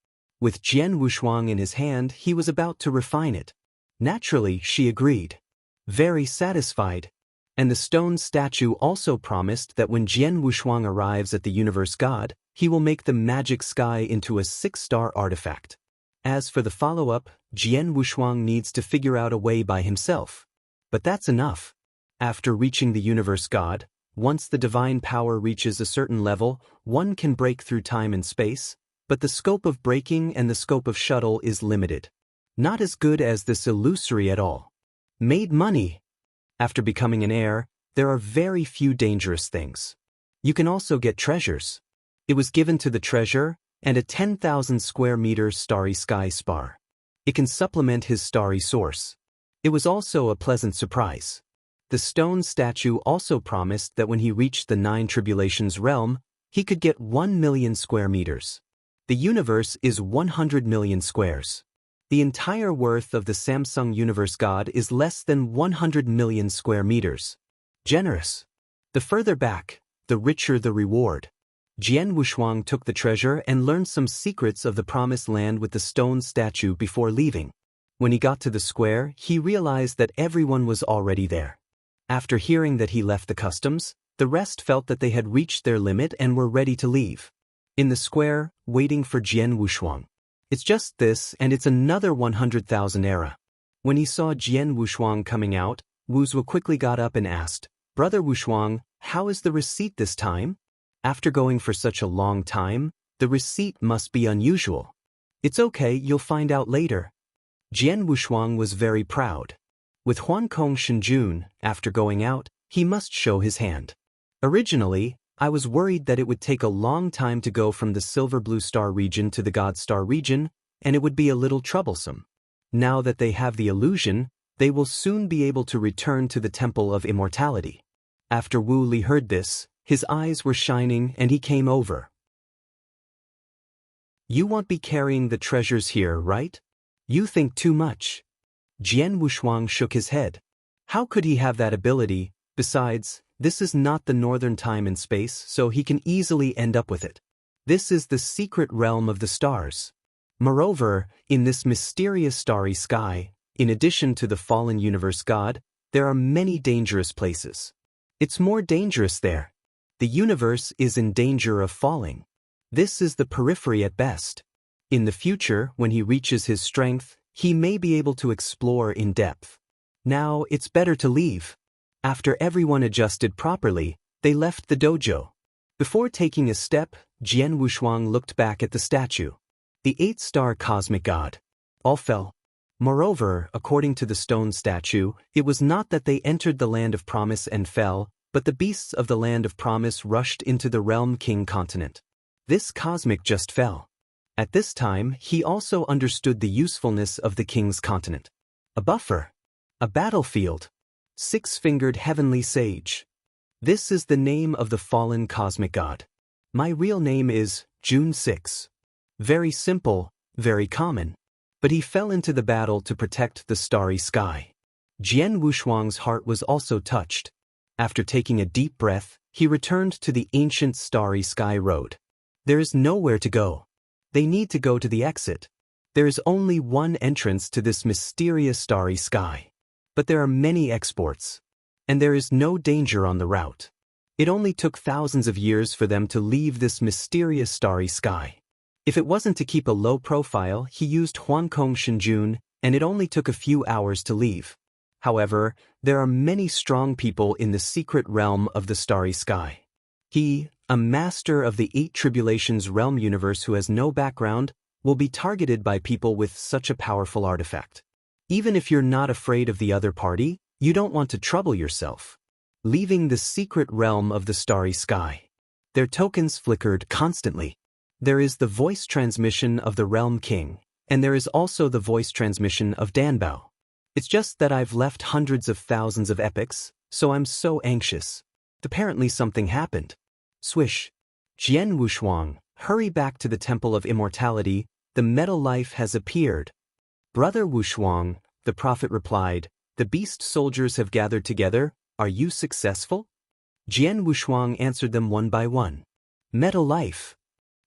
With Jian Wushuang in his hand, he was about to refine it. Naturally, she agreed. Very satisfied. And the stone statue also promised that when Jian Wushuang arrives at the universe god, he will make the magic sky into a 6-star artifact. As for the follow-up, Jian Wushuang needs to figure out a way by himself. But that's enough. After reaching the universe god, once the divine power reaches a certain level, one can break through time and space, but the scope of breaking and the scope of shuttle is limited. Not as good as this illusory at all. Made money. After becoming an heir, there are very few dangerous things. You can also get treasures. It was given to the treasure, and a 10,000 square meters starry sky spar. It can supplement his starry source. It was also a pleasant surprise. The stone statue also promised that when he reached the 9 Tribulations realm, he could get 1 million square meters. The universe is 100 million squares. The entire worth of the Samsung Universe God is less than 100 million square meters. Generous. The further back, the richer the reward. Jian Wushuang took the treasure and learned some secrets of the promised land with the stone statue before leaving. When he got to the square, he realized that everyone was already there. After hearing that he left the customs, the rest felt that they had reached their limit and were ready to leave. In the square, waiting for Jian Wushuang. It's just this, and it's another 100,000 era. When he saw Jian Wushuang coming out, Wuzhou quickly got up and asked, "Brother Wushuang, how is the receipt this time?" After going for such a long time, the receipt must be unusual. "It's okay, you'll find out later." Jian Wushuang was very proud. With Huankong Shenjun, after going out, he must show his hand. Originally, I was worried that it would take a long time to go from the Silver Blue Star region to the God Star region, and it would be a little troublesome. Now that they have the illusion, they will soon be able to return to the Temple of Immortality. After Wu Li heard this, his eyes were shining and he came over. "You won't be carrying the treasures here, right? You think too much." Jian Wushuang shook his head. How could he have that ability? Besides, this is not the northern time and space, so he can easily end up with it. This is the secret realm of the stars. Moreover, in this mysterious starry sky, in addition to the fallen universe god, there are many dangerous places. It's more dangerous there. The universe is in danger of falling. This is the periphery at best. In the future, when he reaches his strength, he may be able to explore in depth. Now, it's better to leave. After everyone adjusted properly, they left the dojo. Before taking a step, Jian Wushuang looked back at the statue. The 8-star cosmic god. All fell. Moreover, according to the stone statue, it was not that they entered the land of promise and fell, but the beasts of the land of promise rushed into the realm king continent. This cosmic just fell. At this time, he also understood the usefulness of the king's continent. A buffer. A battlefield. 6-fingered heavenly sage. This is the name of the fallen cosmic god. My real name is June 6. Very simple, very common. But he fell into the battle to protect the starry sky. Jian Wushuang's heart was also touched. After taking a deep breath, he returned to the ancient starry sky road. There is nowhere to go. They need to go to the exit. There is only one entrance to this mysterious starry sky. But there are many exports. And there is no danger on the route. It only took thousands of years for them to leave this mysterious starry sky. If it wasn't to keep a low profile, he used Huankong Shenjun, and it only took a few hours to leave. However, there are many strong people in the secret realm of the starry sky. He, a master of the 8 tribulations realm universe who has no background, will be targeted by people with such a powerful artifact. Even if you're not afraid of the other party, you don't want to trouble yourself. Leaving the secret realm of the starry sky. Their tokens flickered constantly. There is the voice transmission of the realm king, and there is also the voice transmission of Danbao. It's just that I've left hundreds of thousands of epochs, so I'm so anxious. Apparently something happened. Swish. Jian Wushuang, hurry back to the Temple of Immortality, the metal life has appeared. Brother Wushuang, the prophet replied, the beast soldiers have gathered together, are you successful? Jian Wushuang answered them one by one. Metal life.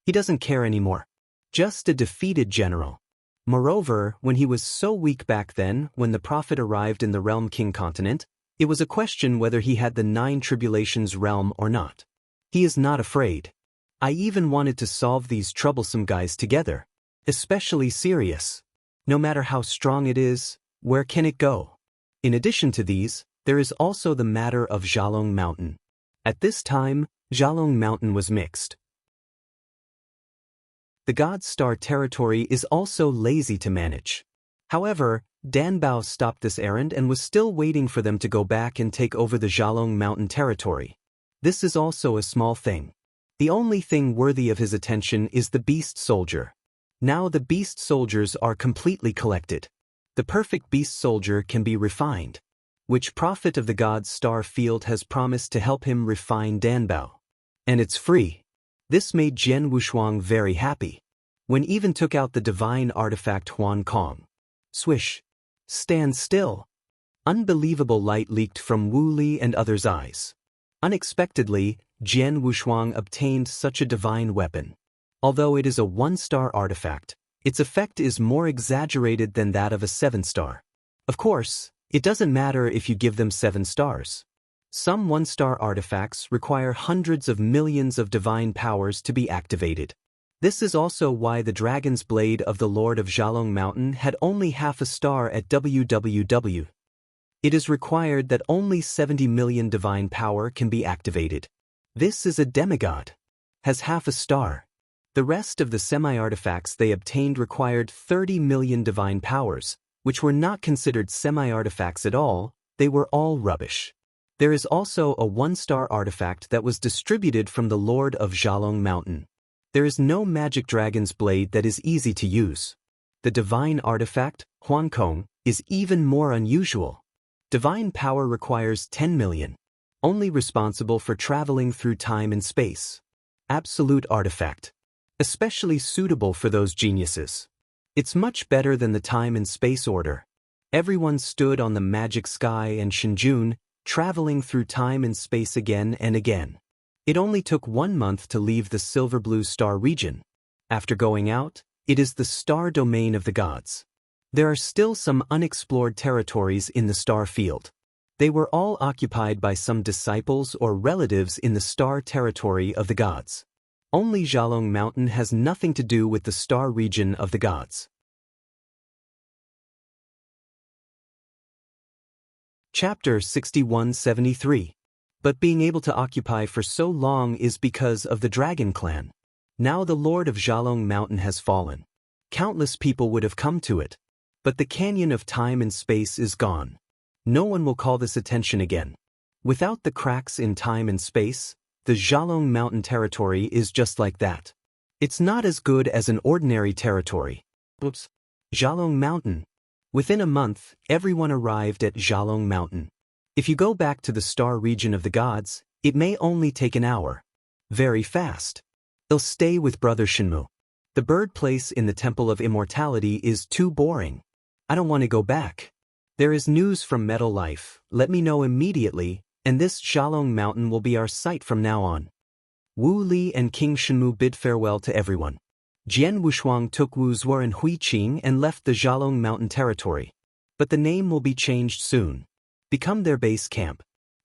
He doesn't care anymore. Just a defeated general. Moreover, when he was so weak back then, when the prophet arrived in the realm king continent, it was a question whether he had the 9 tribulations realm or not. He is not afraid. I even wanted to solve these troublesome guys together. Especially Sirius. No matter how strong it is, where can it go? In addition to these, there is also the matter of Xiaolong Mountain. At this time, Xiaolong Mountain was mixed. The God's Star territory is also lazy to manage. However, Danbao stopped this errand and was still waiting for them to go back and take over the Xiaolong Mountain territory. This is also a small thing. The only thing worthy of his attention is the beast soldier. Now the beast soldiers are completely collected. The perfect beast soldier can be refined. Which prophet of the God's Star field has promised to help him refine Danbao? And it's free. This made Jian Wushuang very happy. When even took out the divine artifact Huan Kong. Swish. Stand still. Unbelievable light leaked from Wu Li and others' eyes. Unexpectedly, Jian Wushuang obtained such a divine weapon. Although it is a 1-star artifact, its effect is more exaggerated than that of a 7-star. Of course, it doesn't matter if you give them 7 stars. Some 1-star artifacts require hundreds of millions of divine powers to be activated. This is also why the Dragon's Blade of the Lord of Xiaolong Mountain had only half a star at WWW. It is required that only 70 million divine power can be activated. This is a demigod. Has half a star. The rest of the semi-artifacts they obtained required 30 million divine powers, which were not considered semi-artifacts at all, they were all rubbish. There is also a 1-star artifact that was distributed from the Lord of Xiaolong Mountain. There is no magic dragon's blade that is easy to use. The divine artifact, Huankong, is even more unusual. Divine power requires 10 million, only responsible for traveling through time and space. Absolute artifact. Especially suitable for those geniuses. It's much better than the time and space order. Everyone stood on the magic sky and Shenjun, traveling through time and space again and again. It only took 1 month to leave the silver blue star region. After going out, it is the star domain of the gods. There are still some unexplored territories in the star field. They were all occupied by some disciples or relatives in the star territory of the gods. Only Xiaolong Mountain has nothing to do with the star region of the gods. Chapter 6173. But being able to occupy for so long is because of the Dragon Clan. Now the Lord of Xiaolong Mountain has fallen. Countless people would have come to it. But the canyon of time and space is gone. No one will call this attention again. Without the cracks in time and space, the Xiaolong Mountain territory is just like that. It's not as good as an ordinary territory. Oops. Xiaolong Mountain. Within a month, everyone arrived at Xiaolong Mountain. If you go back to the star region of the gods, it may only take an hour. Very fast. They'll stay with Brother Shenmu. The bird place in the Temple of Immortality is too boring. I don't want to go back. There is news from Metal Life, let me know immediately, and this Xiaolong Mountain will be our site from now on. Wu Li and King Shenmu bid farewell to everyone. Jian Wushuang took Wu Zuo and Hui Qing and left the Xiaolong Mountain territory. But the name will be changed soon. Become their base camp.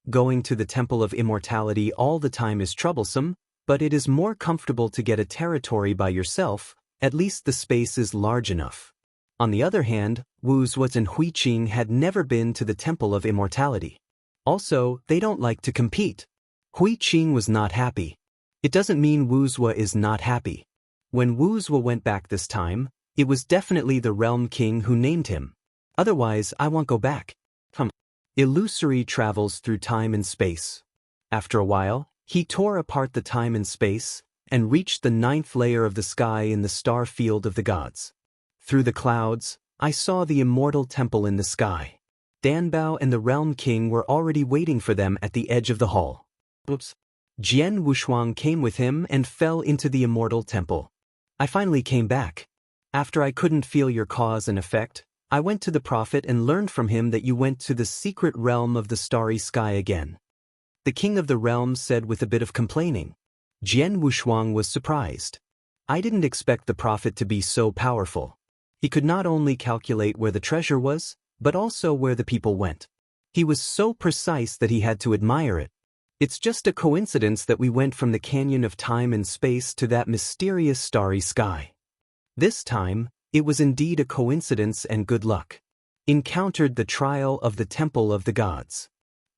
Going to the Temple of Immortality all the time is troublesome, but it is more comfortable to get a territory by yourself, at least the space is large enough. On the other hand, Wu Zuo and Hui Qing had never been to the Temple of Immortality. Also, they don't like to compete. Hui Qing was not happy. It doesn't mean Wu Zuo is not happy. When Wu Zuo went back this time, it was definitely the Realm King who named him. Otherwise, I won't go back. Illusory travels through time and space. After a while, he tore apart the time and space, and reached the 9th layer of the sky in the star field of the gods. Through the clouds, I saw the immortal temple in the sky. Danbao and the Realm King were already waiting for them at the edge of the hall. Oops. Jian Wushuang came with him and fell into the immortal temple. I finally came back. After I couldn't feel your cause and effect, I went to the prophet and learned from him that you went to the secret realm of the starry sky again. The king of the realm said with a bit of complaining. Jian Wushuang was surprised. I didn't expect the prophet to be so powerful. He could not only calculate where the treasure was, but also where the people went. He was so precise that he had to admire it. It's just a coincidence that we went from the canyon of time and space to that mysterious starry sky. This time, it was indeed a coincidence and good luck. Encountered the trial of the Temple of the Gods.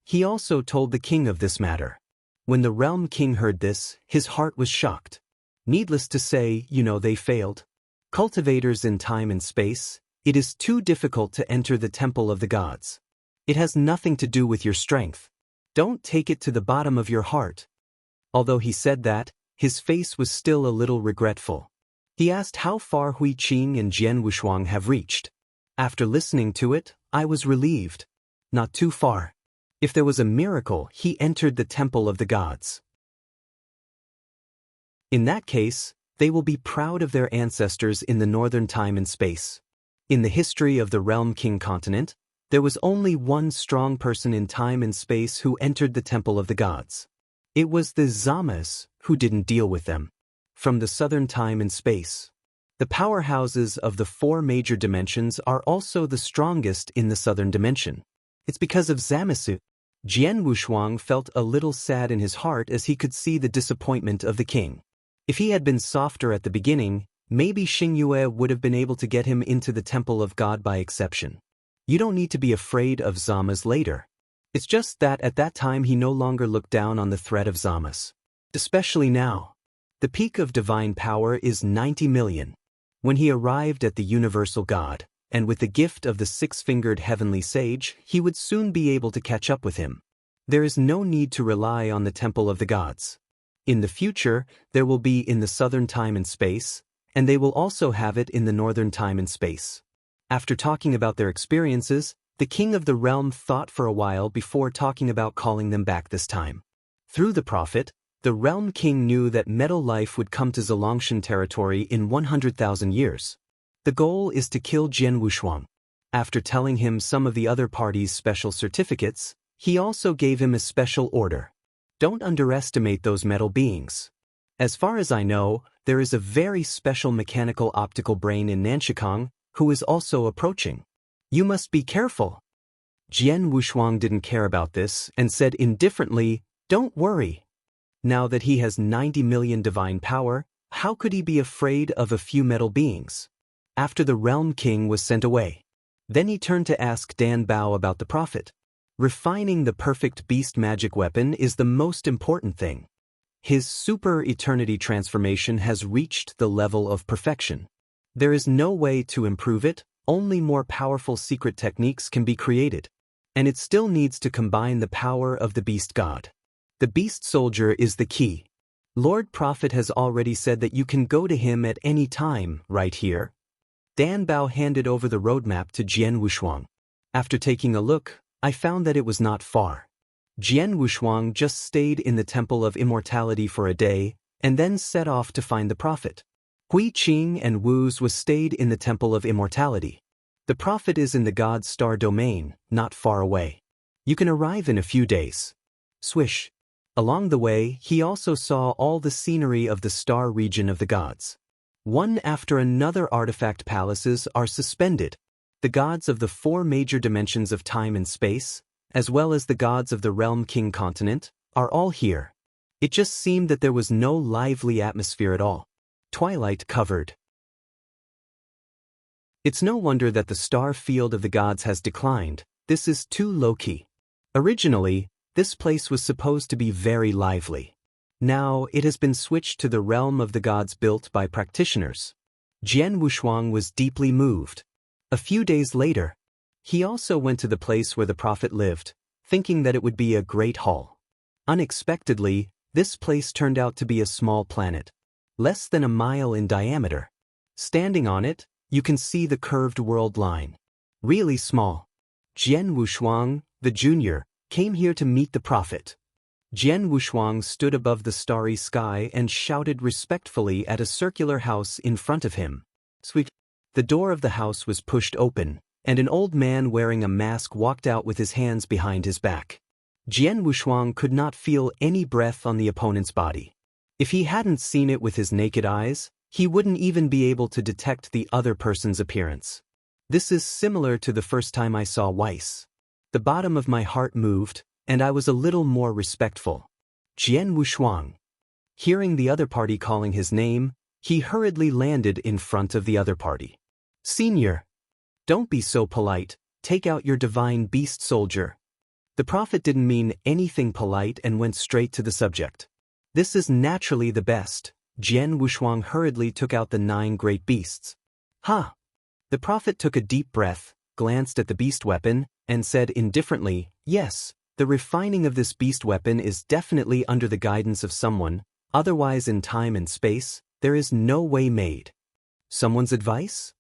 He also told the king of this matter. When the Realm King heard this, his heart was shocked. Needless to say, they failed. Cultivators in time and space, it is too difficult to enter the Temple of the Gods. It has nothing to do with your strength. Don't take it to the bottom of your heart. Although he said that, his face was still a little regretful. He asked how far Hui Qing and Jian Wushuang have reached. After listening to it, I was relieved. Not too far. If there was a miracle, he entered the Temple of the Gods. In that case, they will be proud of their ancestors in the northern time and space. In the history of the Realm King continent, there was only one strong person in time and space who entered the Temple of the Gods. It was the Zamas, who didn't deal with them. From the southern time and space. The powerhouses of the 4 major dimensions are also the strongest in the southern dimension. It's because of Zamasu. Jian Wushuang felt a little sad in his heart as he could see the disappointment of the king. If he had been softer at the beginning, maybe Xingyue would have been able to get him into the Temple of God by exception. You don't need to be afraid of Zamas later. It's just that at that time he no longer looked down on the threat of Zamas. Especially now. The peak of divine power is 90 million. When he arrived at the universal God, and with the gift of the 6-fingered heavenly sage, he would soon be able to catch up with him. There is no need to rely on the Temple of the Gods. In the future, there will be in the southern time and space, and they will also have it in the northern time and space. After talking about their experiences, the king of the realm thought for a while before talking about calling them back this time. Through the prophet, the Realm King knew that metal life would come to Zolongshan territory in 100,000 years. The goal is to kill Jian Wushuang. After telling him some of the other parties' special certificates, he also gave him a special order. Don't underestimate those metal beings. As far as I know, there is a very special mechanical optical brain in Nanshikong who is also approaching. You must be careful. Jian Wushuang didn't care about this and said indifferently, "Don't worry. Now that he has 90 million divine power, how could he be afraid of a few metal beings?" After the realm king was sent away, then he turned to ask Dan Bao about the prophet. Refining the perfect beast magic weapon is the most important thing. His super eternity transformation has reached the level of perfection. There is no way to improve it, only more powerful secret techniques can be created. And it still needs to combine the power of the beast god. The beast soldier is the key. Lord Prophet has already said that you can go to him at any time, right here. Dan Bao handed over the roadmap to Jian Wushuang. After taking a look, I found that it was not far. Jian Wushuang just stayed in the Temple of Immortality for a day, and then set off to find the prophet. Hui Qing and Wu's was stayed in the Temple of Immortality. The prophet is in the God's star domain, not far away. You can arrive in a few days. Swish. Along the way, he also saw all the scenery of the star region of the gods. One after another artifact palaces are suspended. The gods of the 4 major dimensions of time and space, as well as the gods of the Realm King continent, are all here. It just seemed that there was no lively atmosphere at all. Twilight covered. It's no wonder that the star field of the gods has declined. This is too low-key. Originally, this place was supposed to be very lively. Now, it has been switched to the realm of the gods built by practitioners. Jian Wushuang was deeply moved. A few days later, he also went to the place where the prophet lived, thinking that it would be a great hall. Unexpectedly, this place turned out to be a small planet, less than a mile in diameter. Standing on it, you can see the curved world line. Really small. Jian Wushuang, the junior, came here to meet the prophet. Jian Wushuang stood above the starry sky and shouted respectfully at a circular house in front of him. Sweet. The door of the house was pushed open, and an old man wearing a mask walked out with his hands behind his back. Jian Wushuang could not feel any breath on the opponent's body. If he hadn't seen it with his naked eyes, he wouldn't even be able to detect the other person's appearance. This is similar to the first time I saw Weiss. The bottom of my heart moved, and I was a little more respectful. Jian Wushuang. Hearing the other party calling his name, he hurriedly landed in front of the other party. "Senior, don't be so polite, take out your divine beast soldier." The prophet didn't mean anything polite and went straight to the subject. "This is naturally the best." Jian Wushuang hurriedly took out the 9 great beasts. "Ha!" The prophet took a deep breath, glanced at the beast weapon, and said indifferently, "Yes, the refining of this beast weapon is definitely under the guidance of someone, otherwise in time and space, there is no way made." Someone's advice?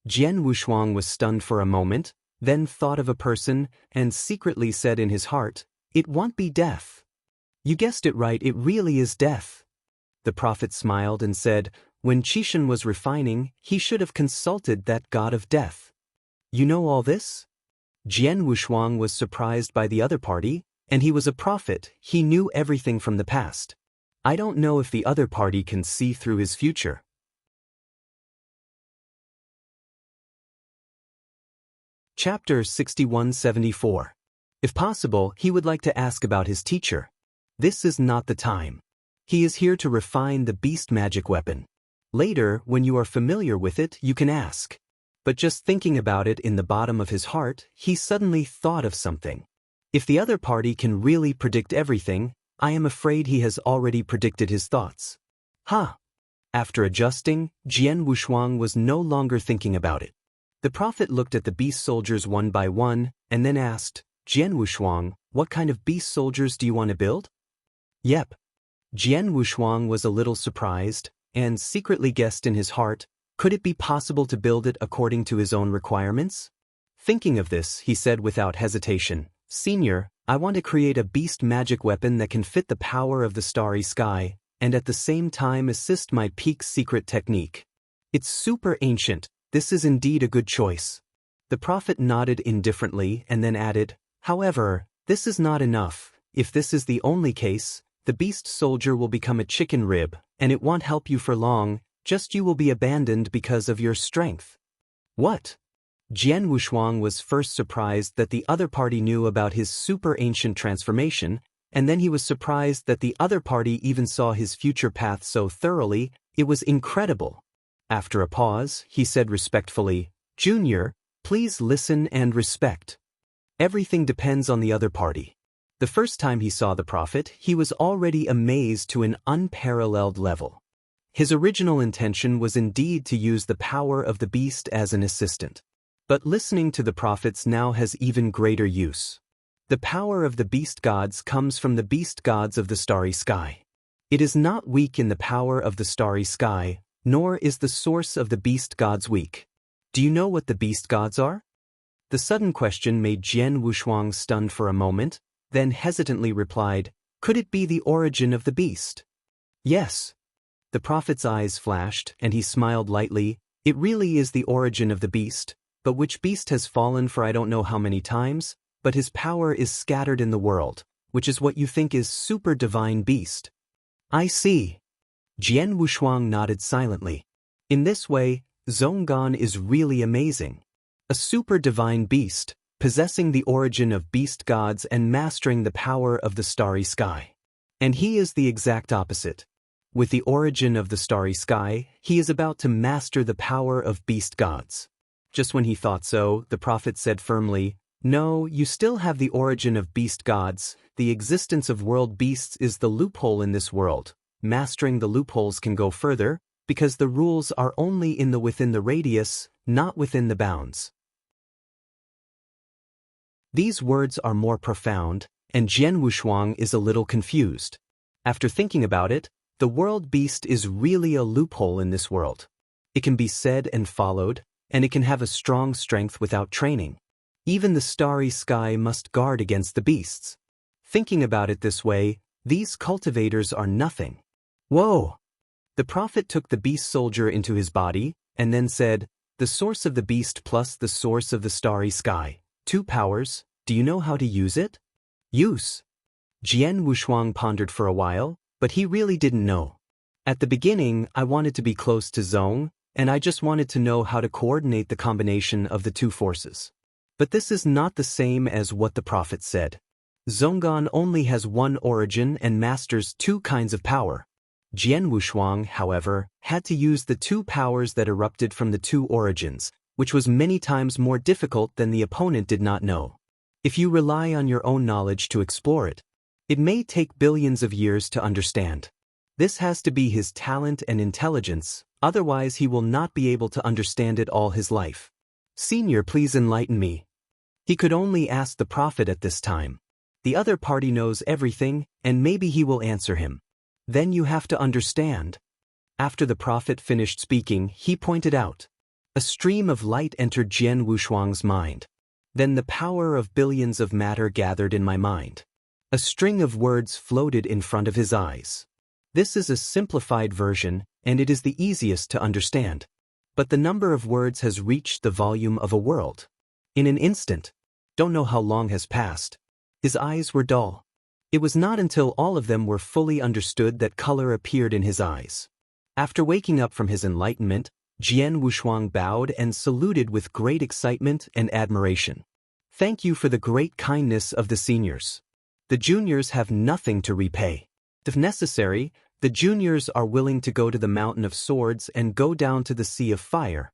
Jian Wushuang was stunned for a moment, then thought of a person, and secretly said in his heart, "It won't be death." "You guessed it right, it really is death." The prophet smiled and said, "When Qishan was refining, he should have consulted that god of death." "You know all this?" Jian Wushuang was surprised by the other party, and he was a prophet, he knew everything from the past. I don't know if the other party can see through his future. Chapter 6174. If possible, he would like to ask about his teacher. This is not the time. He is here to refine the beast magic weapon. Later, when you are familiar with it, you can ask. But just thinking about it in the bottom of his heart, he suddenly thought of something. If the other party can really predict everything, I am afraid he has already predicted his thoughts. Ha! After adjusting, Jian Wushuang was no longer thinking about it. The prophet looked at the beast soldiers one by one, and then asked, "Jian Wushuang, what kind of beast soldiers do you want to build?" "Yep." Jian Wushuang was a little surprised, and secretly guessed in his heart, could it be possible to build it according to his own requirements? Thinking of this, he said without hesitation, "Senior, I want to create a beast magic weapon that can fit the power of the starry sky, and at the same time assist my peak secret technique. It's super ancient. This is indeed a good choice." The prophet nodded indifferently and then added, "However, this is not enough. If this is the only case, the beast soldier will become a chicken rib, and it won't help you for long, just you will be abandoned because of your strength." "What?" Jian Wushuang was first surprised that the other party knew about his super-ancient transformation, and then he was surprised that the other party even saw his future path so thoroughly. It was incredible. After a pause, he said respectfully, "Junior, please listen and respect. Everything depends on the other party." The first time he saw the prophet, he was already amazed to an unparalleled level. His original intention was indeed to use the power of the beast as an assistant. But listening to the prophets now has even greater use. The power of the beast gods comes from the beast gods of the starry sky. It is not weak in the power of the starry sky, nor is the source of the beast gods weak. Do you know what the beast gods are? The sudden question made Jian Wushuang stunned for a moment, then hesitantly replied, "Could it be the origin of the beast?" "Yes." The prophet's eyes flashed, and he smiled lightly. "It really is the origin of the beast, but which beast has fallen for I don't know how many times, but his power is scattered in the world, which is what you think is super divine beast." "I see." Jian Wushuang nodded silently. In this way, Zhonggan is really amazing. A super divine beast, possessing the origin of beast gods and mastering the power of the starry sky. And he is the exact opposite. With the origin of the starry sky, he is about to master the power of beast gods. Just when he thought so, the prophet said firmly, "No, you still have the origin of beast gods. The existence of world beasts is the loophole in this world. Mastering the loopholes can go further, because the rules are only within the radius, not within the bounds." These words are more profound, and Jian Wushuang is a little confused. After thinking about it, the world beast is really a loophole in this world. It can be said and followed, and it can have a strong strength without training. Even the starry sky must guard against the beasts. Thinking about it this way, these cultivators are nothing. Whoa! The prophet took the beast soldier into his body, and then said, "The source of the beast plus the source of the starry sky. 2 powers, do you know how to use it?" "Use." Jian Wushuang pondered for a while, but he really didn't know. "At the beginning, I wanted to be close to Zhong, and I just wanted to know how to coordinate the combination of the 2 forces. But this is not the same as what the prophet said. Zhonggan only has one origin and masters 2 kinds of power. Jian Wushuang, however, had to use the 2 powers that erupted from the 2 origins, which was many times more difficult than the opponent did not know. If you rely on your own knowledge to explore it, it may take billions of years to understand. This has to be his talent and intelligence, otherwise he will not be able to understand it all his life. "Senior, please enlighten me." He could only ask the prophet at this time. The other party knows everything, and maybe he will answer him. "Then you have to understand." After the prophet finished speaking, he pointed out. A stream of light entered Jian Wushuang's mind. Then the power of billions of matter gathered in my mind. A string of words floated in front of his eyes. This is a simplified version, and it is the easiest to understand. But the number of words has reached the volume of a world. In an instant. Don't know how long has passed. His eyes were dull. It was not until all of them were fully understood that color appeared in his eyes. After waking up from his enlightenment, Jian Wushuang bowed and saluted with great excitement and admiration. "Thank you for the great kindness of the seniors. The juniors have nothing to repay. If necessary, the juniors are willing to go to the Mountain of Swords and go down to the Sea of Fire."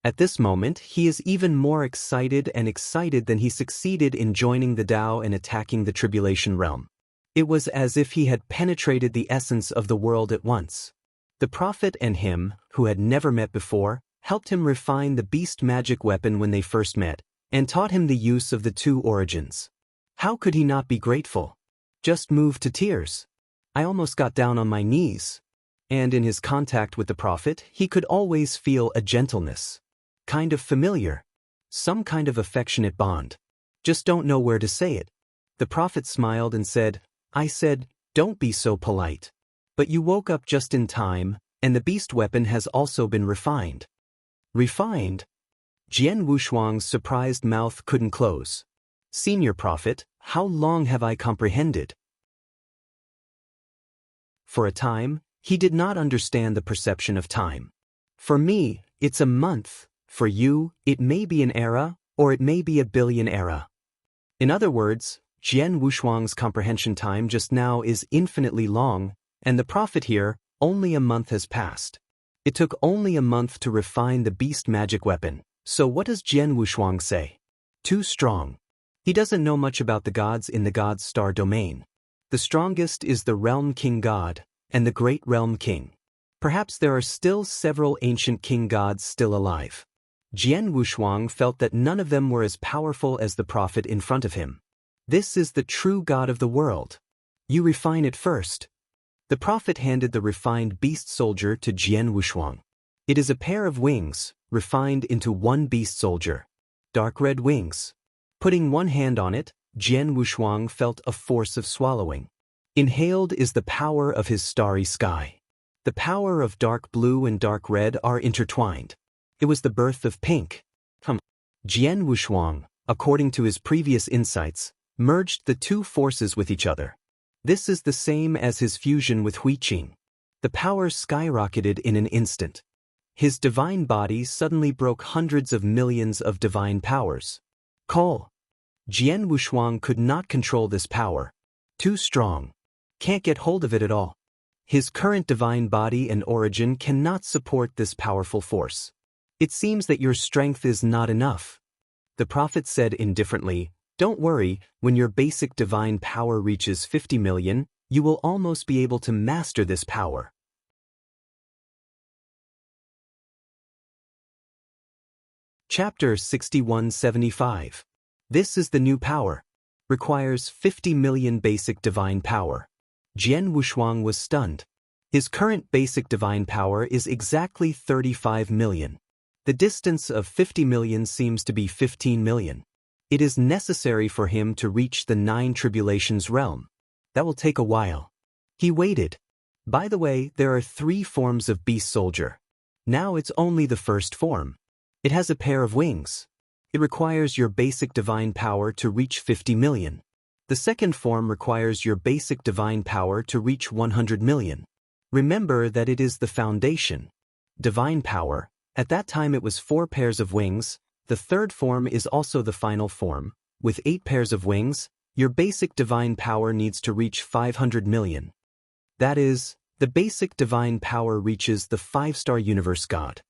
At this moment, he is even more excited than he succeeded in joining the Tao and attacking the Tribulation Realm. It was as if he had penetrated the essence of the world at once. The prophet and him, who had never met before, helped him refine the beast magic weapon when they first met, and taught him the use of the 2 origins. How could he not be grateful? Just moved to tears. I almost got down on my knees. And in his contact with the prophet, he could always feel a gentleness. Kind of familiar. Some kind of affectionate bond. Just don't know where to say it. The prophet smiled and said, "I said, don't be so polite. But you woke up just in time, and the beast weapon has also been refined." "Refined?" Jian Wushuang's surprised mouth couldn't close. "Senior prophet, how long have I comprehended?" For a time, he did not understand the perception of time. "For me, it's a month, For you, it may be an era, or it may be a billion era. In other words, Jian Wushuang's comprehension time just now is infinitely long, and the prophet here, only a month has passed. It took only a month to refine the beast magic weapon, so what does Jian Wushuang say? Too strong. He doesn't know much about the gods in the God's star domain. The strongest is the Realm King God, and the Great Realm King. Perhaps there are still several ancient king gods still alive. Jian Wushuang felt that none of them were as powerful as the prophet in front of him. This is the true God of the world. You refine it first. The prophet handed the refined beast soldier to Jian Wushuang. It is a pair of wings, refined into one beast soldier. Dark red wings. Putting one hand on it, Jian Wushuang felt a force of swallowing. Inhaled is the power of his starry sky. The power of dark blue and dark red are intertwined. It was the birth of pink. Jian Wushuang, according to his previous insights, merged the two forces with each other. This is the same as his fusion with Huiqing. The power skyrocketed in an instant. His divine body suddenly broke hundreds of millions of divine powers. Call. Jian Wushuang could not control this power. Too strong. Can't get hold of it at all. His current divine body and origin cannot support this powerful force. It seems that your strength is not enough. The prophet said indifferently, don't worry, when your basic divine power reaches 50 million, you will almost be able to master this power. Chapter 6175. This is the new power. Requires 50 million basic divine power. Jian Wushuang was stunned. His current basic divine power is exactly 35 million. The distance of 50 million seems to be 15 million. It is necessary for him to reach the 9 tribulations realm. That will take a while. He waited. By the way, there are 3 forms of beast soldier. Now it's only the first form. It has a pair of wings. It requires your basic divine power to reach 50 million. The second form requires your basic divine power to reach 100 million. Remember that it is the foundation. Divine power, at that time it was 4 pairs of wings. The third form is also the final form. With 8 pairs of wings, your basic divine power needs to reach 500 million. That is, the basic divine power reaches the 5-star universe god.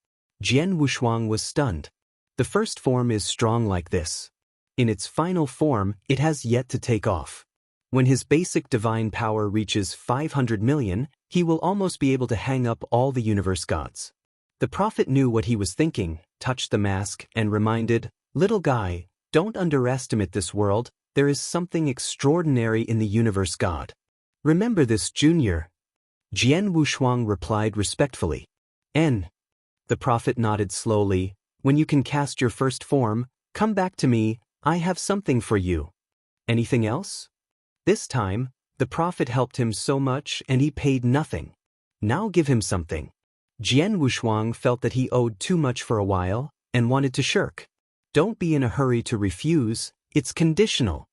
Jian Wushuang was stunned. The first form is strong like this. In its final form, it has yet to take off. When his basic divine power reaches 500 million, he will almost be able to hang up all the universe gods. The prophet knew what he was thinking, touched the mask, and reminded, little guy, don't underestimate this world, there is something extraordinary in the universe god. Remember this, Junior. Jian Wushuang replied respectfully. N. The prophet nodded slowly. When you can cast your first form, come back to me, I have something for you. Anything else? This time, the prophet helped him so much and he paid nothing. Now give him something. Jian Wushuang felt that he owed too much for a while and wanted to shirk. Don't be in a hurry to refuse, it's conditional.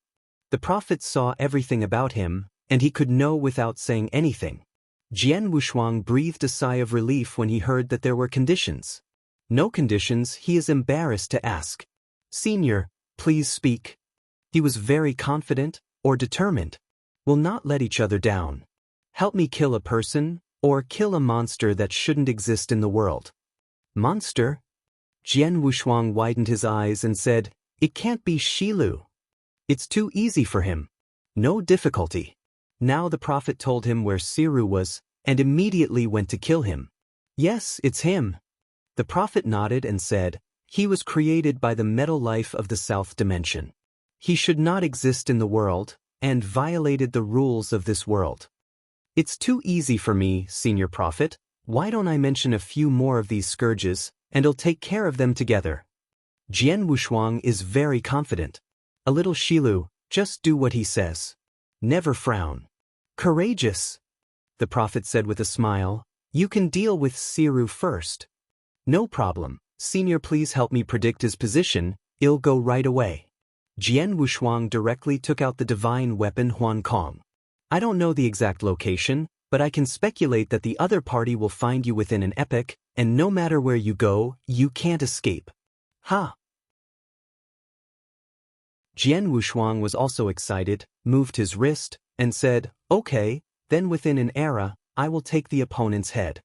The prophet saw everything about him, and he could know without saying anything. Jian Wushuang breathed a sigh of relief when he heard that there were conditions. No conditions, he is embarrassed to ask. Senior, please speak. He was very confident, or determined. We'll not let each other down. Help me kill a person, or kill a monster that shouldn't exist in the world. Monster? Jian Wushuang widened his eyes and said, it can't be Shilu. It's too easy for him. No difficulty. Now the prophet told him where Siru was, and immediately went to kill him. Yes, it's him. The prophet nodded and said, he was created by the metal life of the South Dimension. He should not exist in the world, and violated the rules of this world. It's too easy for me, Senior Prophet. Why don't I mention a few more of these scourges, and I'll take care of them together. Jian Wushuang is very confident. A little Shilu, just do what he says. Never frown. Courageous. The prophet said with a smile, you can deal with Siru first. No problem. Senior, please help me predict his position, it'll go right away. Jian Wushuang directly took out the divine weapon Huan Kong. I don't know the exact location, but I can speculate that the other party will find you within an epoch, and no matter where you go, you can't escape. Ha! Jian Wushuang was also excited, moved his wrist, and said, "Okay, then within an era, I will take the opponent's head."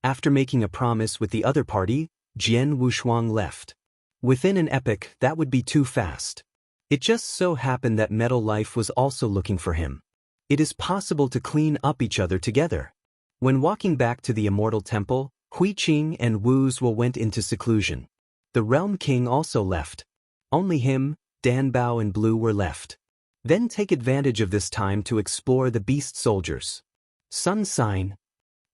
After making a promise with the other party, Jian Wushuang left. Within an epoch, that would be too fast. It just so happened that Metal Life was also looking for him. It is possible to clean up each other together. When walking back to the Immortal Temple, Hui Qing and Wu Zuo went into seclusion. The Realm King also left. Only him, Dan Bao and Blue were left. Then take advantage of this time to explore the beast soldiers. Sun sign.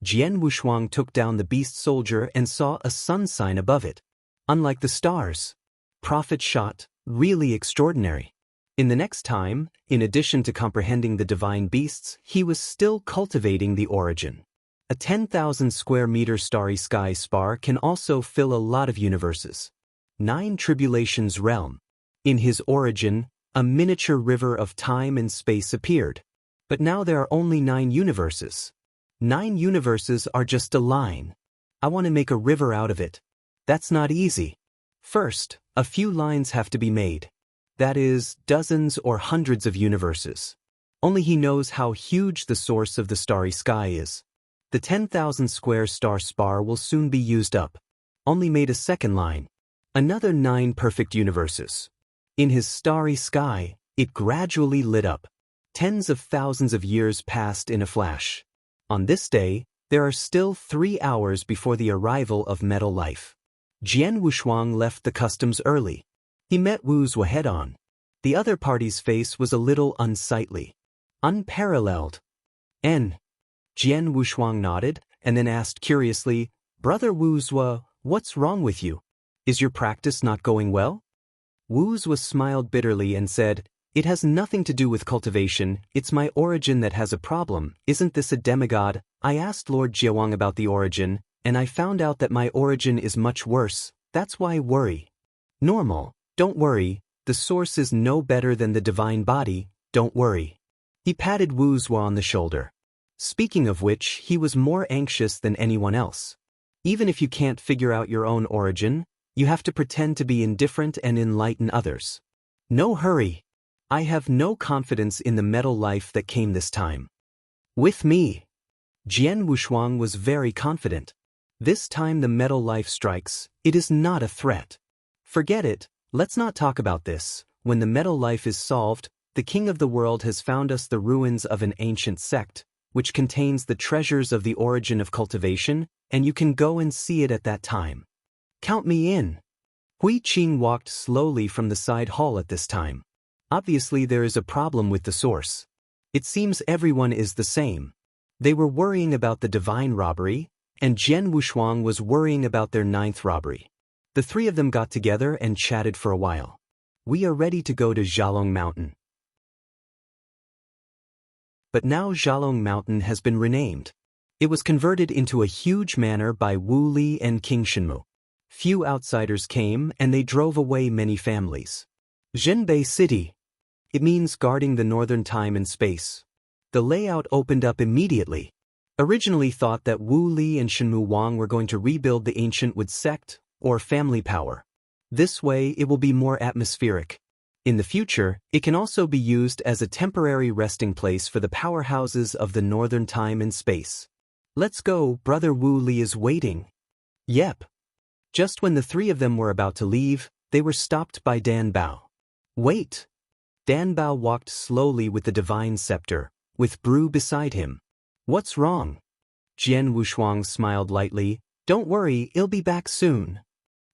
Jian Wushuang took down the beast soldier and saw a sun sign above it. Unlike the stars. Prophet shot, really extraordinary. In the next time, in addition to comprehending the divine beasts, he was still cultivating the origin. A 10,000 square meter starry sky spar can also fill a lot of universes. 9 Tribulations Realm. In his origin, a miniature river of time and space appeared. But now there are only 9 universes. 9 universes are just a line. I want to make a river out of it. That's not easy. First, a few lines have to be made. That is, dozens or hundreds of universes. Only he knows how huge the source of the starry sky is. The 10,000 square star spar will soon be used up. Only made a second line. Another 9 perfect universes. In his starry sky, it gradually lit up. Tens of thousands of years passed in a flash. On this day, there are still 3 hours before the arrival of Metal Life. Jian Wushuang left the customs early. He met Wu Zuo head-on. The other party's face was a little unsightly. Unparalleled. N. Jian Wushuang nodded, and then asked curiously, "Brother Wu Zuo, what's wrong with you? Is your practice not going well?" Wu Zuo smiled bitterly and said, "It has nothing to do with cultivation, it's my origin that has a problem. Isn't this a demigod? I asked Lord Jiawang about the origin, and I found out that my origin is much worse, that's why I worry." "Normal, don't worry, the source is no better than the divine body, don't worry." He patted Wu Zuo on the shoulder. Speaking of which, he was more anxious than anyone else. Even if you can't figure out your own origin, you have to pretend to be indifferent and enlighten others. No hurry. I have no confidence in the Metal Life that came this time. With me. Jian Wushuang was very confident. This time the Metal Life strikes, it is not a threat. Forget it, let's not talk about this. When the Metal Life is solved, the King of the World has found us the ruins of an ancient sect, which contains the treasures of the origin of cultivation, and you can go and see it at that time. Count me in. Hui Qing walked slowly from the side hall at this time. Obviously there is a problem with the source. It seems everyone is the same. They were worrying about the divine robbery, and Jian Wushuang was worrying about their 9th robbery. The 3 of them got together and chatted for a while. We are ready to go to Xiaolong Mountain. But now Xiaolong Mountain has been renamed. It was converted into a huge manor by Wu Li and King Shenmu. Few outsiders came and they drove away many families. Zhenbei City. It means guarding the northern time and space. The layout opened up immediately. Originally thought that Wu Li and Shenmu Wang were going to rebuild the ancient with sect or family power. This way it will be more atmospheric. In the future, it can also be used as a temporary resting place for the powerhouses of the northern time and space. Let's go, Brother Wu Li is waiting. Yep. Just when the 3 of them were about to leave, they were stopped by Dan Bao. Wait. Dan Bao walked slowly with the divine scepter, with Brew beside him. What's wrong? Jian Wushuang smiled lightly. Don't worry, he'll be back soon.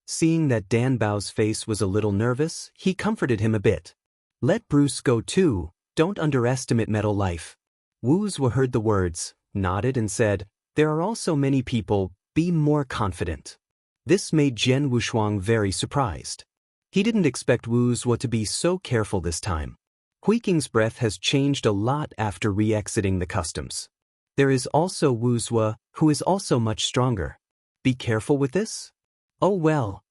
Seeing that Dan Bao's face was a little nervous, he comforted him a bit. Let Bruce go too, don't underestimate Metal Life. Wu Zuo heard the words, nodded and said, there are also many people, be more confident. This made Jian Wushuang very surprised. He didn't expect Wu Zuo to be so careful this time. Hui Qing's breath has changed a lot after re-exiting the customs. There is also Wu Zuo, who is also much stronger. Be careful with this? Oh well.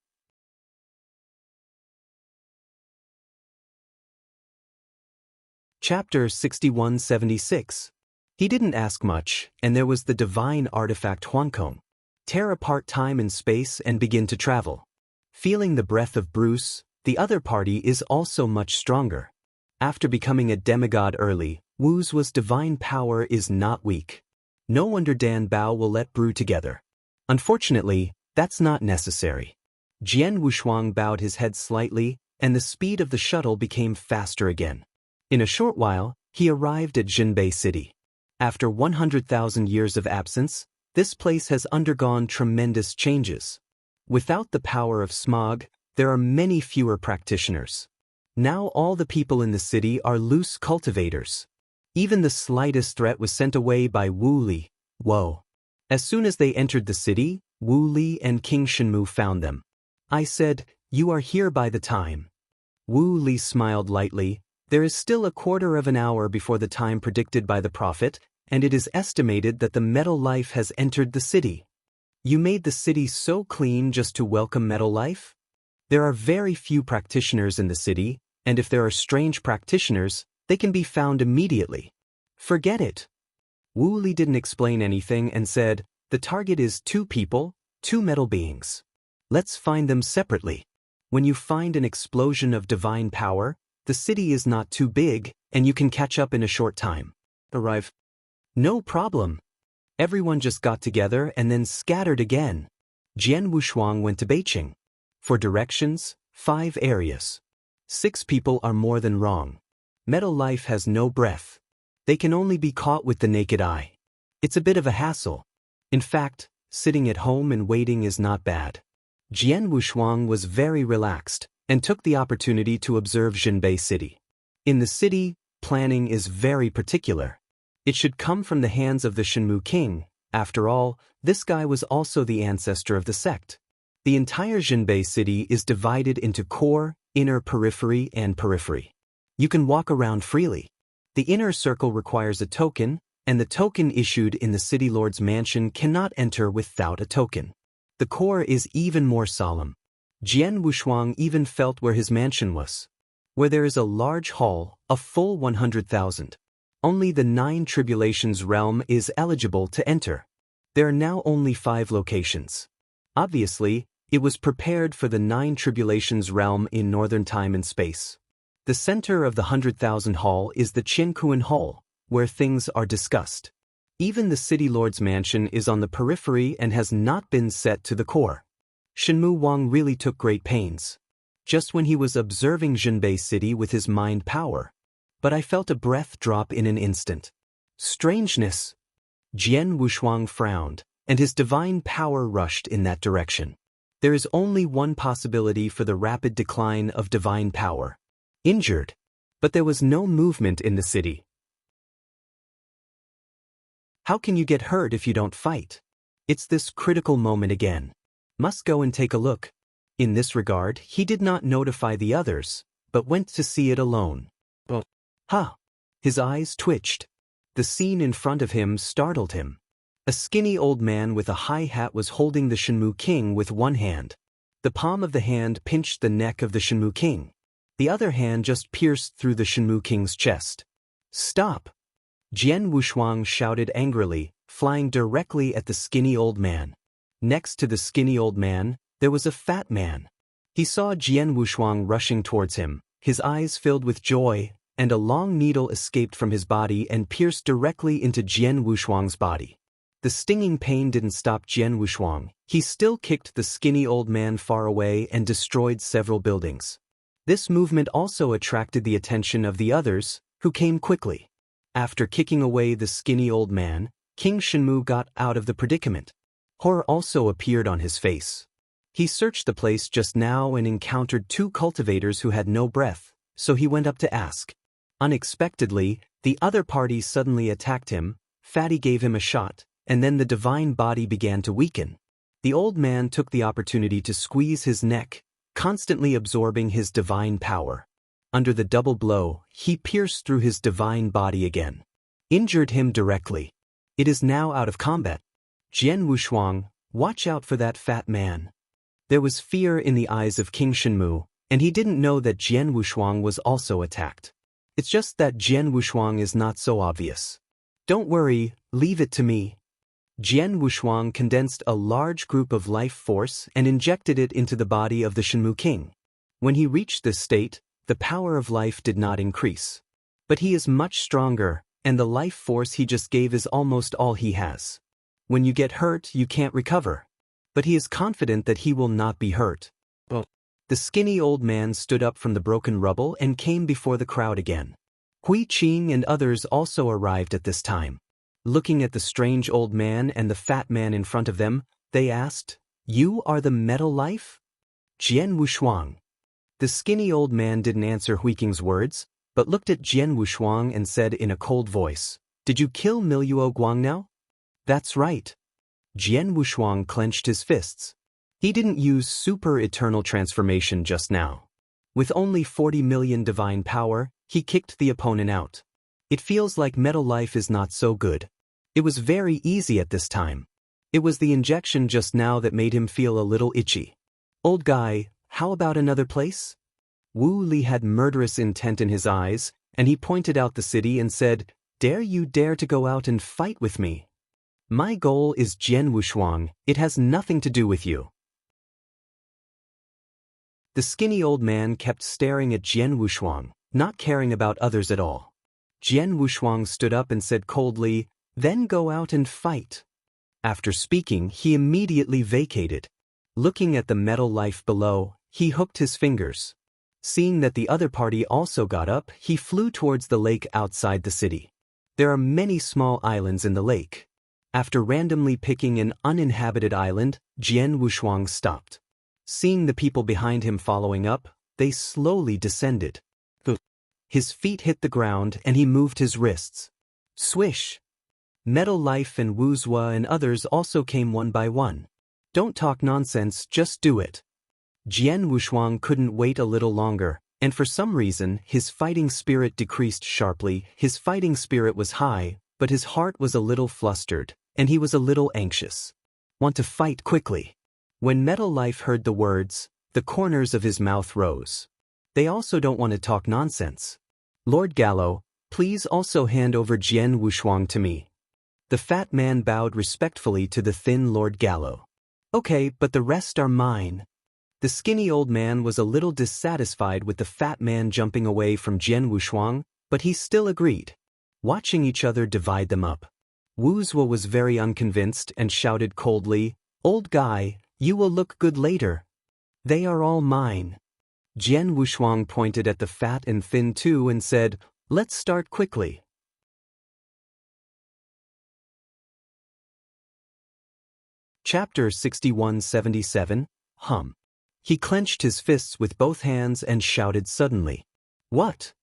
Chapter 6176. He didn't ask much, and there was the divine artifact Huankong. Tear apart time and space and begin to travel. Feeling the breath of Bruce, the other party is also much stronger. After becoming a demigod early, Wu's divine power is not weak. No wonder Dan Bao will let brew together. Unfortunately, that's not necessary. Jian Wushuang bowed his head slightly, and the speed of the shuttle became faster again. In a short while, he arrived at Jinbei City. After 100,000 years of absence, this place has undergone tremendous changes. Without the power of smog, there are many fewer practitioners. Now all the people in the city are loose cultivators. Even the slightest threat was sent away by Wu Li. Whoa. As soon as they entered the city, Wu Li and King Shenmu found them. I said, "You are here by the time." Wu Li smiled lightly. There is still a quarter of an hour before the time predicted by the prophet, and it is estimated that the metal life has entered the city. You made the city so clean just to welcome metal life? There are very few practitioners in the city, and if there are strange practitioners, they can be found immediately. Forget it. Wu Li didn't explain anything and said, "The target is 2 people, 2 metal beings. Let's find them separately. When you find an explosion of divine power, the city is not too big, and you can catch up in a short time. Arrive." No problem. Everyone just got together and then scattered again. Jian Wushuang went to Beijing. For directions, 5 areas. 6 people are more than wrong. Metal life has no breath. They can only be caught with the naked eye. It's a bit of a hassle. In fact, sitting at home and waiting is not bad. Jian Wushuang was very relaxed and took the opportunity to observe Jinbei City. In the city, planning is very particular. It should come from the hands of the Shenmu king. After all, this guy was also the ancestor of the sect. The entire Jinbei City is divided into core, inner periphery, and periphery. You can walk around freely. The inner circle requires a token, and the token issued in the city lord's mansion cannot enter without a token. The core is even more solemn. Jian Wushuang even felt where his mansion was. Where there is a large hall, a full 100,000. Only the 9 tribulations realm is eligible to enter. There are now only 5 locations. Obviously, it was prepared for the 9 tribulations realm in northern time and space. The center of the 100,000 hall is the Qiankuan Hall, where things are discussed. Even the city lord's mansion is on the periphery and has not been set to the core. Shenmu Wang really took great pains. Just when he was observing Jinbei City with his mind power. But I felt a breath drop in an instant. Strangeness. Jian Wushuang frowned, and his divine power rushed in that direction. There is only one possibility for the rapid decline of divine power. Injured. But there was no movement in the city. How can you get hurt if you don't fight? It's this critical moment again. Must go and take a look. In this regard, he did not notify the others, but went to see it alone. Ha! His eyes twitched. The scene in front of him startled him. A skinny old man with a high hat was holding the Shenmu king with one hand. The palm of the hand pinched the neck of the Shenmu king. The other hand just pierced through the Shenmu king's chest. Stop! Jian Wushuang shouted angrily, flying directly at the skinny old man. Next to the skinny old man, there was a fat man. He saw Jian Wushuang rushing towards him, his eyes filled with joy, and a long needle escaped from his body and pierced directly into Jian Wushuang's body. The stinging pain didn't stop Jian Wushuang. He still kicked the skinny old man far away and destroyed several buildings. This movement also attracted the attention of the others, who came quickly. After kicking away the skinny old man, King Shenmu got out of the predicament. Horror also appeared on his face. He searched the place just now and encountered 2 cultivators who had no breath, so he went up to ask. Unexpectedly, the other party suddenly attacked him. Fatty gave him a shot, and then the divine body began to weaken. The old man took the opportunity to squeeze his neck, constantly absorbing his divine power. Under the double blow, he pierced through his divine body again. Injured him directly. It is now out of combat. Jian Wushuang, watch out for that fat man. There was fear in the eyes of King Shenmu, and he didn't know that Jian Wushuang was also attacked. It's just that Jian Wushuang is not so obvious. Don't worry, leave it to me. Jian Wushuang condensed a large group of life force and injected it into the body of the Shenmue king. When he reached this state, the power of life did not increase. But he is much stronger, and the life force he just gave is almost all he has. When you get hurt, you can't recover. But he is confident that he will not be hurt. The skinny old man stood up from the broken rubble and came before the crowd again. Hui Qing and others also arrived at this time. Looking at the strange old man and the fat man in front of them, they asked, "You are the metal life?" Jian Wushuang. The skinny old man didn't answer Hui Qing's words, but looked at Jian Wushuang and said in a cold voice, "Did you kill Miluo Guangnao?" "That's right." Jian Wushuang clenched his fists. He didn't use super eternal transformation just now. With only 40 million divine power, he kicked the opponent out. It feels like metal life is not so good. It was very easy at this time. It was the injection just now that made him feel a little itchy. "Old guy, how about another place?" Wu Li had murderous intent in his eyes, and he pointed out the city and said, "Dare you dare to go out and fight with me? My goal is Jian Wushuang, it has nothing to do with you." The skinny old man kept staring at Jian Wushuang, not caring about others at all. Jian Wushuang stood up and said coldly, "Then go out and fight." After speaking, he immediately vacated. Looking at the metal life below, he hooked his fingers. Seeing that the other party also got up, he flew towards the lake outside the city. There are many small islands in the lake. After randomly picking an uninhabited island, Jian Wushuang stopped. Seeing the people behind him following up, they slowly descended. His feet hit the ground and he moved his wrists. Swish! Metal Life and Wu Zua and others also came one by one. "Don't talk nonsense, just do it." Jian Wushuang couldn't wait a little longer, and for some reason, his fighting spirit decreased sharply. His fighting spirit was high, but his heart was a little flustered, and he was a little anxious. Want to fight quickly. When Metal Life heard the words, the corners of his mouth rose. They also don't want to talk nonsense. "Lord Gallo, please also hand over Jian Wushuang to me." The fat man bowed respectfully to the thin Lord Gallo. "Okay, but the rest are mine." The skinny old man was a little dissatisfied with the fat man jumping away from Jian Wushuang, but he still agreed. Watching each other divide them up. Wu Zua was very unconvinced and shouted coldly, "Old guy, you will look good later. They are all mine." Jian Wushuang pointed at the fat and thin too and said, "Let's start quickly." Chapter 6177, Hum. He clenched his fists with both hands and shouted suddenly, "What?"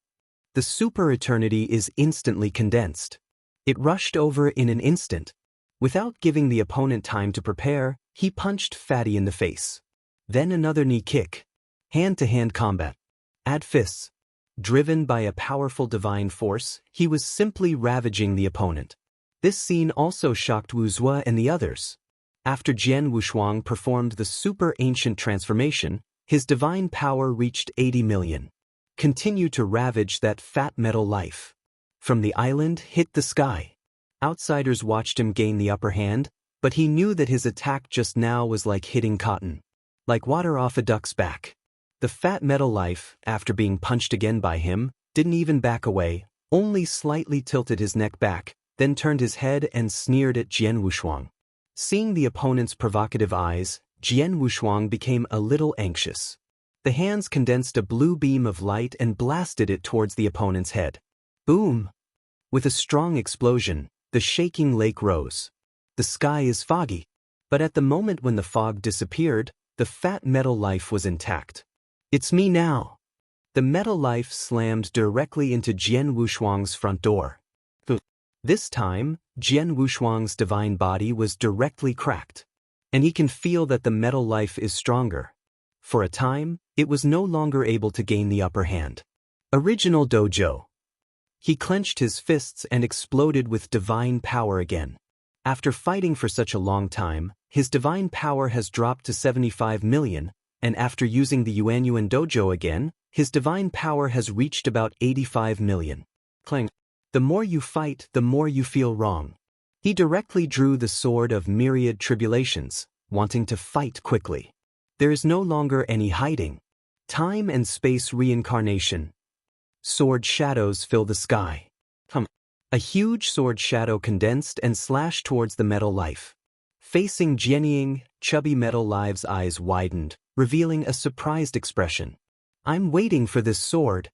The super eternity is instantly condensed. It rushed over in an instant. Without giving the opponent time to prepare, he punched Fatty in the face. Then another knee kick. Hand-to-hand combat. Add fists. Driven by a powerful divine force, he was simply ravaging the opponent. This scene also shocked Wu Zua and the others. After Jian Wushuang performed the super ancient transformation, his divine power reached 80 million. Continue to ravage that fat metal life. From the island hit the sky. Outsiders watched him gain the upper hand, but he knew that his attack just now was like hitting cotton. Like water off a duck's back. The fat metal life, after being punched again by him, didn't even back away, only slightly tilted his neck back, then turned his head and sneered at Jian Wushuang. Seeing the opponent's provocative eyes, Jian Wushuang became a little anxious. The hands condensed a blue beam of light and blasted it towards the opponent's head. Boom! With a strong explosion, the shaking lake rose. The sky is foggy, but at the moment when the fog disappeared, the fat metal life was intact. "It's me now." The metal life slammed directly into Jian Wushuang's front door. This time, Jian Wushuang's divine body was directly cracked. And he can feel that the metal life is stronger. For a time, it was no longer able to gain the upper hand. Original dojo. He clenched his fists and exploded with divine power again. After fighting for such a long time, his divine power has dropped to 75 million, and after using the Yuanyuan dojo again, his divine power has reached about 85 million. Clang. The more you fight, the more you feel wrong. He directly drew the sword of myriad tribulations, wanting to fight quickly. There is no longer any hiding. Time and space reincarnation. Sword shadows fill the sky. A huge sword shadow condensed and slashed towards the metal life. Facing Jianying, chubby metal life's eyes widened, revealing a surprised expression. I'm waiting for this sword.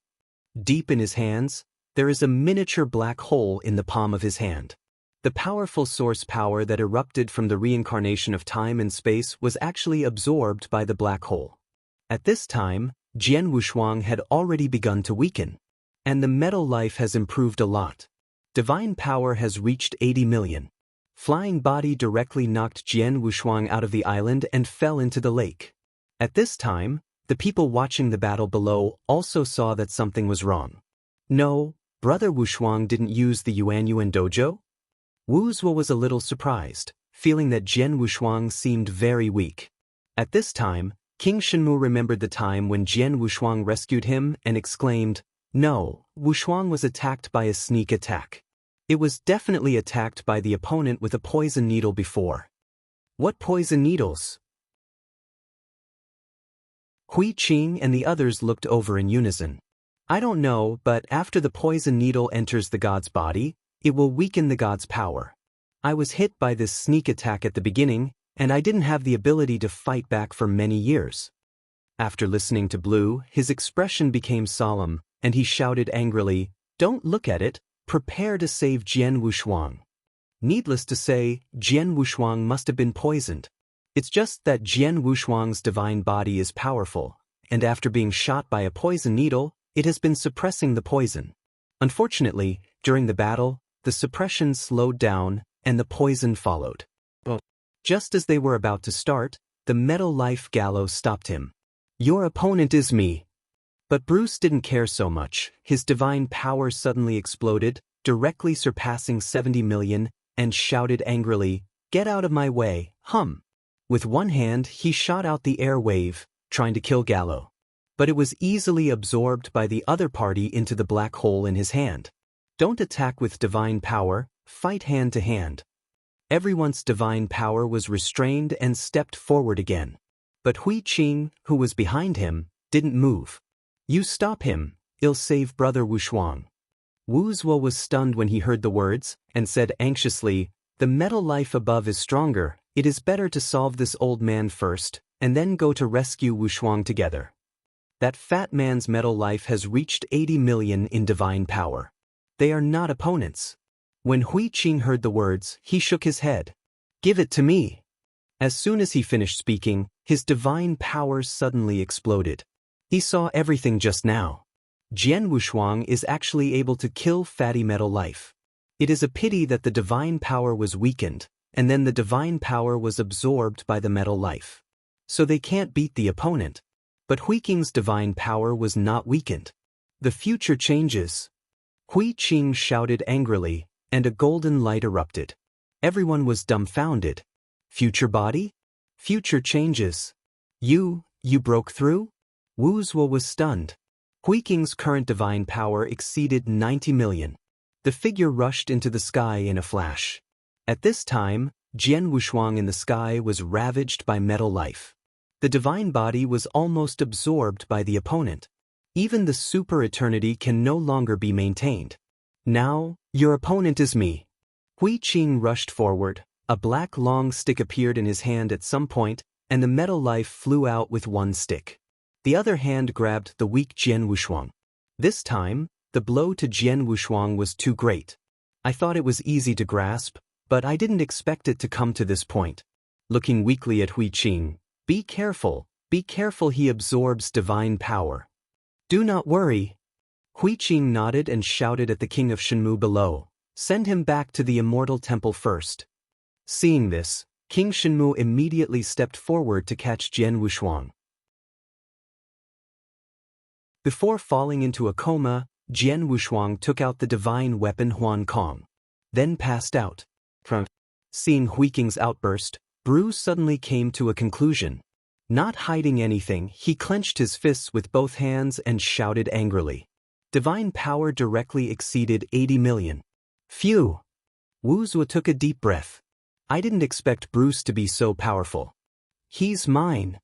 Deep in his hands, there is a miniature black hole in the palm of his hand. The powerful source power that erupted from the reincarnation of time and space was actually absorbed by the black hole. At this time, Jian Wushuang had already begun to weaken. And the metal life has improved a lot. Divine power has reached 80 million. Flying body directly knocked Jian Wushuang out of the island and fell into the lake. At this time, the people watching the battle below also saw that something was wrong. No, Brother Wushuang didn't use the Yuanyuan dojo? Wu Zuo was a little surprised, feeling that Jian Wushuang seemed very weak. At this time, King Shenmu remembered the time when Jian Wushuang rescued him and exclaimed, "No, Wushuang was attacked by a sneak attack. It was definitely attacked by the opponent with a poison needle before." What poison needles? Hui Qing and the others looked over in unison. I don't know, but after the poison needle enters the god's body, it will weaken the god's power. I was hit by this sneak attack at the beginning, and I didn't have the ability to fight back for many years. After listening to Blue, his expression became solemn, and he shouted angrily, "Don't look at it, prepare to save Jian Wushuang." Needless to say, Jian Wushuang must have been poisoned. It's just that Jian Wushuang's divine body is powerful, and after being shot by a poison needle, it has been suppressing the poison. Unfortunately, during the battle, the suppression slowed down, and the poison followed. Just as they were about to start, the metal life gallows stopped him. "Your opponent is me." But Bruce didn't care so much. His divine power suddenly exploded, directly surpassing 70 million, and shouted angrily, "Get out of my way, hum." With one hand, he shot out the air wave, trying to kill Gallo. But it was easily absorbed by the other party into the black hole in his hand. Don't attack with divine power, fight hand to hand. Everyone's divine power was restrained and stepped forward again. But Hui Qing, who was behind him, didn't move. "You stop him, it'll save Brother Wushuang." Wu Zuo was stunned when he heard the words, and said anxiously, "The metal life above is stronger, it is better to solve this old man first, and then go to rescue Wushuang together." That fat man's metal life has reached 80 million in divine power. They are not opponents. When Hui Qing heard the words, he shook his head. "Give it to me." As soon as he finished speaking, his divine powers suddenly exploded. He saw everything just now. Jian Wushuang is actually able to kill fatty metal life. It is a pity that the divine power was weakened, and then the divine power was absorbed by the metal life. So they can't beat the opponent. But Hui Qing's divine power was not weakened. The future changes. Hui Qing shouted angrily, and a golden light erupted. Everyone was dumbfounded. Future body? Future changes. You broke through? Wu Zuo was stunned. Hui Qing's current divine power exceeded 90 million. The figure rushed into the sky in a flash. At this time, Jian Wushuang in the sky was ravaged by metal life. The divine body was almost absorbed by the opponent. Even the super eternity can no longer be maintained. "Now, your opponent is me." Hui Qing rushed forward. A black long stick appeared in his hand at some point, and the metal life flew out with one stick. The other hand grabbed the weak Jian Wushuang. This time, the blow to Jian Wushuang was too great. I thought it was easy to grasp, but I didn't expect it to come to this point. Looking weakly at Hui Qing, be careful, he absorbs divine power." "Do not worry." Hui Qing nodded and shouted at the king of Shenmu below, "Send him back to the immortal temple first." Seeing this, King Shenmu immediately stepped forward to catch Jian Wushuang. Before falling into a coma, Jian Wushuang took out the divine weapon Huan Kong, then passed out. Seeing Hui Qing's outburst, Bruce suddenly came to a conclusion. Not hiding anything, he clenched his fists with both hands and shouted angrily. Divine power directly exceeded 80 million. Phew! Wuzwa took a deep breath. I didn't expect Bruce to be so powerful. He's mine.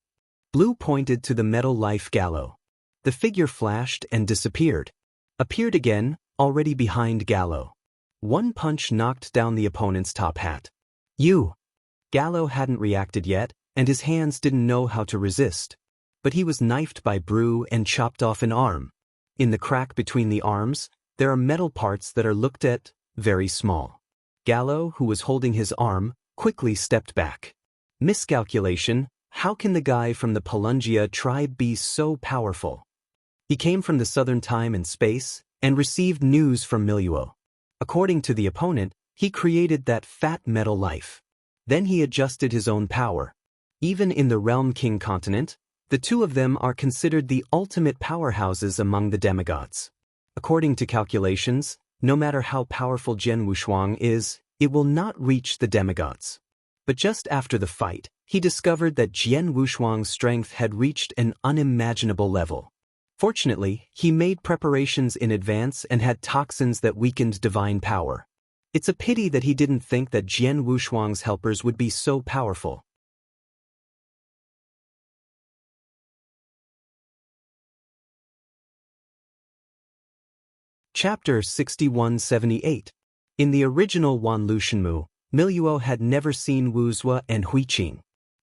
Blue pointed to the metal life Gallo. The figure flashed and disappeared. Appeared again, already behind Gallo. One punch knocked down the opponent's top hat. You! Gallo hadn't reacted yet, and his hands didn't know how to resist. But he was knifed by Brew and chopped off an arm. In the crack between the arms, there are metal parts that are looked at very small. Gallo, who was holding his arm, quickly stepped back. Miscalculation, how can the guy from the Palungia tribe be so powerful? He came from the southern time and space, and received news from Miluo. According to the opponent, he created that fat metal life. Then he adjusted his own power. Even in the Realm King continent, the two of them are considered the ultimate powerhouses among the demigods. According to calculations, no matter how powerful Jian Wushuang is, it will not reach the demigods. But just after the fight, he discovered that Jian Wushuang's strength had reached an unimaginable level. Fortunately, he made preparations in advance and had toxins that weakened divine power. It's a pity that he didn't think that Jian Wushuang's helpers would be so powerful. Chapter 6178. In the original Wanlu Shenmu, Miluo had never seen Wuzwa and Huiqing.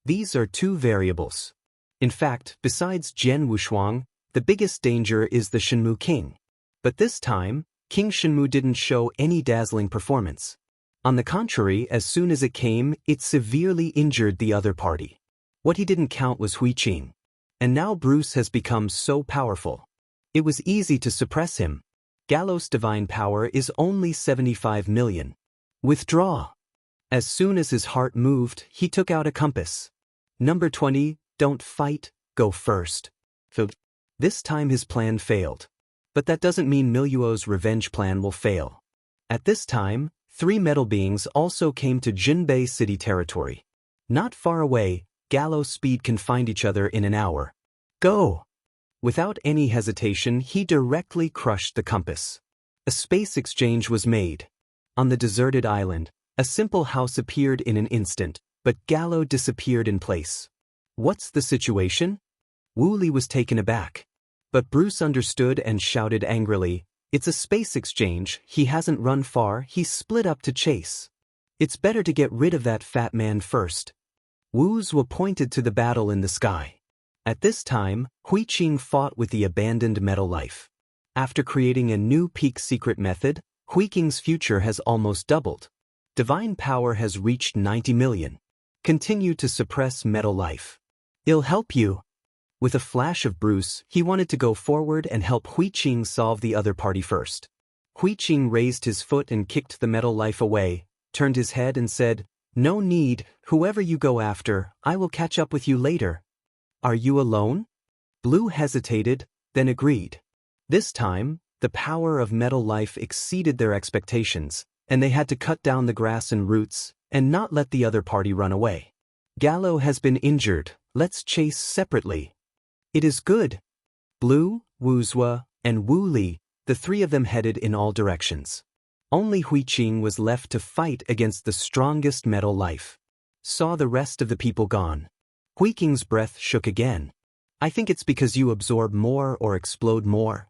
These are two variables. In fact, besides Jian Wushuang, the biggest danger is the Shenmu King. But this time, King Shenmu didn't show any dazzling performance. On the contrary, as soon as it came, it severely injured the other party. What he didn't count was Huiqing. And now Bruce has become so powerful. It was easy to suppress him. Gallo's divine power is only 75 million. Withdraw. As soon as his heart moved, he took out a compass. Number 20, don't fight, go first. This time his plan failed. But that doesn't mean Miluo's revenge plan will fail. At this time, 3 metal beings also came to Jinbei City territory. Not far away, Gallo's speed can find each other in an hour. Go! Without any hesitation, he directly crushed the compass. A space exchange was made. On the deserted island, a simple house appeared in an instant, but Gallo disappeared in place. What's the situation? Wu Li was taken aback. But Bruce understood and shouted angrily, it's a space exchange, he hasn't run far, he's split up to chase. It's better to get rid of that fat man first. Wuzwa pointed to the battle in the sky. At this time, Huiqing fought with the abandoned metal life. After creating a new peak secret method, Huiqing's future has almost doubled. Divine power has reached 90 million. Continue to suppress metal life. It'll help you. With a flash of Bruce, he wanted to go forward and help Huiqing solve the other party first. Huiqing raised his foot and kicked the metal life away, turned his head and said, no need, whoever you go after, I will catch up with you later. Are you alone? Blue hesitated, then agreed. This time, the power of metal life exceeded their expectations, and they had to cut down the grass and roots, and not let the other party run away. Gallo has been injured, let's chase separately. It is good. Blue, Wuzwa, and Wu Li, the 3 of them headed in all directions. Only Huiqing was left to fight against the strongest metal life. Saw the rest of the people gone. Huiqing's breath shook again. I think it's because you absorb more or explode more,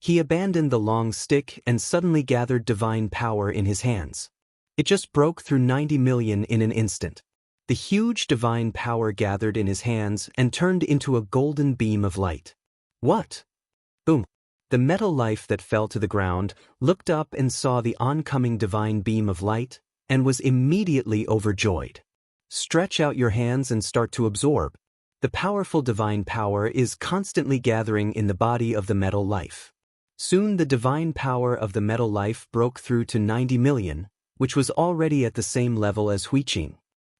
He abandoned the long stick and suddenly gathered divine power in his hands. It just broke through 90 million in an instant. The huge divine power gathered in his hands and turned into a golden beam of light. What? Boom. The metal life that fell to the ground looked up and saw the oncoming divine beam of light and was immediately overjoyed. Stretch out your hands and start to absorb. The powerful divine power is constantly gathering in the body of the metal life. Soon the divine power of the metal life broke through to 90 million, which was already at the same level as Huiqing.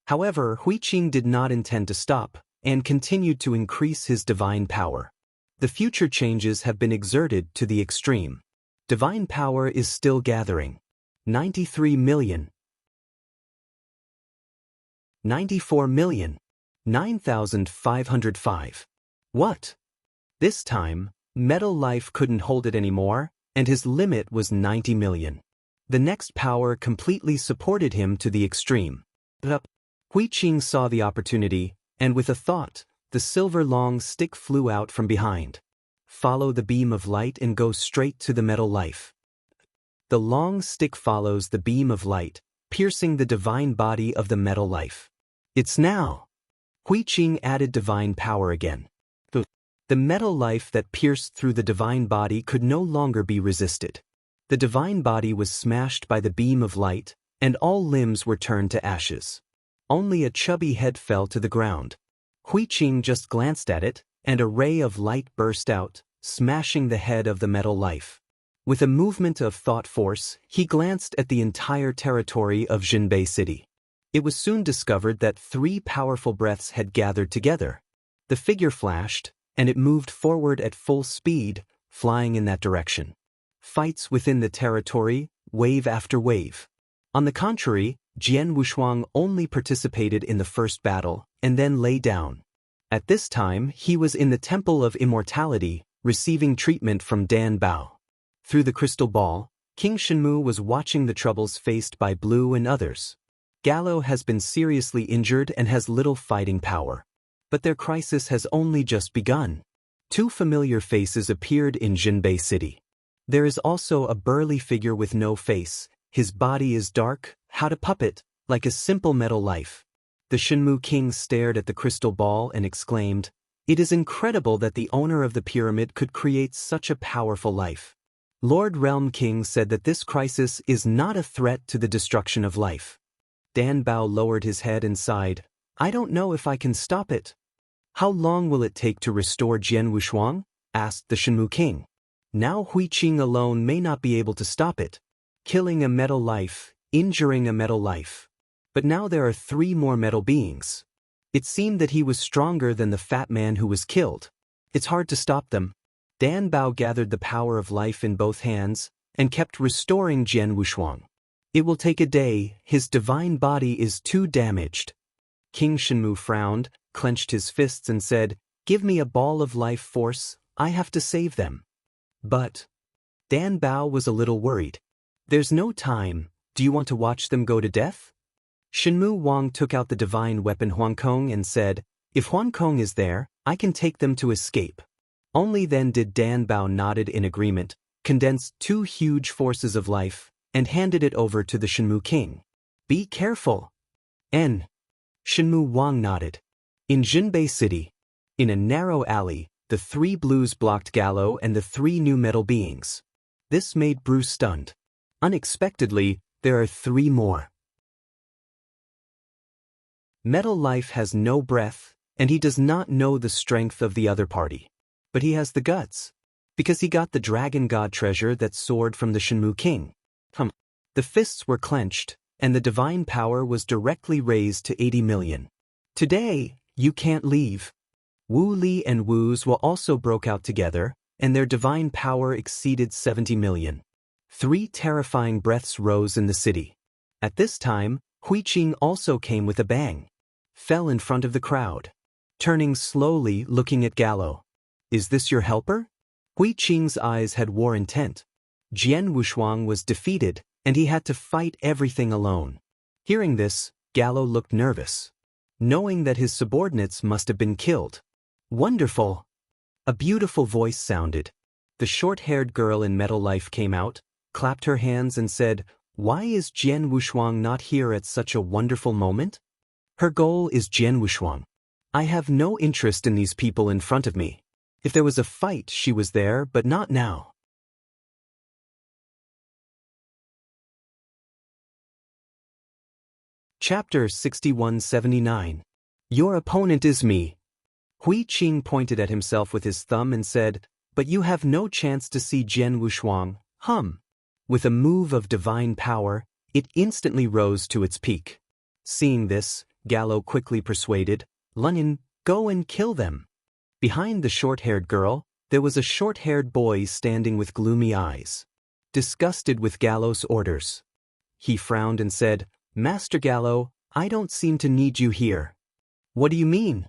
However, Huiqing did not intend to stop, and continued to increase his divine power. The future changes have been exerted to the extreme. Divine power is still gathering. 93 million. 94 million. 9,505. What? This time, metal life couldn't hold it anymore, and his limit was 90 million. The next power completely supported him to the extreme. Hui Qing saw the opportunity, and with a thought, the silver long stick flew out from behind. Follow the beam of light and go straight to the metal life. The long stick follows the beam of light, piercing the divine body of the metal life. It's now. Hui Qing added divine power again. The metal life that pierced through the divine body could no longer be resisted. The divine body was smashed by the beam of light, and all limbs were turned to ashes. Only a chubby head fell to the ground. Hui Qing just glanced at it, and a ray of light burst out, smashing the head of the metal life. With a movement of thought force, he glanced at the entire territory of Jinbei City. It was soon discovered that 3 powerful breaths had gathered together. The figure flashed, and it moved forward at full speed, flying in that direction. Fights within the territory, wave after wave. On the contrary, Jian Wushuang only participated in the first battle, and then lay down. At this time, he was in the Temple of Immortality, receiving treatment from Dan Bao. Through the crystal ball, King Shenmu was watching the troubles faced by Blue and others. Gallo has been seriously injured and has little fighting power. But their crisis has only just begun. 2 familiar faces appeared in Jinbei City. There is also a burly figure with no face. His body is dark, a puppet, like a simple metal life. The Shenmu king stared at the crystal ball and exclaimed, "It is incredible that the owner of the pyramid could create such a powerful life." Lord Realm King said that this crisis is not a threat to the destruction of life. Dan Bao lowered his head and sighed, "I don't know if I can stop it." "How long will it take to restore Jian Wushuang?" asked the Shenmu king. "Now Hui Qing alone may not be able to stop it. Killing a metal life, injuring a metal life. But now there are 3 more metal beings. It seemed that he was stronger than the fat man who was killed. It's hard to stop them." Dan Bao gathered the power of life in both hands, and kept restoring Jian Wushuang. "It will take a day, his divine body is too damaged." King Shenmu frowned, clenched his fists and said, "Give me a ball of life force, I have to save them." "But..." Dan Bao was a little worried. "There's no time, do you want to watch them go to death?" Shenmu Wang took out the divine weapon Huangkong and said, "If Huangkong is there, I can take them to escape." Only then did Dan Bao nodded in agreement, condensed 2 huge forces of life, and handed it over to the Shenmu king. "Be careful." Shenmu Wang nodded. In Jinbei City, in a narrow alley, the 3 blues blocked Gallo and the 3 new metal beings. This made Bruce stunned. Unexpectedly, there are 3 more. Metal life has no breath, and he does not know the strength of the other party. But he has the guts, because he got the dragon god treasure that soared from the Shenmu king. The fists were clenched, and the divine power was directly raised to 80 million. "Today, you can't leave." Wu Li and Wu's will also broke out together, and their divine power exceeded 70 million. 3 terrifying breaths rose in the city. At this time, Hui Qing also came with a bang. Fell in front of the crowd. Turning slowly, looking at Gallo. "Is this your helper?" Hui Qing's eyes had war intent. Jian Wushuang was defeated, and he had to fight everything alone. Hearing this, Gallo looked nervous, knowing that his subordinates must have been killed. "Wonderful!" A beautiful voice sounded. The short-haired girl in Metal Life came out, clapped her hands and said, "Why is Jian Wushuang not here at such a wonderful moment?" "Her goal is Jian Wushuang. I have no interest in these people in front of me. If there was a fight, she was there, but not now." Chapter 6179. Your opponent is me. Hui Qing pointed at himself with his thumb and said, "But you have no chance to see Jian Wushuang, With a move of divine power, it instantly rose to its peak. Seeing this, Gallo quickly persuaded, "Lunin, go and kill them." Behind the short-haired girl, there was a short-haired boy standing with gloomy eyes. Disgusted with Gallo's orders, he frowned and said, "Master Gallo, I don't seem to need you here." "What do you mean?"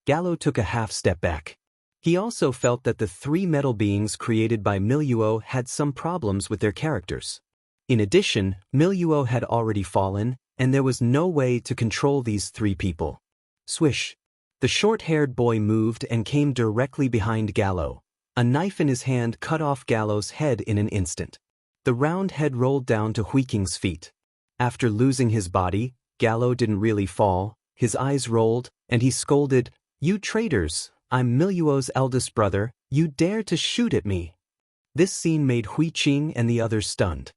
Gallo took a half-step back. He also felt that the 3 metal beings created by Miluo had some problems with their characters. In addition, Miluo had already fallen, and there was no way to control these three people. Swish. The short-haired boy moved and came directly behind Gallo. A knife in his hand cut off Gallo's head in an instant. The round head rolled down to Huiking's feet. After losing his body, Gallo didn't really fall, his eyes rolled, and he scolded, "You traitors, I'm Miluo's eldest brother, you dare to shoot at me." This scene made Huiqing and the others stunned.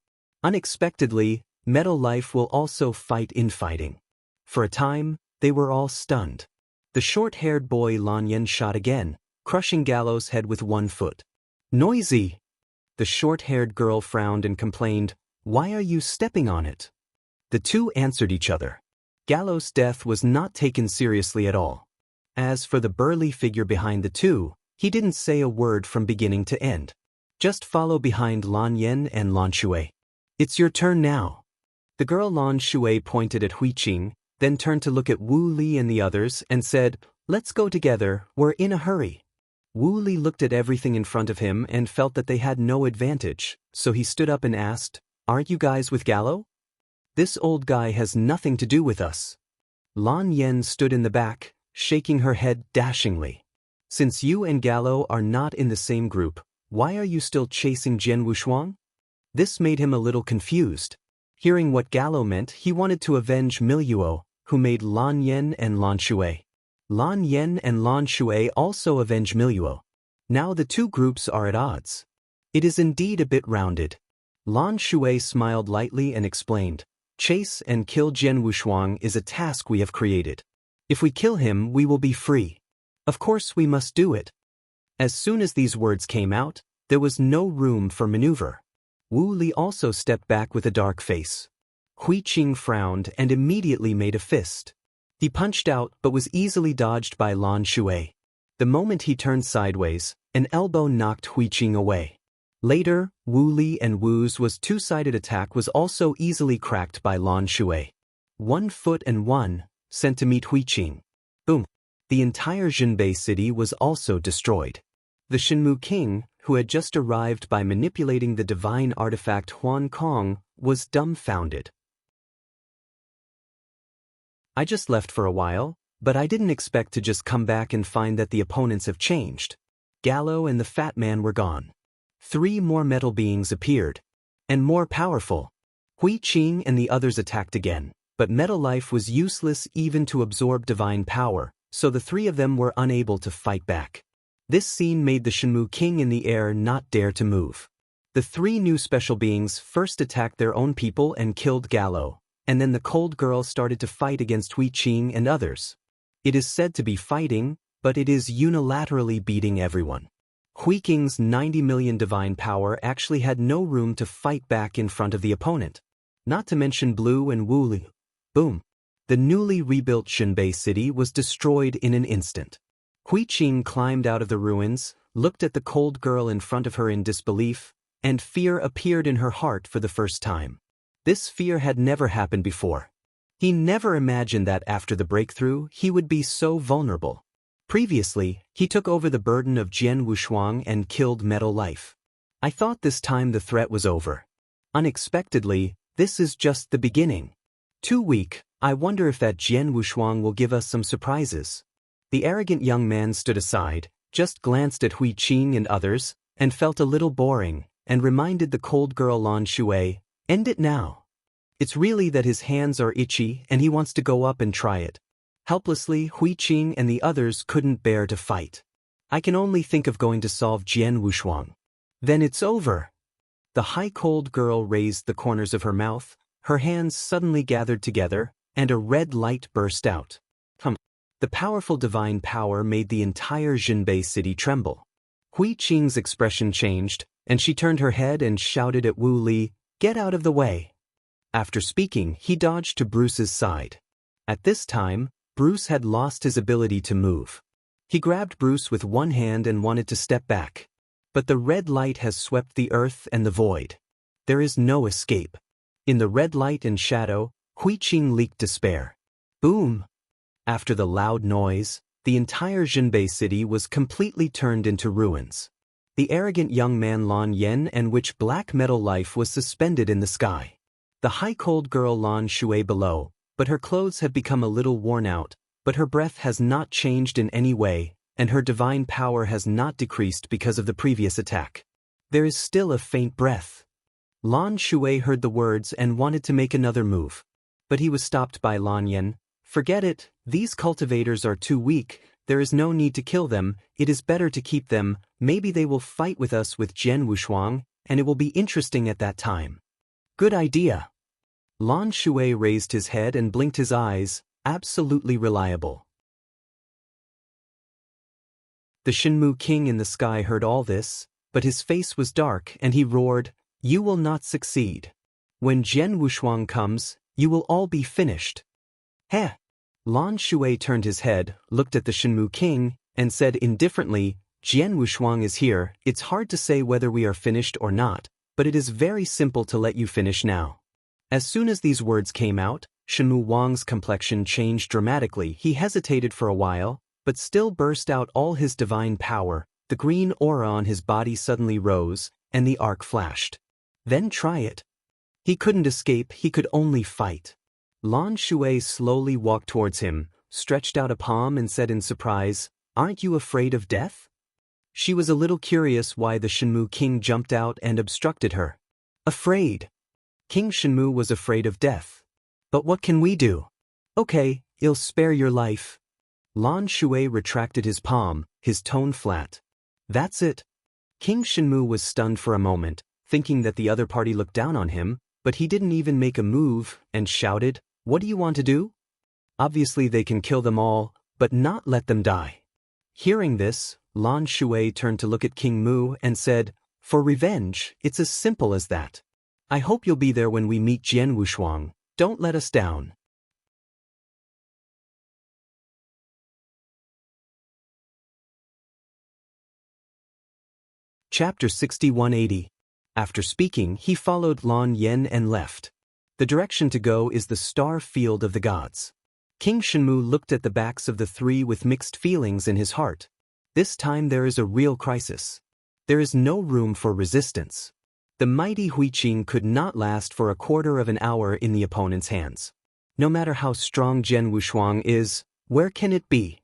Unexpectedly, Metal Life will also fight in fighting. For a time, they were all stunned. The short-haired boy Lan Yen shot again, crushing Gallo's head with one foot. "Noisy!" The short-haired girl frowned and complained, "Why are you stepping on it?" The two answered each other. Gallo's death was not taken seriously at all. As for the burly figure behind the two, he didn't say a word from beginning to end. Just follow behind Lan Yen and Lan Shui. "It's your turn now." The girl Lan Shui pointed at Huiqing, then turned to look at Wu Li and the others and said, "Let's go together, we're in a hurry." Wu Li looked at everything in front of him and felt that they had no advantage, so he stood up and asked, "Aren't you guys with Gallo?" "This old guy has nothing to do with us." Lan Yen stood in the back, shaking her head dashingly. "Since you and Gallo are not in the same group, why are you still chasing Jian Wushuang?" This made him a little confused. Hearing what Gallo meant, he wanted to avenge Miluo, who made Lan Yen and Lan Shui. Lan Yen and Lan Shui also avenge Miluo. Now the two groups are at odds. It is indeed a bit rounded. Lan Shui smiled lightly and explained, "Chase and kill Jian Wushuang is a task we have created. If we kill him, we will be free. Of course we must do it." As soon as these words came out, there was no room for maneuver. Wu Li also stepped back with a dark face. Huiqing frowned and immediately made a fist. He punched out but was easily dodged by Lan Shui. The moment he turned sideways, an elbow knocked Huiqing away. Later, Wu Li and Wu's two-sided attack was also easily cracked by Lan Shui. 1 foot and 1, sent to meet Huiqing. Boom! The entire Jinbei city was also destroyed. The Shenmu king, who had just arrived by manipulating the divine artifact Huan Kong, was dumbfounded. "I just left for a while, but I didn't expect to just come back and find that the opponents have changed." Gallo and the fat man were gone. 3 more metal beings appeared, and more powerful. Huiqing and the others attacked again, but Metal Life was useless even to absorb divine power, so the 3 of them were unable to fight back. This scene made the Shenmu king in the air not dare to move. The 3 new special beings first attacked their own people and killed Gallo, and then the cold girl started to fight against Huiqing and others. It is said to be fighting, but it is unilaterally beating everyone. Huiqing's 90 million divine power actually had no room to fight back in front of the opponent. Not to mention Blue and Wu Li. Boom! The newly rebuilt Jinbei city was destroyed in an instant. Huiqing climbed out of the ruins, looked at the cold girl in front of her in disbelief, and fear appeared in her heart for the first time. This fear had never happened before. He never imagined that after the breakthrough, he would be so vulnerable. Previously, he took over the burden of Jian Wushuang and killed Metal Life. "I thought this time the threat was over. Unexpectedly, this is just the beginning. Too weak, I wonder if that Jian Wushuang will give us some surprises." The arrogant young man stood aside, just glanced at Huiqing and others, and felt a little boring, and reminded the cold girl Lan Shui, "End it now." It's really that his hands are itchy and he wants to go up and try it. Helplessly, Huiqing and the others couldn't bear to fight. "I can only think of going to solve Jian Wushuang. Then it's over." The high cold girl raised the corners of her mouth, her hands suddenly gathered together, and a red light burst out. The powerful divine power made the entire Jinbei city tremble. Huiqing's expression changed, and she turned her head and shouted at Wu Li, "Get out of the way." After speaking, he dodged to Bruce's side. At this time, Bruce had lost his ability to move. He grabbed Bruce with one hand and wanted to step back. But the red light has swept the earth and the void. There is no escape. In the red light and shadow, Huiqing leaked despair. Boom! After the loud noise, the entire Jinbei city was completely turned into ruins. The arrogant young man Lan Yen and which black metal life was suspended in the sky. The high-cold girl Lan Shui below, but her clothes have become a little worn out, but her breath has not changed in any way, and her divine power has not decreased because of the previous attack. There is still a faint breath. Lan Shui heard the words and wanted to make another move. But he was stopped by Lan Yen. Forget it, these cultivators are too weak, there is no need to kill them, it is better to keep them, maybe they will fight with us with Jian Wushuang, and it will be interesting at that time. Good idea. Lan Shui raised his head and blinked his eyes, absolutely reliable. The Shenmu king in the sky heard all this, but his face was dark and he roared, "You will not succeed. When Jian Wushuang comes, you will all be finished." Heh! Lan Shui turned his head, looked at the Shenmu king, and said indifferently, "Jian Wushuang is here, it's hard to say whether we are finished or not, but it is very simple to let you finish now." As soon as these words came out, Shenmu Wang's complexion changed dramatically. He hesitated for a while, but still burst out all his divine power. The green aura on his body suddenly rose, and the arc flashed. Then try it. He couldn't escape, he could only fight. Lan Shui slowly walked towards him, stretched out a palm and said in surprise, "Aren't you afraid of death?" She was a little curious why the Shenmu king jumped out and obstructed her. Afraid? King Shenmu was afraid of death. But what can we do? Okay, I'll spare your life. Lan Shui retracted his palm, his tone flat. That's it. King Shenmu was stunned for a moment, thinking that the other party looked down on him, but he didn't even make a move, and shouted, "What do you want to do?" Obviously they can kill them all, but not let them die. Hearing this, Lan Shui turned to look at King Mu and said, "For revenge, it's as simple as that. I hope you'll be there when we meet Jian Wushuang. Don't let us down." Chapter 6180. After speaking, he followed Lan Yen and left. The direction to go is the star field of the gods. King Shenmu looked at the backs of the three with mixed feelings in his heart. This time there is a real crisis. There is no room for resistance. The mighty Huiqing could not last for a quarter of an hour in the opponent's hands. No matter how strong Jian Wushuang is, where can it be?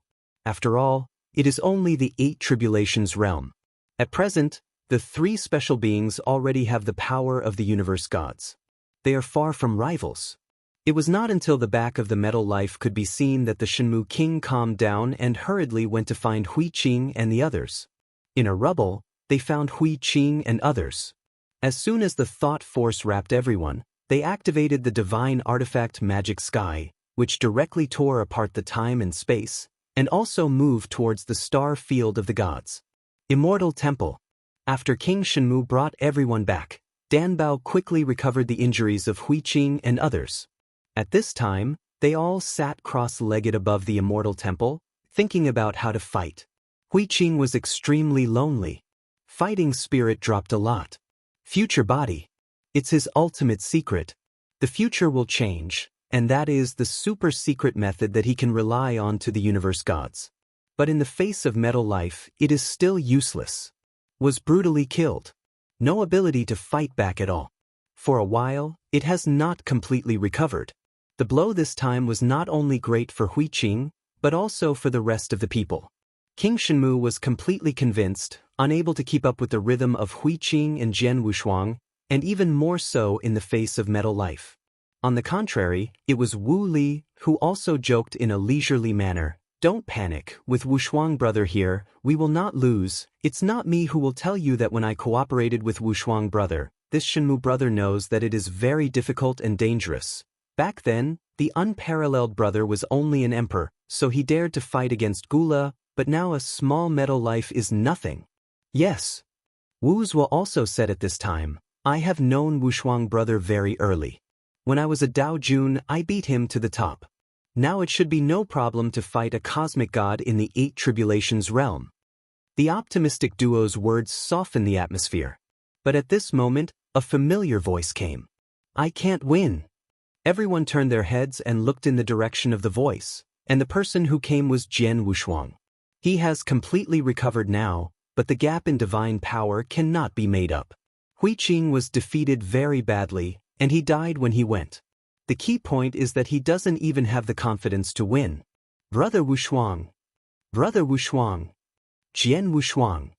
After all, it is only the 8 tribulations realm. At present, the 3 special beings already have the power of the universe gods. They are far from rivals. It was not until the back of the metal life could be seen that the Shenmu king calmed down and hurriedly went to find Huiqing and the others. In a rubble, they found Huiqing and others. As soon as the thought force wrapped everyone, they activated the divine artifact Magic Sky, which directly tore apart the time and space, and also moved towards the star field of the gods. Immortal Temple. After King Shenmu brought everyone back, Danbao quickly recovered the injuries of Huiqing and others. At this time, they all sat cross-legged above the Immortal Temple, thinking about how to fight. Huiqing was extremely lonely. Fighting spirit dropped a lot. Future body. It's his ultimate secret. The future will change, and that is the super-secret method that he can rely on to the universe gods. But in the face of metal life, it is still useless. Was brutally killed. No ability to fight back at all. For a while, it has not completely recovered. The blow this time was not only great for Huiqing, but also for the rest of the people. King Shenmu was completely convinced, unable to keep up with the rhythm of Huiqing and Jian Wushuang, and even more so in the face of metal life. On the contrary, it was Wu Li, who also joked in a leisurely manner, "Don't panic, with Wushuang brother here, we will not lose. It's not me who will tell you that when I cooperated with Wushuang brother, this Shenmu brother knows that it is very difficult and dangerous. Back then, the unparalleled brother was only an emperor, so he dared to fight against Gula, but now a small metal life is nothing." Yes. Wu Zhuo also said at this time, "I have known Wushuang brother very early. When I was a Dao Jun, I beat him to the top. Now it should be no problem to fight a cosmic god in the 8 tribulations realm." The optimistic duo's words softened the atmosphere. But at this moment, a familiar voice came. "I can't win." Everyone turned their heads and looked in the direction of the voice, and the person who came was Jian Wushuang. He has completely recovered now, but the gap in divine power cannot be made up. Hui Qing was defeated very badly, and he died when he went. The key point is that he doesn't even have the confidence to win. Brother Wushuang. Brother Wushuang. Jian Wushuang.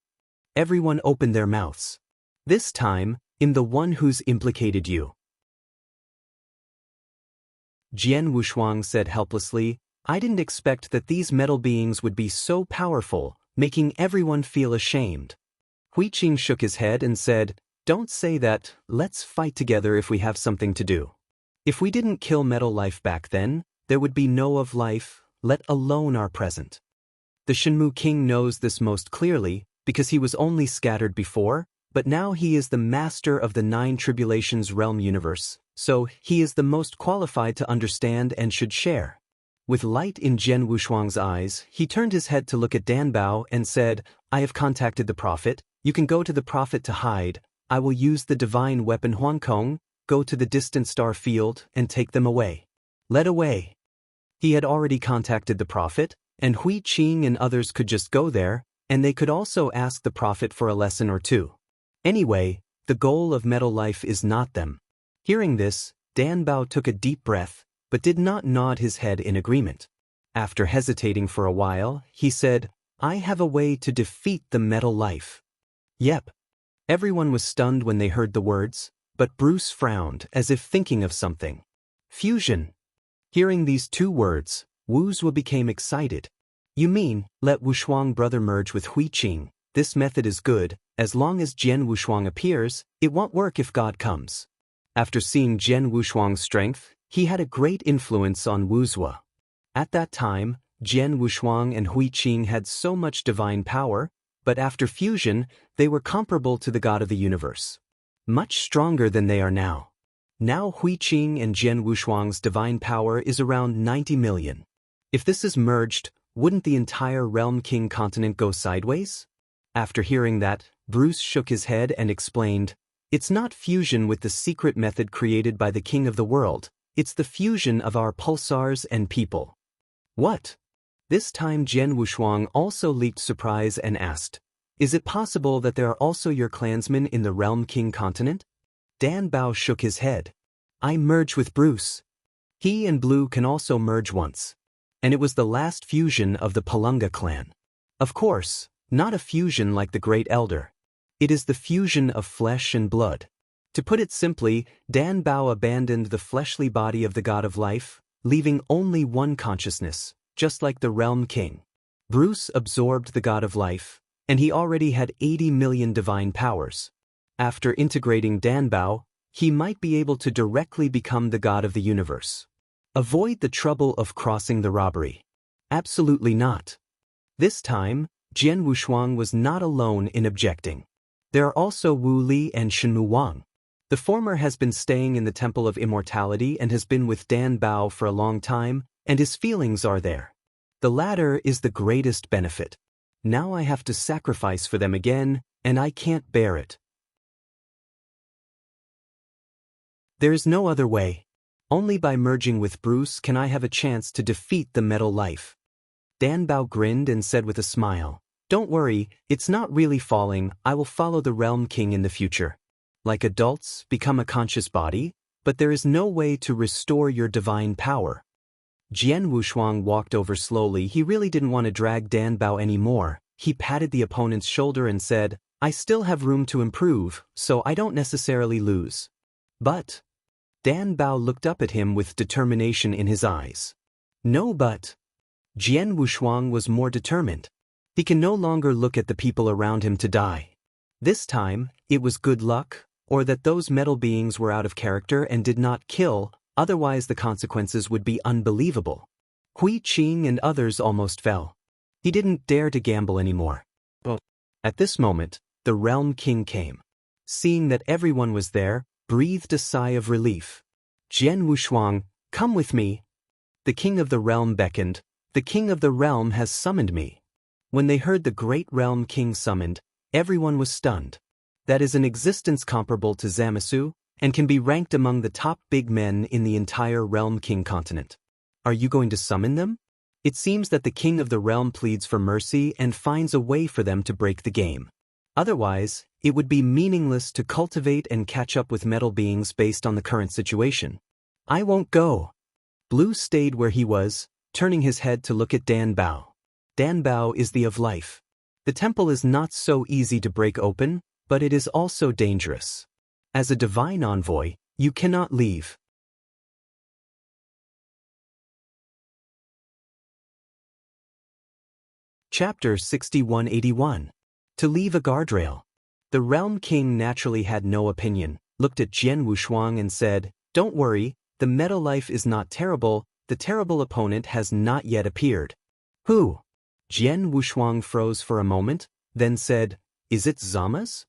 Everyone opened their mouths. This time, in the one who's implicated you. Jian Wushuang said helplessly, I didn't expect that these metal beings would be so powerful, making everyone feel ashamed. Hui Qing shook his head and said, don't say that, let's fight together if we have something to do. If we didn't kill metal life back then, there would be no of life, let alone our present. The Shenmue King knows this most clearly, because he was only scattered before, but now he is the master of the 9 tribulations realm universe, so he is the most qualified to understand and should share. With light in Jian Wushuang's eyes, he turned his head to look at Dan Bao and said, I have contacted the prophet, you can go to the prophet to hide, I will use the divine weapon Huankong, go to the distant star field and take them away. Led away. He had already contacted the prophet, and Hui Qing and others could just go there, and they could also ask the prophet for a lesson or two. Anyway, the goal of metal life is not them. Hearing this, Dan Bao took a deep breath, but did not nod his head in agreement. After hesitating for a while, he said, I have a way to defeat the metal life. Yep. Everyone was stunned when they heard the words, but Bruce frowned as if thinking of something. Fusion. Hearing these 2 words, Wuzhou became excited. You mean, let Wushuang brother merge with Hui Qing, this method is good, as long as Jian Wushuang appears, it won't work if God comes. After seeing Jian Wushuang's strength, he had a great influence on Wuzhou. At that time, Jian Wushuang and Hui Qing had so much divine power, but after fusion, they were comparable to the God of the universe. Much stronger than they are now. Now Hui Qing and Jian Wushuang's divine power is around 90 million. If this is merged, wouldn't the entire Realm King continent go sideways? After hearing that, Bruce shook his head and explained, it's not fusion with the secret method created by the King of the world, it's the fusion of our pulsars and people. What? This time Jian Wushuang also leaped surprise and asked, is it possible that there are also your clansmen in the Realm King continent? Dan Bao shook his head. I merge with Bruce. He and Blue can also merge once. And it was the last fusion of the Palunga clan. Of course, not a fusion like the Great Elder. It is the fusion of flesh and blood. To put it simply, Dan Bao abandoned the fleshly body of the God of Life, leaving only one consciousness, just like the Realm King. Bruce absorbed the God of Life, and he already had 80 million divine powers. After integrating Dan Bao, he might be able to directly become the God of the universe. Avoid the trouble of crossing the robbery. Absolutely not. This time, Jian Wushuang was not alone in objecting. There are also Wu Li and Shenmue Wang. The former has been staying in the Temple of Immortality and has been with Dan Bao for a long time, and his feelings are there. The latter is the greatest benefit. Now I have to sacrifice for them again, and I can't bear it. There is no other way. Only by merging with Bruce can I have a chance to defeat the metal life. Dan Bao grinned and said with a smile, don't worry, it's not really falling, I will follow the Realm King in the future. Like adults, become a conscious body, but there is no way to restore your divine power. Jian Wushuang walked over slowly. He really didn't want to drag Dan Bao anymore. He patted the opponent's shoulder and said, I still have room to improve, so I don't necessarily lose. But Dan Bao looked up at him with determination in his eyes. No but. Jian Wushuang was more determined. He can no longer look at the people around him to die. This time, it was good luck, or that those metal beings were out of character and did not kill, otherwise the consequences would be unbelievable. Hui Qing and others almost fell. He didn't dare to gamble anymore. But at this moment, the Realm King came. Seeing that everyone was there, breathed a sigh of relief. Jian Wushuang, come with me. The King of the Realm beckoned. The King of the Realm has summoned me. When they heard the great Realm King summoned, everyone was stunned. That is an existence comparable to Zamasu, and can be ranked among the top big men in the entire Realm King continent. Are you going to summon them? It seems that the king of the realm pleads for mercy and finds a way for them to break the game. Otherwise, it would be meaningless to cultivate and catch up with metal beings based on the current situation. I won't go. Blue stayed where he was, turning his head to look at Dan Bao. Dan Bao is the of life. The temple is not so easy to break open, but it is also dangerous. As a divine envoy, you cannot leave. Chapter 6181. To leave a guardrail. The Realm King naturally had no opinion, looked at Jian Wushuang and said, "Don't worry, the metal life is not terrible, the terrible opponent has not yet appeared." Who? Jian Wushuang froze for a moment, then said, "Is it Zama's?"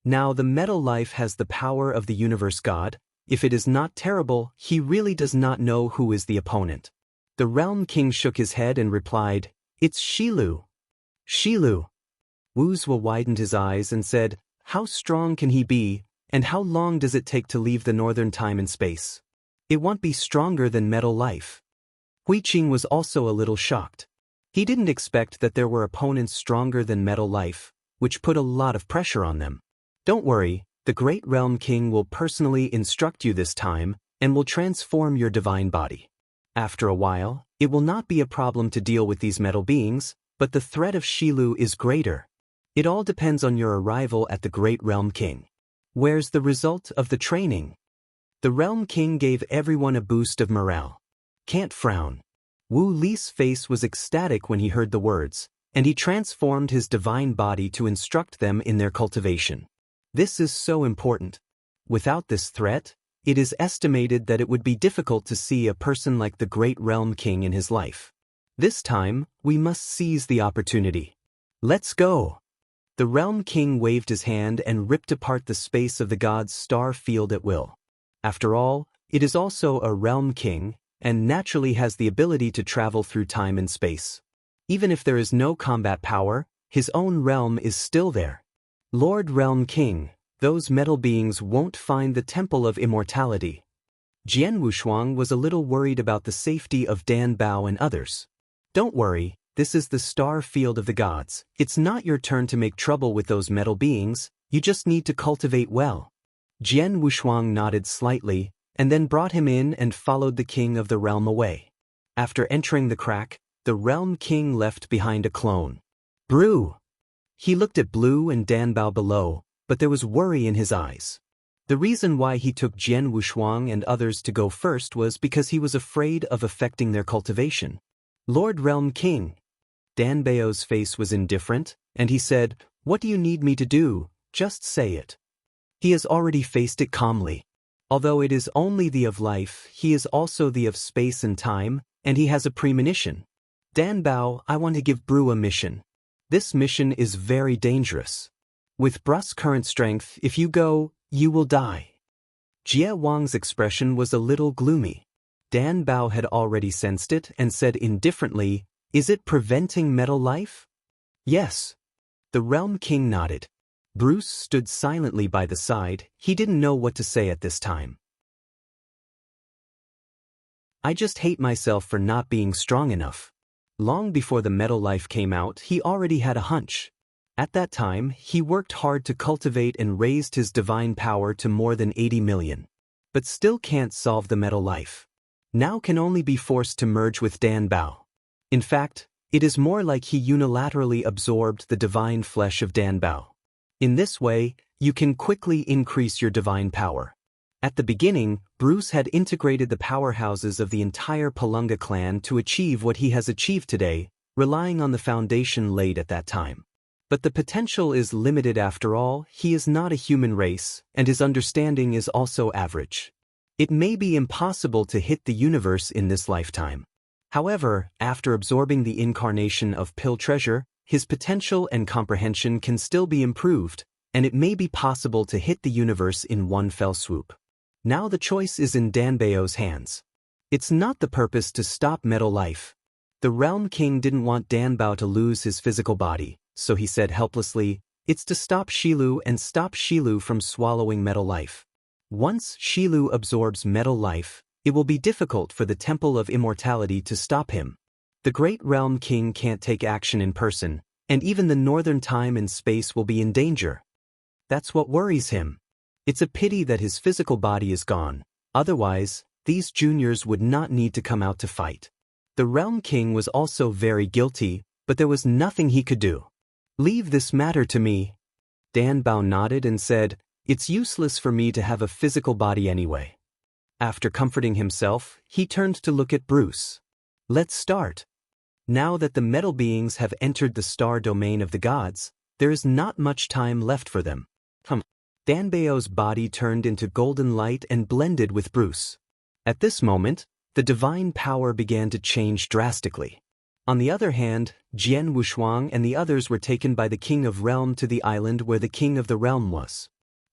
Now the metal life has the power of the universe god. If it is not terrible, he really does not know who is the opponent. The Realm King shook his head and replied, "It's Shilu." Shilu. Wu Zhuo widened his eyes and said, "How strong can he be, and how long does it take to leave the northern time and space? It won't be stronger than metal life." Hui Qing was also a little shocked. He didn't expect that there were opponents stronger than metal life, which put a lot of pressure on them. "Don't worry, the great Realm King will personally instruct you this time, and will transform your divine body. After a while, it will not be a problem to deal with these metal beings, but the threat of Shilu is greater. It all depends on your arrival at the great Realm King. Where's the result of the training?" The Realm King gave everyone a boost of morale. Can't frown. Wu Li's face was ecstatic when he heard the words, and he transformed his divine body to instruct them in their cultivation. This is so important. Without this threat, it is estimated that it would be difficult to see a person like the great Realm King in his life. This time, we must seize the opportunity. Let's go. The Realm King waved his hand and ripped apart the space of the god's star field at will. After all, it is also a Realm King, and naturally has the ability to travel through time and space. Even if there is no combat power, his own realm is still there. Lord Realm King, those metal beings won't find the Temple of Immortality. Jian Wushuang was a little worried about the safety of Dan Bao and others. Don't worry, this is the star field of the gods. It's not your turn to make trouble with those metal beings, you just need to cultivate well. Jian Wushuang nodded slightly, and then brought him in and followed the king of the realm away. After entering the crack, the Realm King left behind a clone. Brew! He looked at Blue and Dan Bao below, but there was worry in his eyes. The reason why he took Jian Wushuang and others to go first was because he was afraid of affecting their cultivation. Lord Realm King. Dan Bao's face was indifferent, and he said, "What do you need me to do? Just say it." He has already faced it calmly. Although it is only the of life, he is also the of space and time, and he has a premonition. Dan Bao, I want to give Brew a mission. This mission is very dangerous. With Bru's current strength, if you go, you will die. Jie Wang's expression was a little gloomy. Dan Bao had already sensed it and said indifferently, "Is it preventing metal life?" "Yes." The Realm King nodded. Bruce stood silently by the side. He didn't know what to say at this time. "I just hate myself for not being strong enough." Long before the metal life came out, he already had a hunch. At that time, he worked hard to cultivate and raised his divine power to more than 80 million. But still can't solve the metal life. Now can only be forced to merge with Dan Bao. In fact, it is more like he unilaterally absorbed the divine flesh of Dan Bao. In this way, you can quickly increase your divine power. At the beginning, Bruce had integrated the powerhouses of the entire Palunga clan to achieve what he has achieved today, relying on the foundation laid at that time. But the potential is limited after all. He is not a human race, and his understanding is also average. It may be impossible to hit the universe in this lifetime. However, after absorbing the incarnation of Pill Treasure, his potential and comprehension can still be improved, and it may be possible to hit the universe in one fell swoop. Now the choice is in Dan Bao's hands. It's not the purpose to stop metal life. The Realm King didn't want Dan Bao to lose his physical body, so he said helplessly, "It's to stop Shilu and stop Shilu from swallowing metal life. Once Shilu absorbs metal life, it will be difficult for the Temple of Immortality to stop him." The Great Realm King can't take action in person, and even the northern time and space will be in danger. That's what worries him. It's a pity that his physical body is gone. Otherwise, these juniors would not need to come out to fight. The Realm King was also very guilty, but there was nothing he could do. Leave this matter to me. Dan Bao nodded and said, "It's useless for me to have a physical body anyway." After comforting himself, he turned to look at Bruce. "Let's start." Now that the metal beings have entered the star domain of the gods, there is not much time left for them. Dan Bao's body turned into golden light and blended with Bruce. At this moment, the divine power began to change drastically. On the other hand, Jian Wushuang and the others were taken by the King of Realm to the island where the King of the Realm was.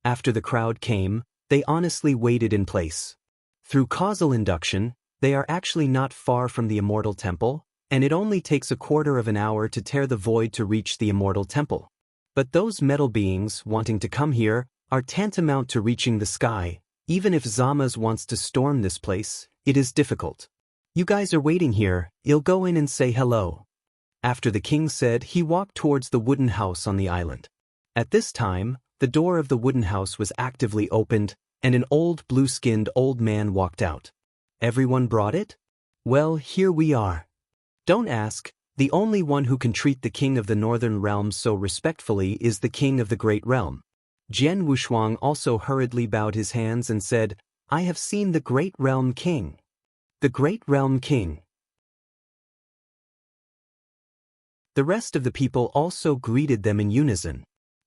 After the crowd came, they honestly waited in place. Through causal induction, they are actually not far from the Immortal Temple, and it only takes a quarter of an hour to tear the void to reach the Immortal Temple. But those metal beings wanting to come here are tantamount to reaching the sky. Even if Zamas wants to storm this place, it is difficult. "You guys are waiting here, I'll go in and say hello." After the king said, he walked towards the wooden house on the island. At this time, the door of the wooden house was actively opened, and an old blue-skinned old man walked out. "Everyone brought it? Well, here we are. Don't ask, the only one who can treat the king of the northern realms so respectfully is the king of the great realm." Jian Wushuang also hurriedly bowed his hands and said, "I have seen the great realm king." The great realm king. The rest of the people also greeted them in unison.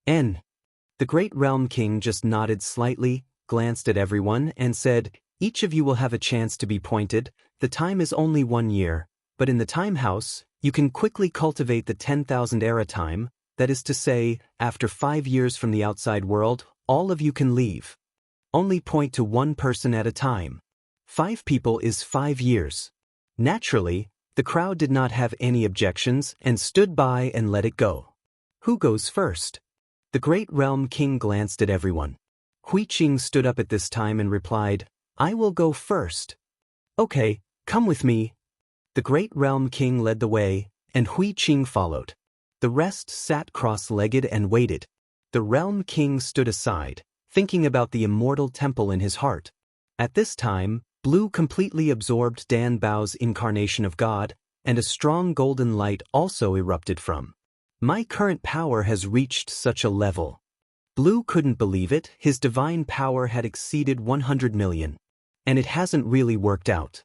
The great realm king just nodded slightly, glanced at everyone, and said, "Each of you will have a chance to be pointed. The time is only 1 year, but in the time house, you can quickly cultivate the 10,000 era time. That is to say, after 5 years from the outside world, all of you can leave. Only point to one person at a time. 5 people is 5 years. Naturally, the crowd did not have any objections and stood by and let it go. Who goes first? The great realm king glanced at everyone. Hui Qing stood up at this time and replied, "I will go first." "Okay, come with me." The great realm king led the way, and Hui Qing followed. The rest sat cross-legged and waited. The realm king stood aside, thinking about the immortal temple in his heart. At this time, Blue completely absorbed Dan Bao's incarnation of God, and a strong golden light also erupted from. "My current power has reached such a level." Blue couldn't believe it. His divine power had exceeded 100 million. And it hasn't really worked out.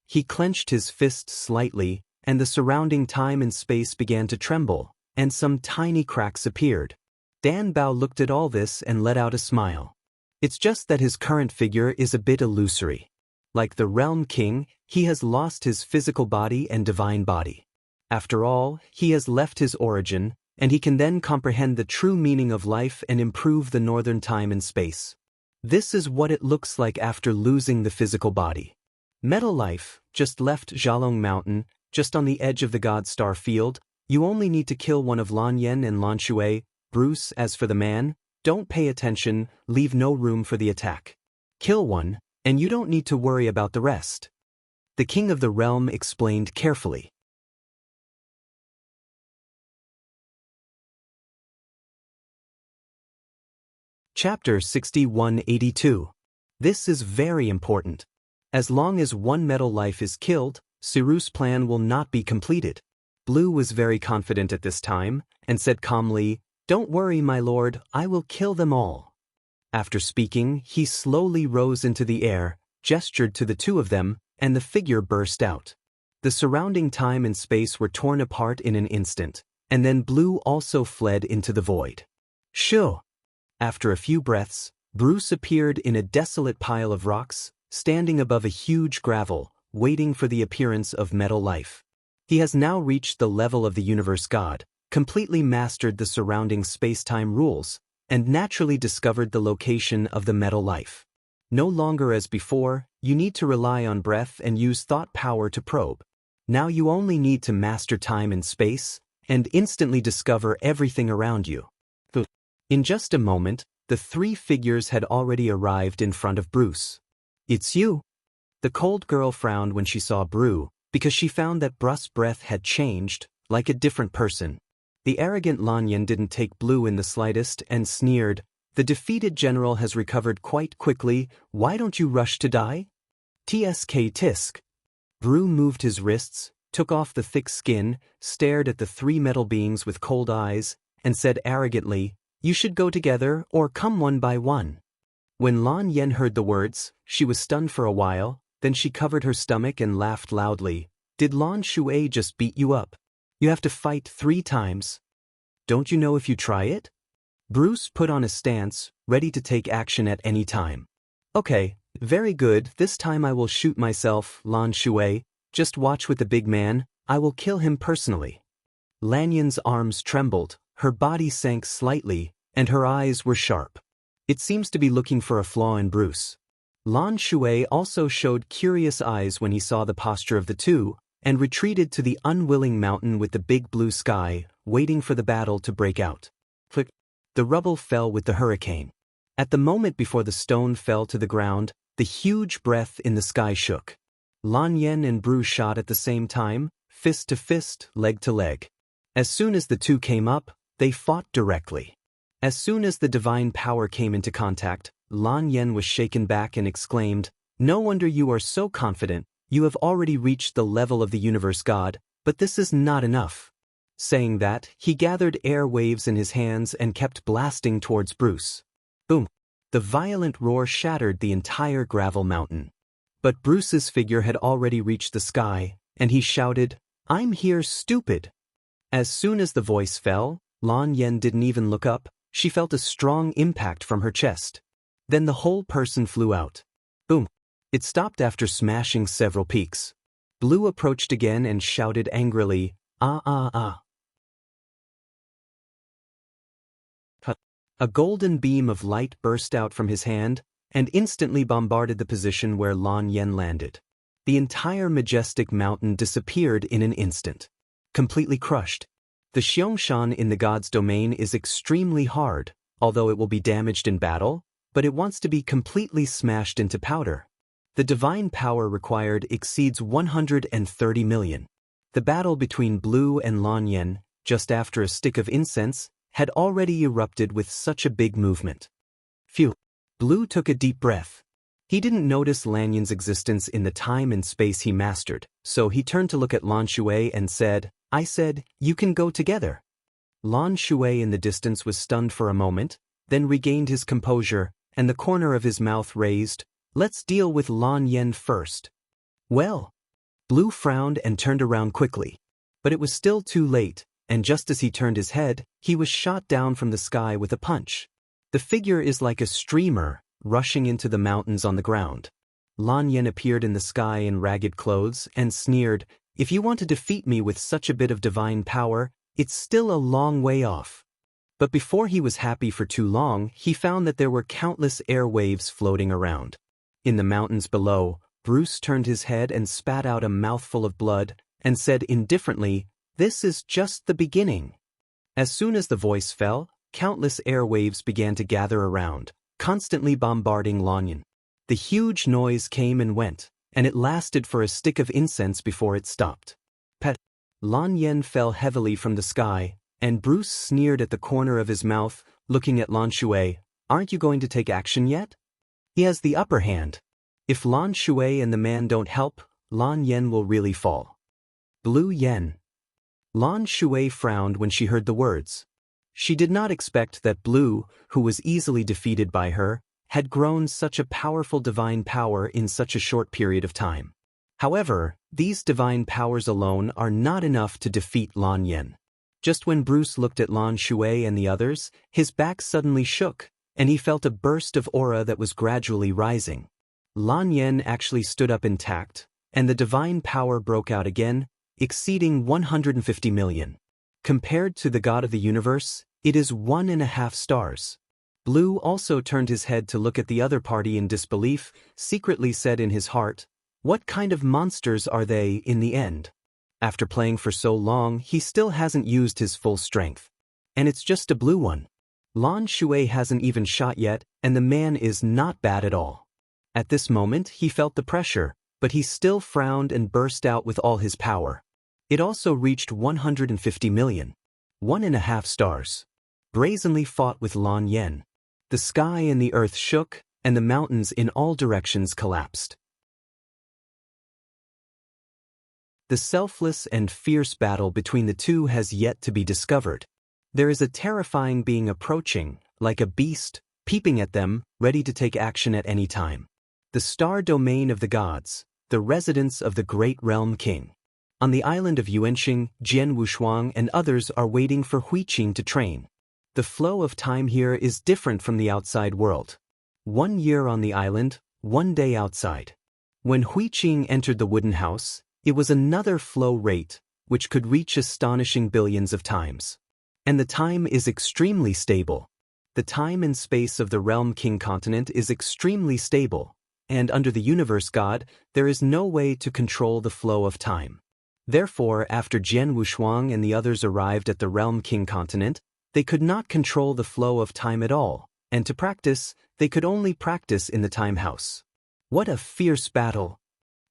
He clenched his fist slightly, and the surrounding time and space began to tremble, and some tiny cracks appeared. Dan Bao looked at all this and let out a smile. It's just that his current figure is a bit illusory. Like the Realm King, he has lost his physical body and divine body. After all, he has left his origin, and he can then comprehend the true meaning of life and improve the northern time and space. This is what it looks like after losing the physical body. Metal Life just left Zhalong Mountain, just on the edge of the God Star Field. You only need to kill one of Lan Yen and Lan Shui. Bruce, as for the man, don't pay attention, leave no room for the attack. Kill one, and you don't need to worry about the rest. The king of the realm explained carefully. Chapter 6182. This is very important. As long as one metal life is killed, Siru's plan will not be completed. Blue was very confident at this time, and said calmly, "Don't worry, my lord, I will kill them all." After speaking, he slowly rose into the air, gestured to the 2 of them, and the figure burst out. The surrounding time and space were torn apart in an instant, and then Blue also fled into the void. Shoo! After a few breaths, Bruce appeared in a desolate pile of rocks, standing above a huge gravel, waiting for the appearance of metal life. He has now reached the level of the universe god, completely mastered the surrounding space-time rules, and naturally discovered the location of the metal life. No longer as before, you need to rely on breath and use thought power to probe. Now you only need to master time and space, and instantly discover everything around you. In just a moment, the 3 figures had already arrived in front of Bruce. "It's you." The cold girl frowned when she saw Brew, because she found that Bru's breath had changed, like a different person. The arrogant Lan Yen didn't take Blue in the slightest and sneered, "The defeated general has recovered quite quickly, why don't you rush to die?" Tsk tisk. Bru moved his wrists, took off the thick skin, stared at the three metal beings with cold eyes, and said arrogantly, "You should go together or come one by one." When Lan Yen heard the words, she was stunned for a while, then she covered her stomach and laughed loudly. "Did Lan Shui just beat you up? You have to fight 3 times. Don't you know if you try it?" Bruce put on a stance, ready to take action at any time. "Okay, very good, this time I will shoot myself, Lan Shui. Just watch with the big man, I will kill him personally." Lan Yan's arms trembled, her body sank slightly, and her eyes were sharp. It seems to be looking for a flaw in Bruce. Lan Shui also showed curious eyes when he saw the posture of the two, and retreated to the unwilling mountain with the big blue sky, waiting for the battle to break out. Click. The rubble fell with the hurricane. At the moment before the stone fell to the ground, the huge breath in the sky shook. Lan Yen and Bru shot at the same time, fist to fist, leg to leg. As soon as the two came up, they fought directly. As soon as the divine power came into contact, Lan Yen was shaken back and exclaimed, "No wonder you are so confident, you have already reached the level of the universe god, but this is not enough." Saying that, he gathered air waves in his hands and kept blasting towards Bruce. Boom! The violent roar shattered the entire gravel mountain. But Bruce's figure had already reached the sky, and he shouted, "I'm here, stupid!" As soon as the voice fell, Lan Yen didn't even look up, she felt a strong impact from her chest. Then the whole person flew out. Boom! It stopped after smashing several peaks. Blue approached again and shouted angrily, "Ah ah ah." A golden beam of light burst out from his hand, and instantly bombarded the position where Lan Yen landed. The entire majestic mountain disappeared in an instant. Completely crushed. The Xiangshan in the god's domain is extremely hard, although it will be damaged in battle, but it wants to be completely smashed into powder. The divine power required exceeds 130 million. The battle between Blue and Lan Yen, just after a stick of incense, had already erupted with such a big movement. Phew! Blue took a deep breath. He didn't notice Lan Yan's existence in the time and space he mastered, so he turned to look at Lan Shui and said, "I said, you can go together." Lan Shui in the distance was stunned for a moment, then regained his composure, and the corner of his mouth raised, "Let's deal with Lan Yen first." "Well." Blue frowned and turned around quickly. But it was still too late, and just as he turned his head, he was shot down from the sky with a punch. The figure is like a streamer, rushing into the mountains on the ground. Lan Yen appeared in the sky in ragged clothes and sneered, "If you want to defeat me with such a bit of divine power, it's still a long way off." But before he was happy for too long, he found that there were countless air waves floating around. In the mountains below, Bruce turned his head and spat out a mouthful of blood, and said indifferently, "This is just the beginning." As soon as the voice fell, countless air waves began to gather around, constantly bombarding Lan Yen. The huge noise came and went, and it lasted for a stick of incense before it stopped. Pet! Lan Yen fell heavily from the sky, and Bruce sneered at the corner of his mouth, looking at Lan Shui, "Aren't you going to take action yet? He has the upper hand. If Lan Shui and the man don't help, Lan Yen will really fall." Blue Yen. Lan Shui frowned when she heard the words. She did not expect that Blue, who was easily defeated by her, had grown such a powerful divine power in such a short period of time. However, these divine powers alone are not enough to defeat Lan Yen. Just when Bruce looked at Lan Shui and the others, his back suddenly shook, and he felt a burst of aura that was gradually rising. Lan Yen actually stood up intact, and the divine power broke out again, exceeding 150 million. Compared to the god of the universe, it is 1.5 stars. Blue also turned his head to look at the other party in disbelief, secretly said in his heart, "What kind of monsters are they in the end?" After playing for so long, he still hasn't used his full strength. And it's just a blue one. Lan Shui hasn't even shot yet, and the man is not bad at all. At this moment, he felt the pressure, but he still frowned and burst out with all his power. It also reached 150 million. 1.5 stars. Brazenly fought with Lan Yen. The sky and the earth shook, and the mountains in all directions collapsed. The selfless and fierce battle between the two has yet to be discovered. There is a terrifying being approaching, like a beast, peeping at them, ready to take action at any time. The star domain of the gods, the residence of the great realm king. On the island of Yuanxing, Jian Wushuang and others are waiting for Huiqing to train. The flow of time here is different from the outside world. 1 year on the island, 1 day outside. When Huiqing entered the wooden house, it was another flow rate, which could reach astonishing billions of times. And the time is extremely stable. The time and space of the Realm King continent is extremely stable, and under the Universe God, there is no way to control the flow of time. Therefore, after Jian Wushuang and the others arrived at the Realm King continent, they could not control the flow of time at all, and to practice, they could only practice in the time house. What a fierce battle!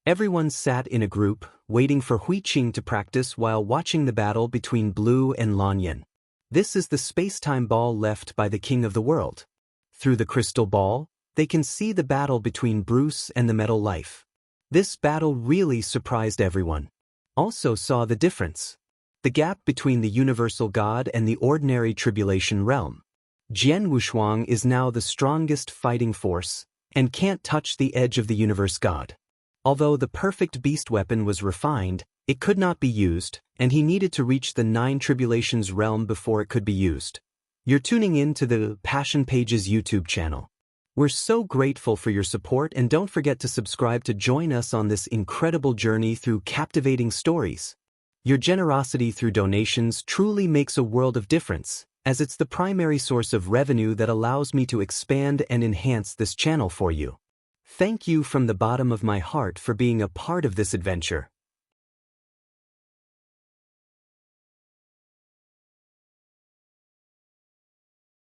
Everyone sat in a group, waiting for Huiqing to practice while watching the battle between Blue and Lan Yen. This is the space-time ball left by the king of the world. Through the crystal ball, they can see the battle between Bruce and the metal life. This battle really surprised everyone. Also saw the difference. The gap between the universal God and the ordinary tribulation realm. Jian Wushuang is now the strongest fighting force, and can't touch the edge of the universe God. Although the perfect beast weapon was refined, it could not be used, and he needed to reach the 9 tribulations realm before it could be used. You're tuning in to the Passion Pages YouTube channel. We're so grateful for your support, and don't forget to subscribe to join us on this incredible journey through captivating stories. Your generosity through donations truly makes a world of difference, as it's the primary source of revenue that allows me to expand and enhance this channel for you. Thank you from the bottom of my heart for being a part of this adventure.